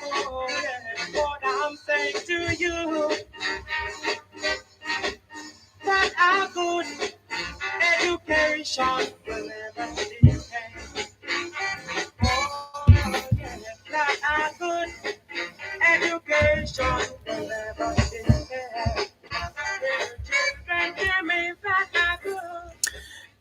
oh yeah, what I'm saying to you. That a good education will never be paid. Oh yeah, that a good education will never be paid.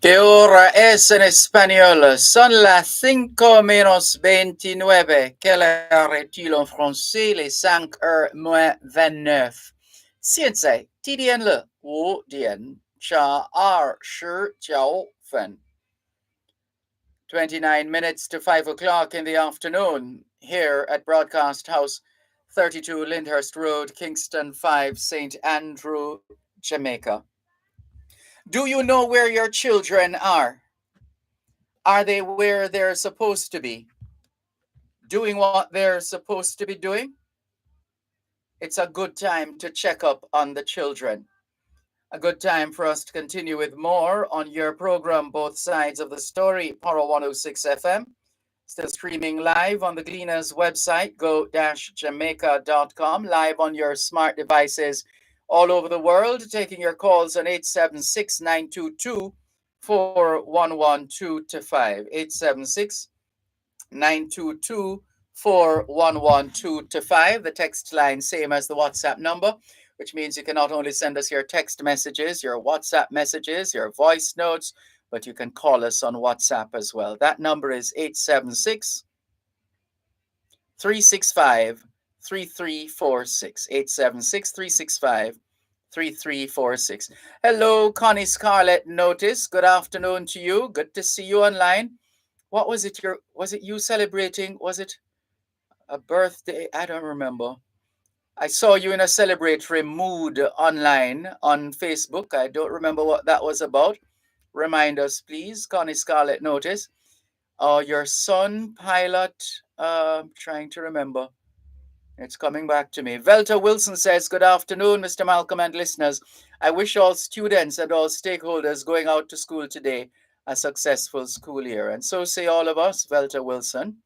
¿Qué hora es en español? Son las 5:29. Quelle heure est-il en français? Les 5:29. 现在几点了？5点加29分。29 minutes to 5 o'clock in the afternoon here at Broadcast House, 32 Lyndhurst Road, Kingston 5, St. Andrew, Jamaica. Do you know where your children are? Are they where they're supposed to be? Doing what they're supposed to be doing? It's a good time to check up on the children. A good time for us to continue with more on your program, Both Sides of the Story, Power 106 FM. Still streaming live on the Gleaners website, go-jamaica.com, live on your smart devices all over the world, taking your calls on 876-922-4112-5, 876-922-4112-5, the text line same as the WhatsApp number, which means you can not only send us your text messages, your WhatsApp messages, your voice notes, but you can call us on WhatsApp as well. That number is 876-365-3346, 876-365-3346. Hello, Connie Scarlett Notice. Good afternoon to you. Good to see you online. What was it? Was it you celebrating? Was it a birthday? I don't remember. I saw you in a celebratory mood online on Facebook. I don't remember what that was about. Remind us, please, Connie Scarlett Notice. Your son, pilot, trying to remember. It's coming back to me. Velta Wilson says, good afternoon, Mr. Malcolm and listeners. I wish all students and all stakeholders going out to school today a successful school year. And so say all of us, Velta Wilson.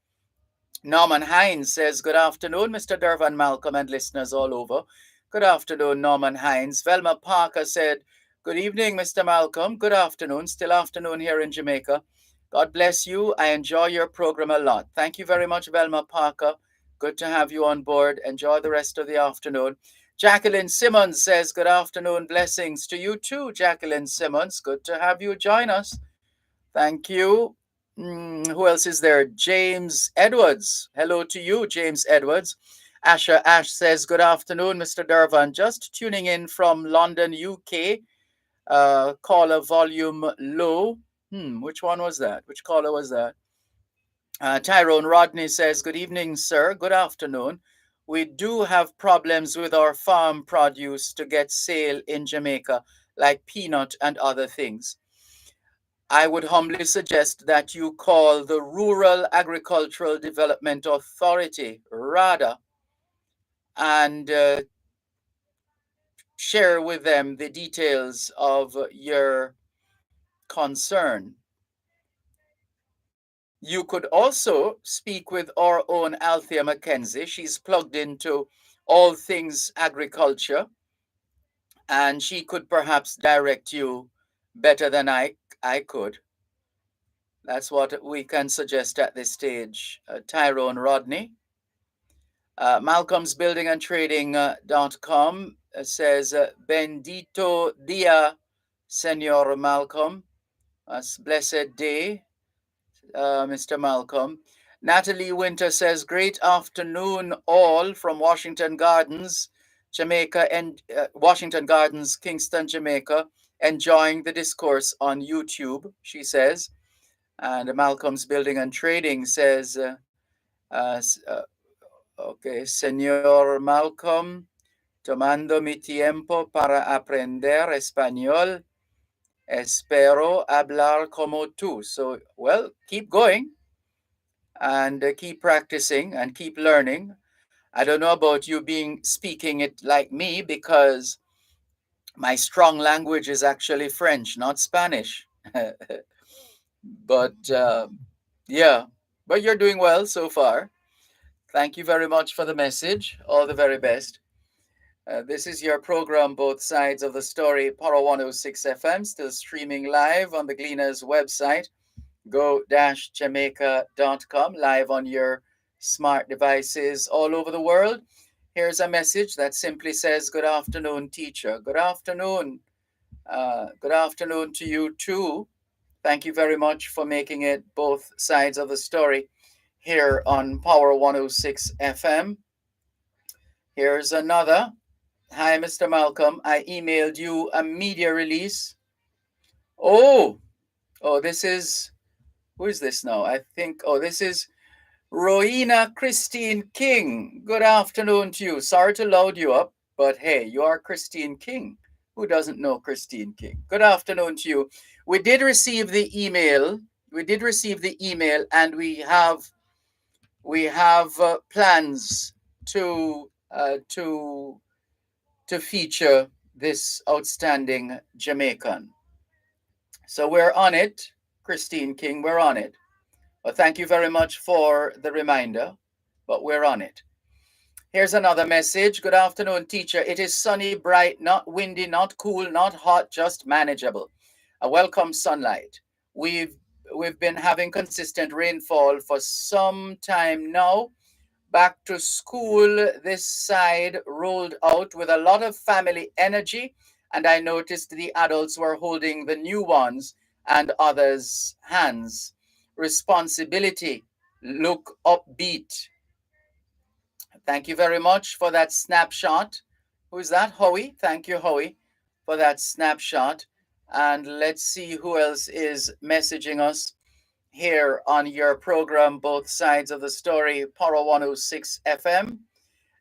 Norman Hines says, good afternoon, Mr. Dervan, Malcolm, and listeners all over. Good afternoon, Norman Hines. Velma Parker said, good evening, Mr. Malcolm. Good afternoon. Still afternoon here in Jamaica. God bless you. I enjoy your program a lot. Thank you very much, Velma Parker. Good to have you on board. Enjoy the rest of the afternoon. Jacqueline Simmons says, good afternoon. Blessings to you too, Jacqueline Simmons. Good to have you join us. Thank you. Who else is there? James Edwards. Hello to you, James Edwards. Asha Ash says, good afternoon, Mr. Dervan. Just tuning in from London, UK. Caller volume low. Which one was that? Which caller was that? Tyrone Rodney says, good evening, sir. Good afternoon. we do have problems with our farm produce to get sale in Jamaica, like peanut and other things. I would humbly suggest that you call the Rural Agricultural Development Authority, RADA, and share with them the details of your concern. You could also speak with our own Althea Mackenzie. She's plugged into all things agriculture, and she could perhaps direct you better than I could. That's what we can suggest at this stage. Tyrone Rodney. Malcolm's Building and Trading.com says, Bendito dia, Senor Malcolm. That's blessed day, Mr. Malcolm. Natalie Winter says, great afternoon all from Washington Gardens, Jamaica, and Washington Gardens, Kingston, Jamaica. Enjoying the discourse on YouTube, she says. And Malcolm's Building and Trading says, uh, okay, Señor Malcolm, tomando mi tiempo para aprender español, espero hablar como tú. So, well, keep going and keep practicing and keep learning. I don't know about you speaking it like me, because my strong language is actually French, not Spanish. But yeah, but you're doing well so far. Thank you very much for the message. All the very best. This is your program, Both Sides of the Story, Power 106 FM, still streaming live on the Gleaners website, go-jamaica.com, live on your smart devices all over the world. Here's a message that simply says, good afternoon, teacher. Good afternoon. Good afternoon to you too. Thank you very much for making it Both Sides of the Story here on Power 106 FM. Here's another. Hi, Mr. Malcolm. I emailed you a media release. Oh, this is, who is this now? I think, this is Roena Christine King. Good afternoon to you. Sorry to load you up, but hey, you are Christine King. Who doesn't know Christine King? Good afternoon to you. We did receive the email. And we have plans to feature this outstanding Jamaican. So we're on it, Christine King. We're on it. Well, thank you very much for the reminder, but we're on it. Here's another message. Good afternoon, teacher. It is sunny, bright, not windy, not cool, not hot, just manageable. A welcome sunlight. We've been having consistent rainfall for some time now. Back to school, this side rolled out with a lot of family energy, and I noticed the adults were holding the new ones and others' hands. Responsibility, look upbeat. Thank you very much for that snapshot. Who is that? Howie. Thank you, Howie, for that snapshot. And let's see who else is messaging us here on your program, Both Sides of the Story, Power 106 FM.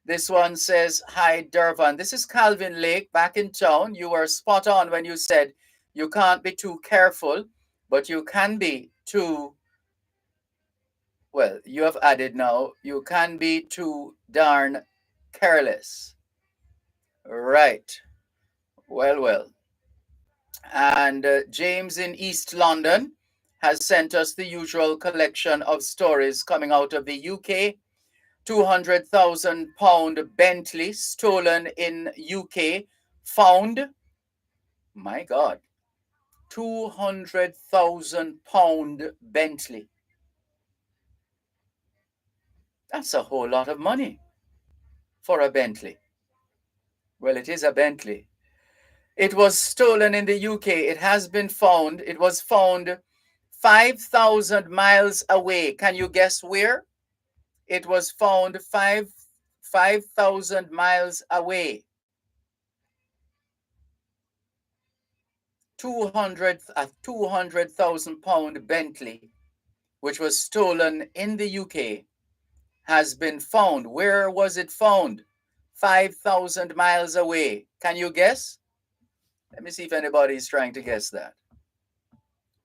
This one says, hi, Dervan. This is Calvin Lake back in town. You were spot on when you said you can't be too careful, but you can be too, well, you have added now, you can be too darn careless. Right. Well. And James in East London has sent us the usual collection of stories coming out of the UK. £200,000 Bentley stolen in UK, found. My God. £200,000 Bentley. That's a whole lot of money for a Bentley. Well, it is a Bentley. It was stolen in the UK. It has been found. It was found 5,000 miles away. Can you guess where? It was found 5,000 miles away. 200,000 pound Bentley, which was stolen in the UK, has been found. Where was it found? 5,000 miles away. Can you guess? Let me see if anybody is trying to guess that.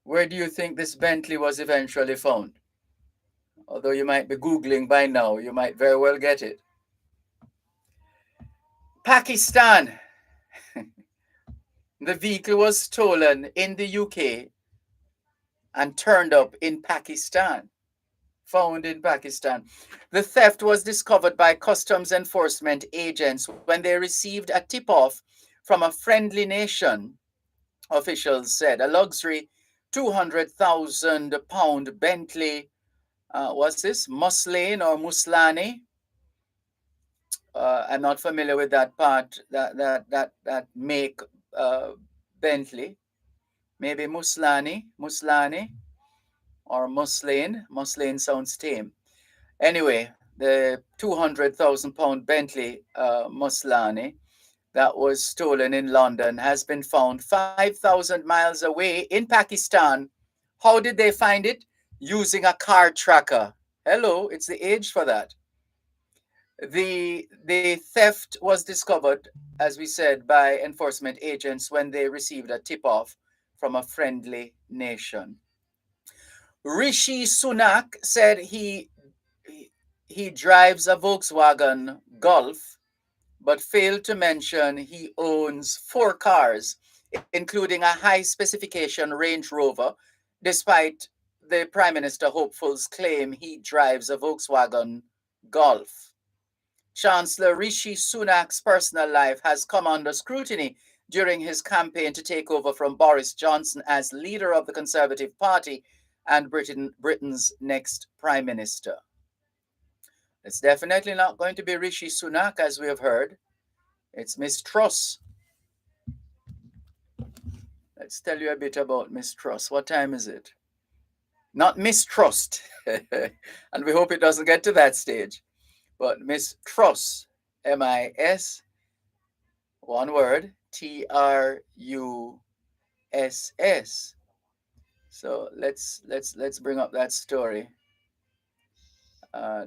Where do you think this Bentley was eventually found? Although you might be Googling by now, you might very well get it. Pakistan. The vehicle was stolen in the UK and turned up in Pakistan. Found in Pakistan. The theft was discovered by customs enforcement agents when they received a tip off from a friendly nation, officials said. A luxury £200,000 Bentley, what's this? Muslane or Muslani? I'm not familiar with that part, that make Bentley. Maybe Muslani, or Muslane. Muslane sounds tame. Anyway, the £200,000 Bentley Muslani that was stolen in London has been found 5,000 miles away in Pakistan. How did they find it? Using a car tracker. Hello, it's the age for that. The theft was discovered, as we said, by enforcement agents when they received a tip off from a friendly nation. Rishi Sunak said he drives a Volkswagen Golf, but failed to mention he owns 4 cars, including a high specification Range Rover, despite the Prime Minister hopeful's claim he drives a Volkswagen Golf. Chancellor Rishi Sunak's personal life has come under scrutiny during his campaign to take over from Boris Johnson as leader of the Conservative Party and Britain's next Prime Minister. It's definitely not going to be Rishi Sunak, as we have heard. It's Miss Truss. Let's tell you a bit about Miss Truss. What time is it? Not mistrust. And we hope it doesn't get to that stage. But Miss Truss, M-I-S, one word, Truss. So let's bring up that story.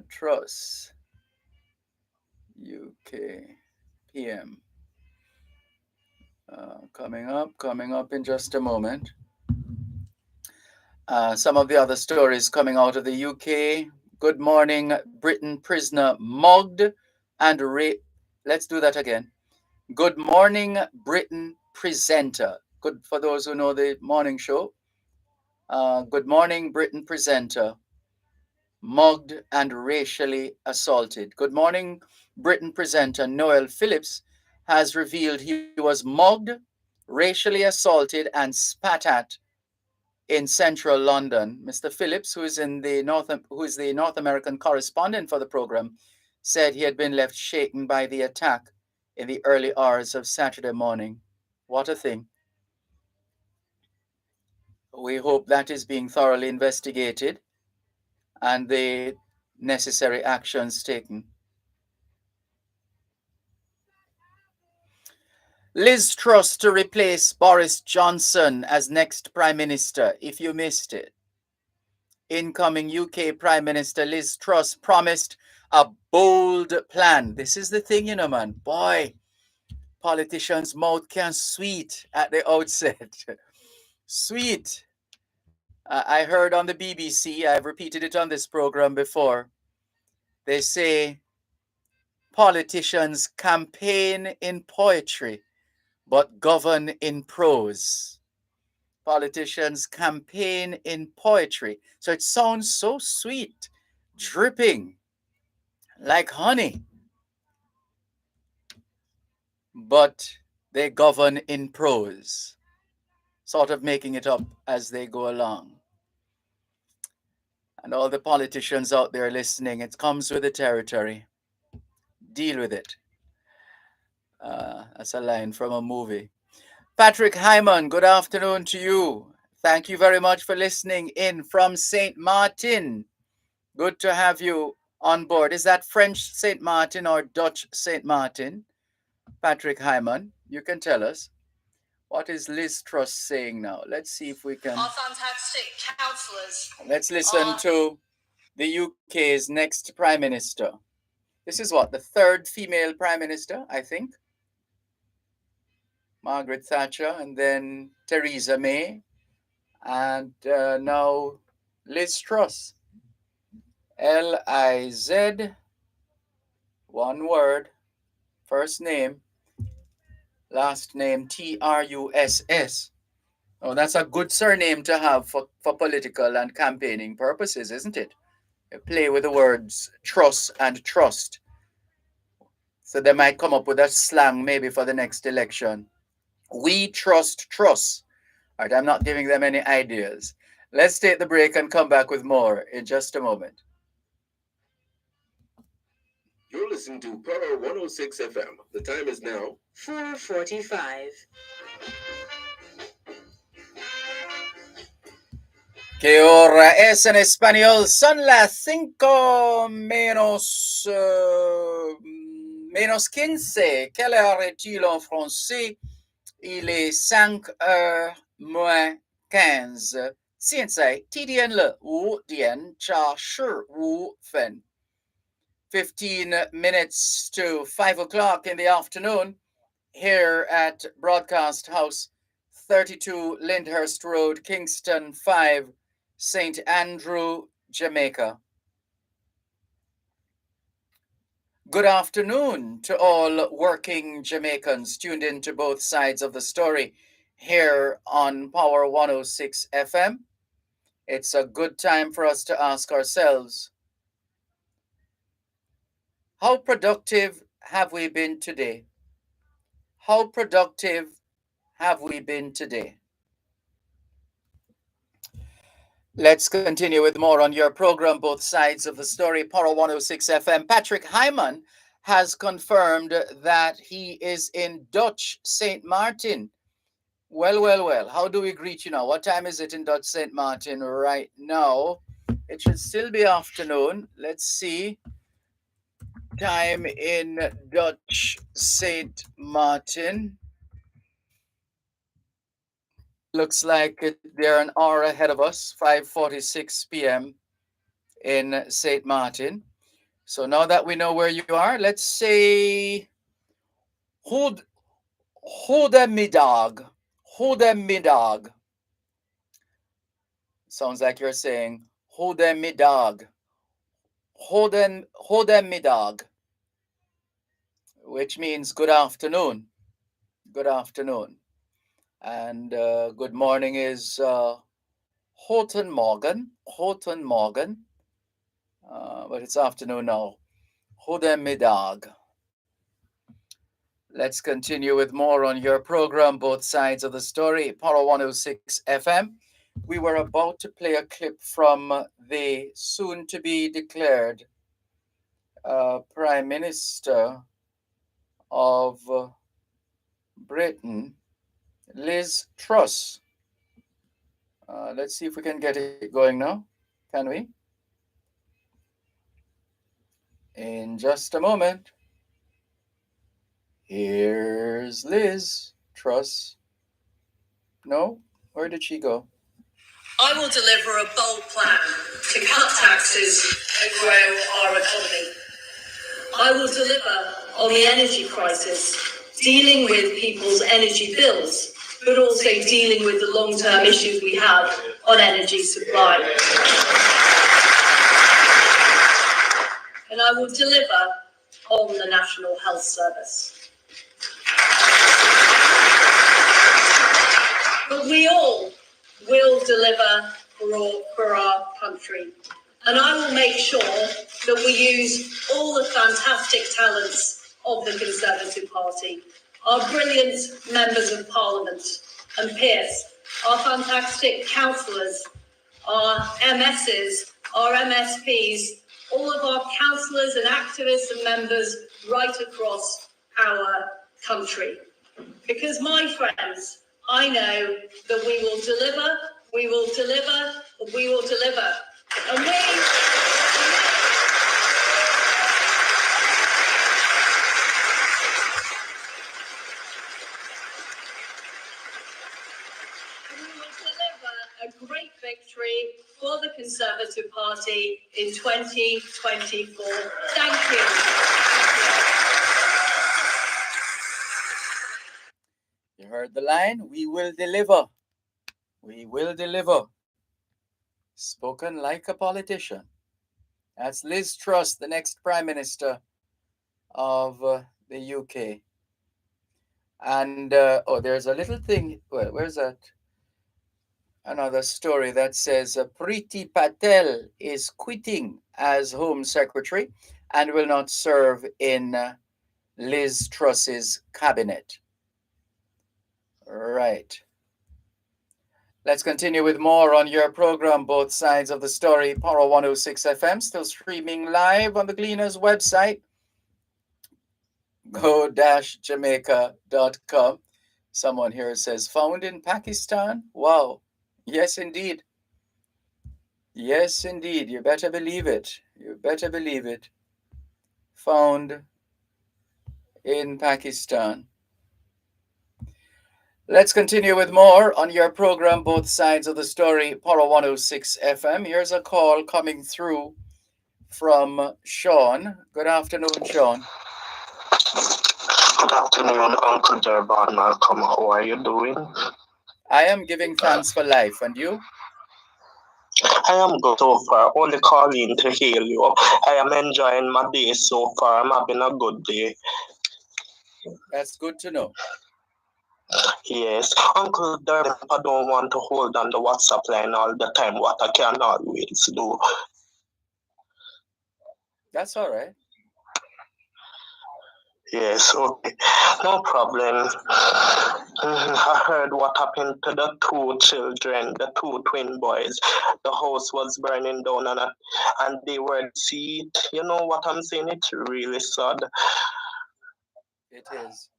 Truss, UK, PM. Coming up in just a moment. Some of the other stories coming out of the UK. Good morning, Britain prisoner mugged and raped. Let's do that again. Good morning, Britain presenter. Good for those who know the morning show. Good morning, Britain presenter. Mugged and racially assaulted. Good morning, Britain presenter Noel Phillips has revealed he was mugged, racially assaulted, and spat at in central London. Mr. Phillips, who is the North American correspondent for the program, said he had been left shaken by the attack in the early hours of Saturday morning. What a thing. We hope that is being thoroughly investigated and the necessary actions taken. Liz Truss to replace Boris Johnson as next Prime Minister, if you missed it. Incoming UK Prime Minister Liz Truss promised a bold plan. This is the thing, man. Boy, politicians' mouth can sweet at the outset. Sweet. I heard on the BBC, I've repeated it on this program before, they say politicians campaign in poetry, but govern in prose. Politicians campaign in poetry. So it sounds so sweet, dripping like honey. But they govern in prose, sort of making it up as they go along. And all the politicians out there listening, it comes with the territory. Deal with it. That's a line from a movie. Patrick Hyman, good afternoon to you. Thank you very much for listening in from St. Martin. Good to have you on board. Is that French St. Martin or Dutch St. Martin? Patrick Hyman, you can tell us. What is Liz Truss saying now? Let's see if we can. Our fantastic councillors. Let's listen to the UK's next Prime Minister. This is what, the third female Prime Minister, I think? Margaret Thatcher, and then Theresa May, and now Liz Truss. L-I-Z, one word, first name, last name T-R-U-S-S. Oh, that's a good surname to have for political and campaigning purposes, isn't it? You play with the words truss and trust. So they might come up with a slang maybe for the next election. We trust Truss. All right, I'm not giving them any ideas. Let's take the break and come back with more in just a moment. You're listening to Power 106 FM. The time is now 4:45. ¿Qué hora es en español? Son las 5 menos 15. Quelle heure est-il en français? Il est 5 heures moins 15. 现在地点了5点加15分。15 minutes to 5 o'clock in the afternoon here at Broadcast House, 32 Lyndhurst Road, Kingston 5, St. Andrew, Jamaica. Good afternoon to all working Jamaicans tuned into both sides of the story here on Power 106 FM. It's a good time for us to ask ourselves, how productive have we been today? How productive have we been today? Let's continue with more on your program, Both Sides of the Story, Power 106 FM. Patrick Hyman has confirmed that he is in Dutch St. Martin. Well. How do we greet you now? What time is it in Dutch St. Martin right now? It should still be afternoon. Let's see. Time in Dutch St. Martin. Looks like they're an hour ahead of us, 5:46 p.m. in St. Martin. So now that we know where you are, let's say Goedemiddag. Goedemiddag. Sounds like you're saying Goedemiddag. Goedemiddag, which means good afternoon. Good afternoon. And good morning is Goedemorgen. Goedemorgen. But it's afternoon now. Goedemiddag. Let's continue with more on your program, Both Sides of the Story, Power 106 FM. We were about to play a clip from the soon-to-be declared Prime Minister of Britain, Liz Truss. Let's see if we can get it going now. Can we? In just a moment. Here's Liz Truss. No? Where did she go? I will deliver a bold plan to cut taxes and grow our economy. I will deliver on the energy crisis, dealing with people's energy bills, but also dealing with the long-term issues we have on energy supply. And I will deliver on the National Health Service. But we all will deliver for our country. And I will make sure that we use all the fantastic talents of the Conservative Party, our brilliant members of Parliament and peers, our fantastic councillors, our MSs, our MSPs, all of our councillors and activists and members right across our country. Because, my friends, I know that we will deliver, we will deliver, we will deliver. And we will deliver a great victory for the Conservative Party in 2024. Thank you. You heard the line? We will deliver. We will deliver. Spoken like a politician. That's Liz Truss, the next Prime Minister of the UK. And, there's a little thing. Well, where's that? Another story that says Priti Patel is quitting as Home Secretary and will not serve in Liz Truss's cabinet. Right. Let's continue with more on your program, Both Sides of the Story, Power 106 FM, still streaming live on the Gleaners website, go-jamaica.com. Someone here says, found in Pakistan? Wow. Yes, indeed. Yes, indeed. You better believe it. You better believe it. Found in Pakistan. Let's continue with more on your program, Both Sides of the Story, Power 106 FM. Here's a call coming through from Sean. Good afternoon, Sean. Good afternoon, Uncle Dervan. Malcolm. How are you doing? I am giving thanks for life. And you? I am good so far. Only calling to hail you. I am enjoying my day so far. I'm having a good day. That's good to know. Yes. Uncle Dervan, I don't want to hold on the WhatsApp line all the time, what I can always do. That's all right. Yes, okay. No problem. I heard what happened to the two children, the two twin boys. The house was burning down and they were deceased. You know what I'm saying? It's really sad. It is.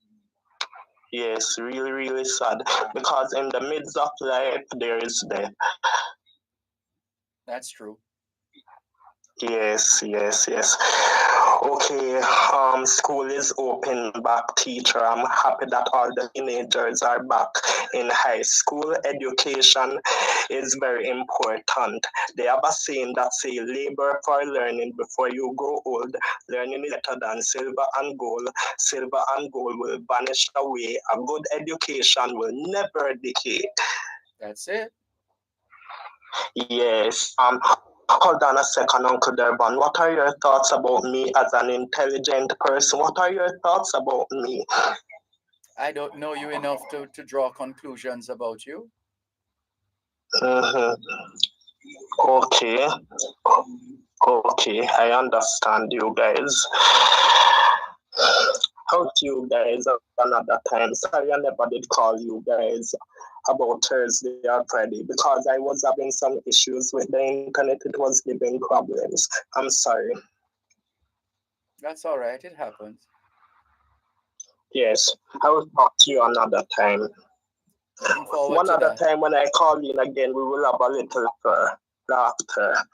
Yes, really, really sad. Because in the midst of life, there is death. That's true. Yes. Okay, school is open back, teacher. I'm happy that all the teenagers are back in high school. Education is very important. They have a saying that say, labor for learning before you grow old. Learning is better than silver and gold. Silver and gold will vanish away. A good education will never decay. That's it. Yes. Hold on a second, Uncle Dervan. What are your thoughts about me as an intelligent person? What are your thoughts about me? I don't know you enough to draw conclusions about you. Mm-hmm. Okay, I understand you guys. Out to you guys another time. Sorry I never did call you guys about Thursday or Friday because I was having some issues with the internet. It was giving problems. I'm sorry. That's all right. It happens. Yes, I will talk to you another time. Looking forward One to other that. time when I call in again, we will have a little laughter.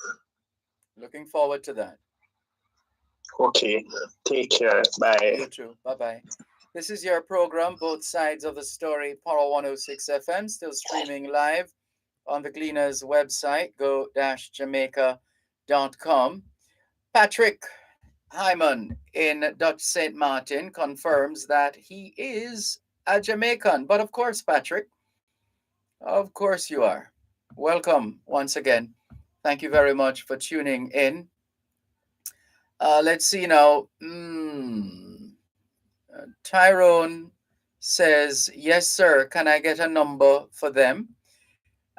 Looking forward to that. Okay, take care. Bye. You too. Bye-bye. This is your program, Both Sides of the Story, Power 106 FM, still streaming live on the Gleaners website, go-jamaica.com. Patrick Hyman in Dutch St. Martin confirms that he is a Jamaican. But of course, Patrick, of course you are. Welcome once again. Thank you very much for tuning in. Let's see now. Tyrone says, yes, sir. Can I get a number for them?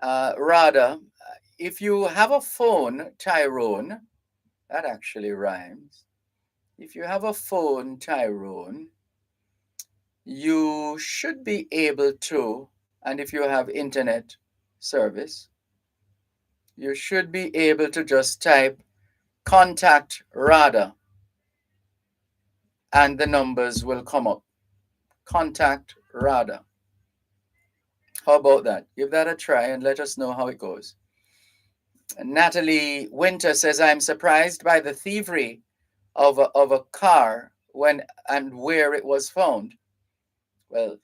Rather, if you have a phone, Tyrone, that actually rhymes. If you have a phone, Tyrone, you should be able to, and if you have internet service, you should be able to just type contact Radha and the numbers will come up. Contact Radha. How about that? Give that a try and let us know how it goes. Natalie Winter says, I'm surprised by the thievery of a car when and where it was found. Well,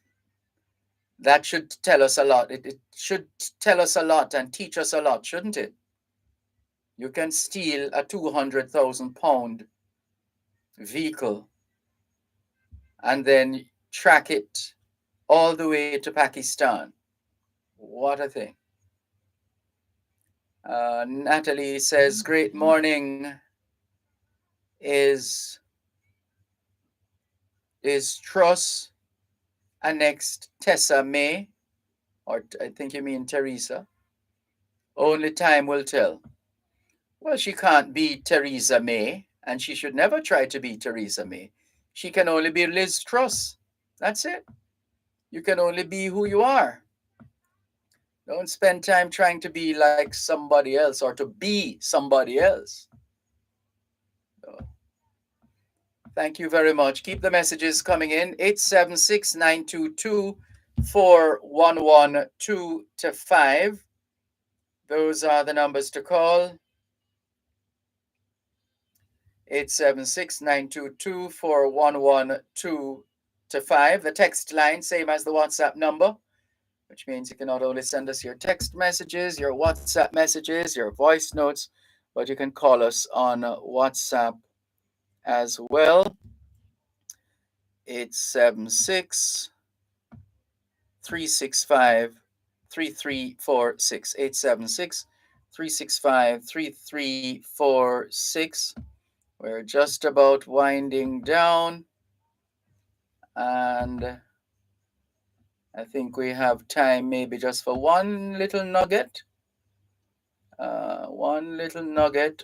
That should tell us a lot. It should tell us a lot and teach us a lot, shouldn't it? You can steal a 200,000 pound vehicle and then track it all the way to Pakistan. What a thing. Natalie says, great morning. Is Truss annexed Tessa May? Or I think you mean Teresa. Only time will tell. Well, she can't be Theresa May, and she should never try to be Theresa May. She can only be Liz Truss. That's it. You can only be who you are. Don't spend time trying to be like somebody else or to be somebody else. So, thank you very much. Keep the messages coming in. 876-922-4112-5. Those are the numbers to call. 876-922-4112-5. The text line, same as the WhatsApp number, which means you can not only send us your text messages, your WhatsApp messages, your voice notes, but you can call us on WhatsApp as well. 876-365-3346. 876-365-3346. We're just about winding down, and I think we have time maybe just for one little nugget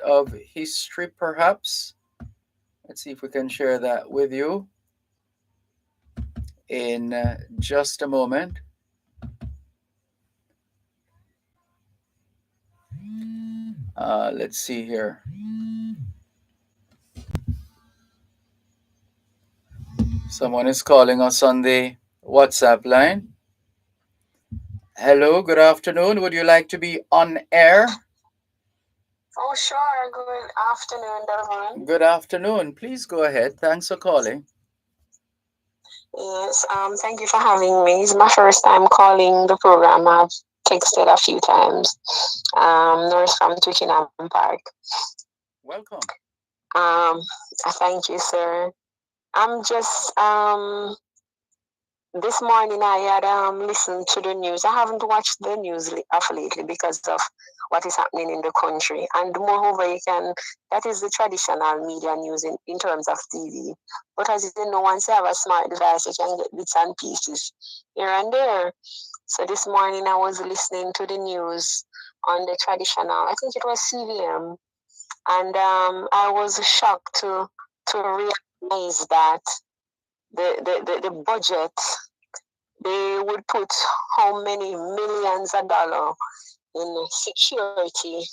of history, perhaps. Let's see if we can share that with you in just a moment. Let's see here. Someone is calling us on the WhatsApp line. Hello, good afternoon. Would you like to be on air? Oh, sure. Good afternoon, Dervan. Good afternoon. Please go ahead. Thanks for calling. Yes, thank you for having me. It's my first time calling the program. I've texted a few times. Nurse from Twickenham Park. Welcome. Thank you, sir. I'm just this morning I had listened to the news. I haven't watched the news of lately because of what is happening in the country. And moreover, that is the traditional media news in terms of TV. But as you know, once you have a smart device, you can get bits and pieces here and there. So this morning I was listening to the news on the traditional, I think it was CVM. And I was shocked to realize that the budget, they would put how many millions of dollars in security,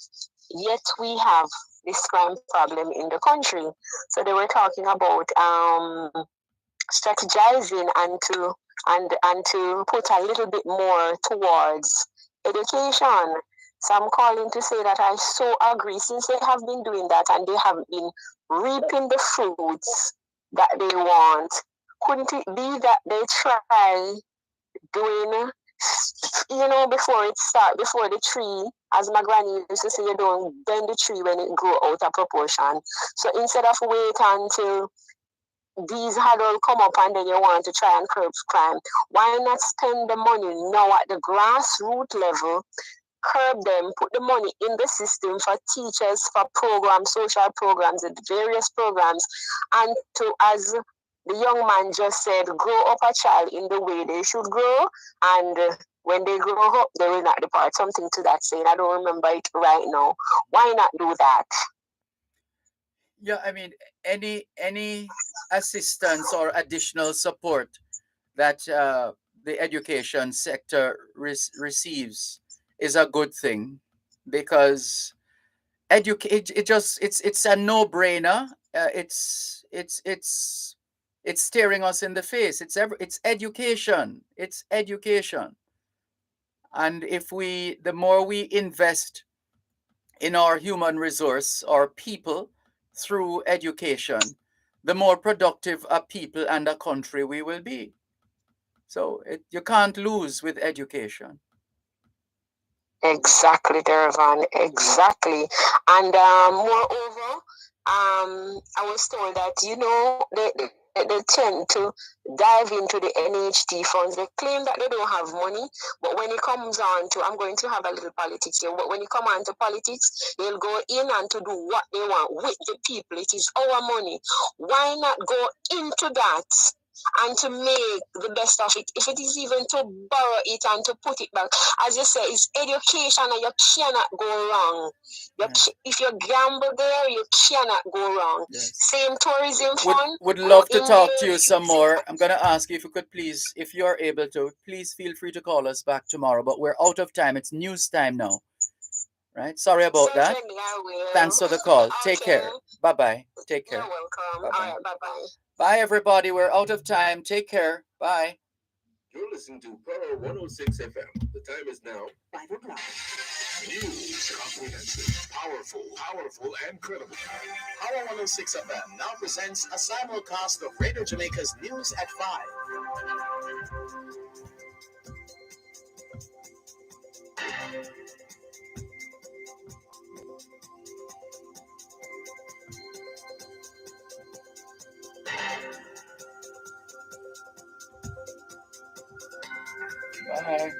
yet we have this crime problem in the country. So they were talking about strategizing and to put a little bit more towards education. So I'm calling to say that I so agree, since they have been doing that and they have been reaping the fruits that they want. Couldn't it be that they try doing, before the tree, as my granny used to say, you don't bend the tree when it grow out of proportion. So instead of wait until these hurdles come up and then you want to try and curb crime, why not spend the money now at the grassroots level, curb them, put the money in the system for teachers, for programs, social programs, and various programs, and to, as the young man just said, grow up a child in the way they should grow, and when they grow up, they will not depart. Something to that saying. I don't remember it right now. Why not do that? Yeah, I mean, any assistance or additional support that the education sector receives is a good thing, because it's a no-brainer. It's staring us in the face. It's education. It's education. And the more we invest in our human resource, our people, through education, the more productive a people and a country we will be. So you can't lose with education. Exactly, Dervan. Exactly. And moreover, I was told that, they tend to dive into the NHT funds. They claim that they don't have money, but when it comes on to, I'm going to have a little politics here, but when it comes on to politics, they'll go in and to do what they want with the people. It is our money. Why not go into that and to make the best of it? If it is even to borrow it and to put it back, as you say, it's education and you cannot go wrong. If you gamble there, you cannot go wrong. Yes. Same tourism fund. Would love to talk to you some more. I'm going to ask you if you could please, if you are able to, please feel free to call us back tomorrow. But we're out of time. It's news time now. Right? Sorry about that. I will. Thanks for the call. Okay. Take care. Bye-bye. Take care. You're welcome. Bye-bye. All right, bye-bye. Bye, everybody. We're out of time. Take care. Bye. You're listening to Pearl 106 FM. The time is now 5 o'clock. News, comprehensive, powerful, and credible. Power 106 FM now presents a simulcast of Radio Jamaica's News at 5. Bye.